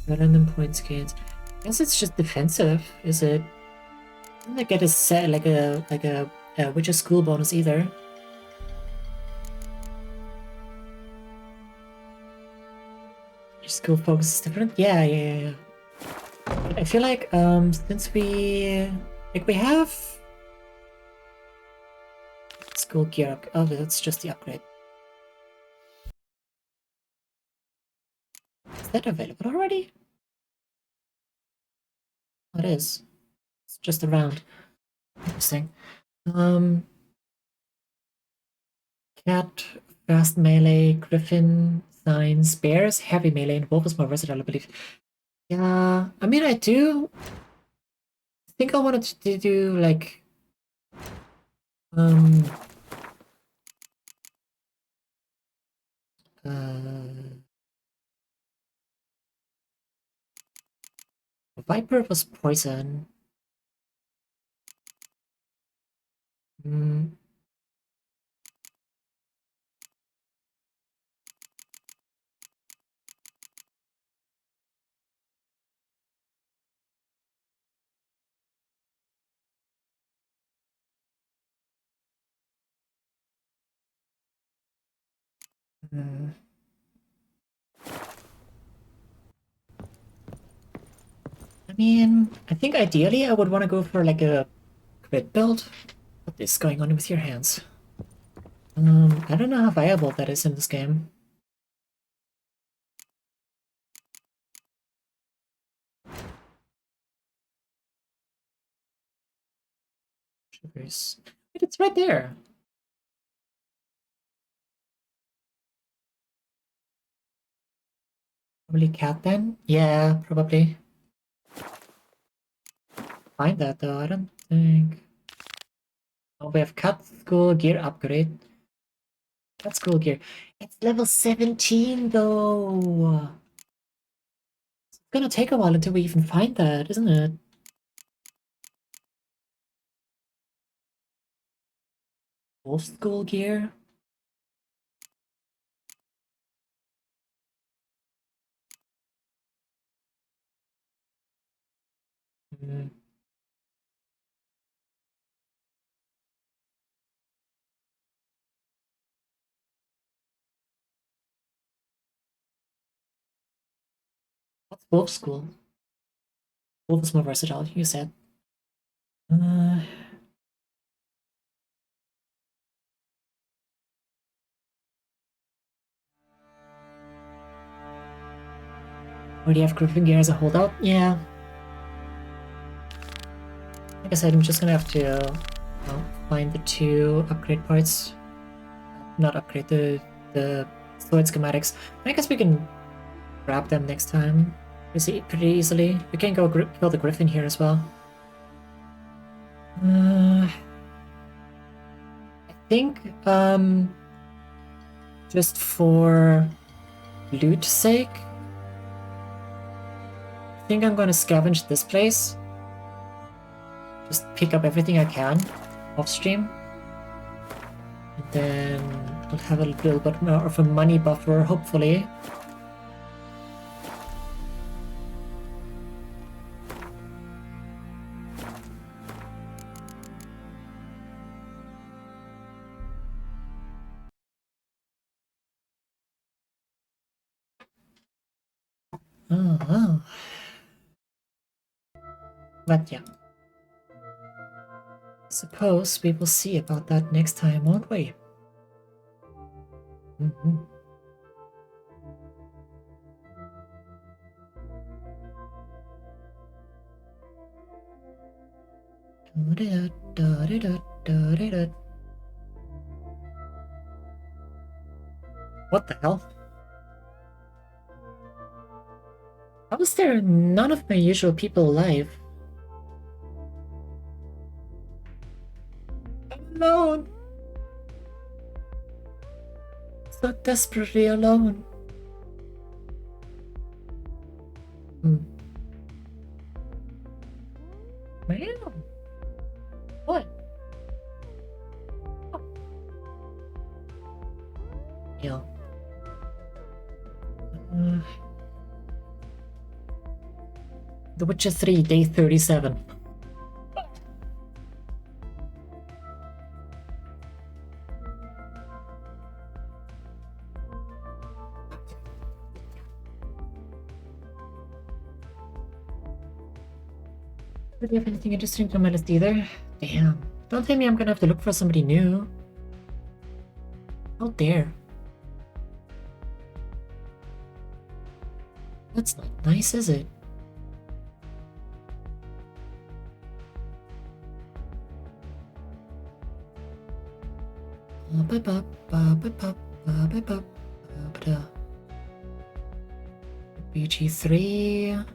random points gains. I guess it's just defensive, is it? Doesn't it get a set like a Witcher school bonus either? Your school focus is different? Yeah. I feel like since we have school gear. Oh, that's just the upgrade. Is that available already? Oh, it is. It's just around. Interesting. Cat, fast melee, griffin, signs, bears, heavy melee, and wolf is more versatile, I believe. Yeah, I mean, I think I wanted to do like Viper was poison. I mean, I think ideally I would want to go for like a crit build. What is going on with your hands? I don't know how viable that is in this game. Sugars. Wait, it's right there. Probably cat then? Yeah, probably. Find that though, I don't think. Oh, we have cat school gear upgrade. Cat school gear. It's level 17 though. It's gonna take a while until we even find that, isn't it? Wolf school gear? What's wolf school? Wolf is more versatile, you said. Or do you have Griffin gear as a holdout? Yeah. Like I said, I'm just gonna have to find the two upgrade parts. Not upgrade, the sword schematics. I guess we can grab them next time pretty easily. We can go kill the Griffin here as well. I think, just for loot sake, I think I'm gonna scavenge this place. Just pick up everything I can off stream. And then we'll have a little bit more of a money buffer, hopefully. Oh. But yeah. Suppose we will see about that next time, won't we? Mm-hmm. What the hell? How is there none of my usual people alive? I'm alone! So desperately alone. Well, what? Yeah. The Witcher 3, day 37. Do you have anything interesting on my list either? Damn. Don't tell me I'm gonna have to look for somebody new. How dare. That's not nice, is it? BG3.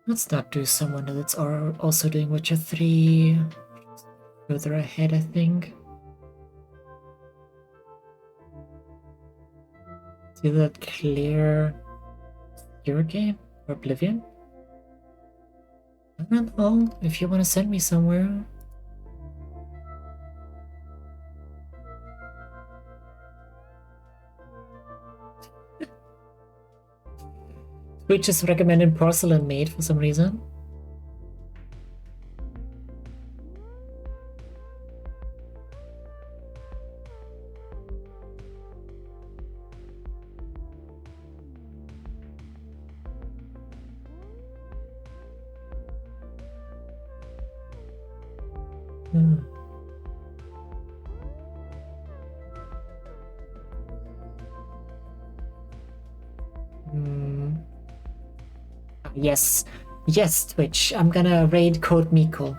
Let's not do someone that's also doing Witcher 3. Further ahead, I think. See that clear your game? Or Oblivion? I don't know if you want to send me somewhere. Which is recommended porcelain made for some reason. Yes. Yes, Twitch. I'm gonna raid Code Miko.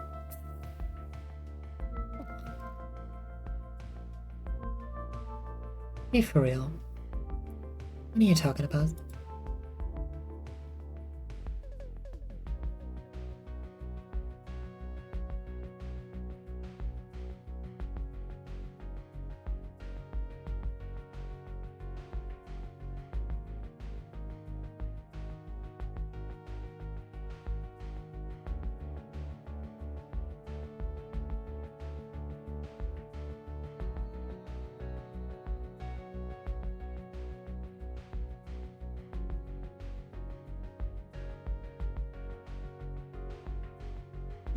Be for real. What are you talking about?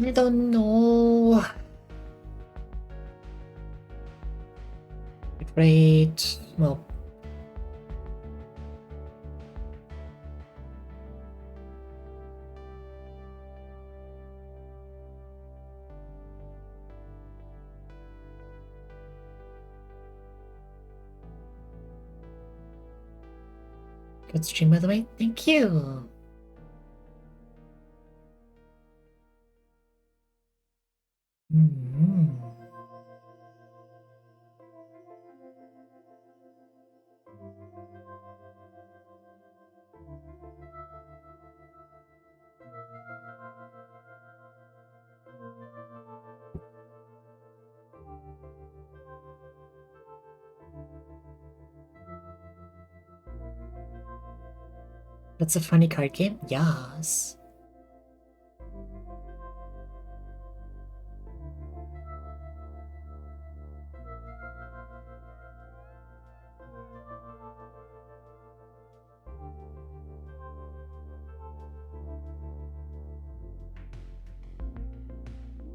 I don't know. Great. Well. Good stream, by the way. Thank you. That's a funny card game? Yes.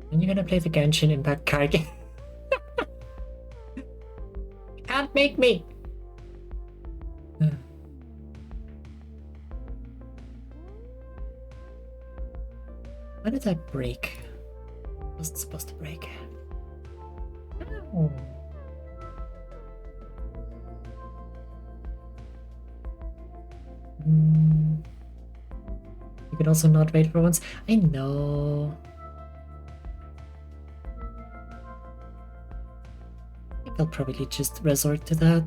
When you gonna play the Genshin Impact card game? Can't make me! When did that break? Was it supposed to break? Oh. You can also not wait for once. I know. I think I'll probably just resort to that.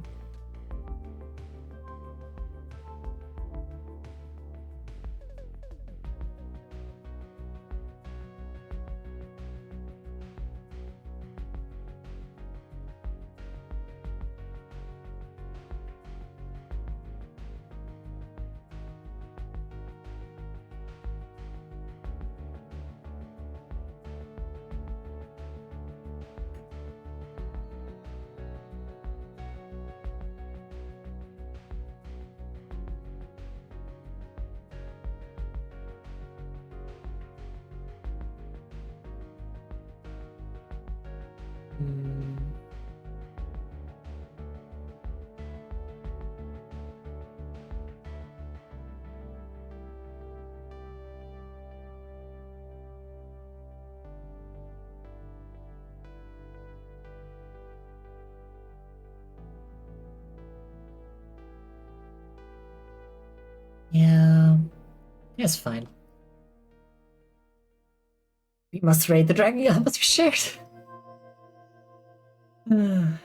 Yeah, it's fine. We must raid the dragon guild, but we shared. I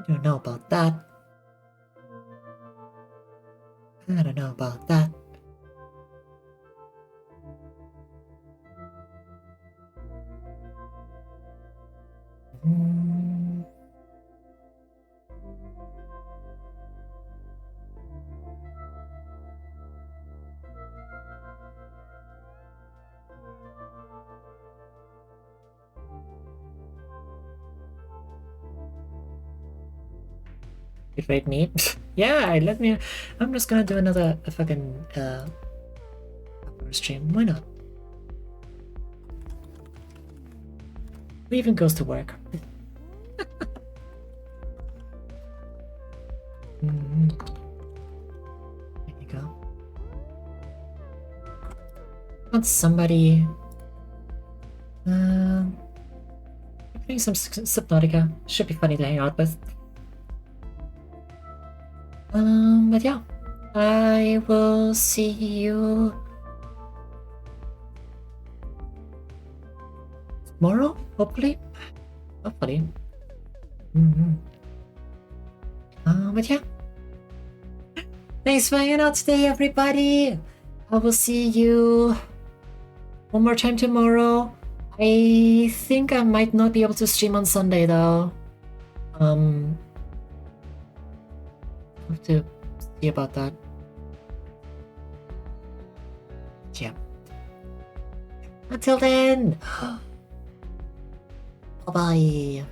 don't know about that. I don't know about that. Wait, me? Yeah, let me. I'm just gonna do another fucking stream. Why not? Who even goes to work? There you go. Want somebody? Playing some Subnautica. Should be funny to hang out with. But yeah, I will see you tomorrow, hopefully. Hopefully. But yeah. Thanks for hanging out today, everybody. I will see you one more time tomorrow. I think I might not be able to stream on Sunday though. Have to see about that. Yeah. Until then, bye bye.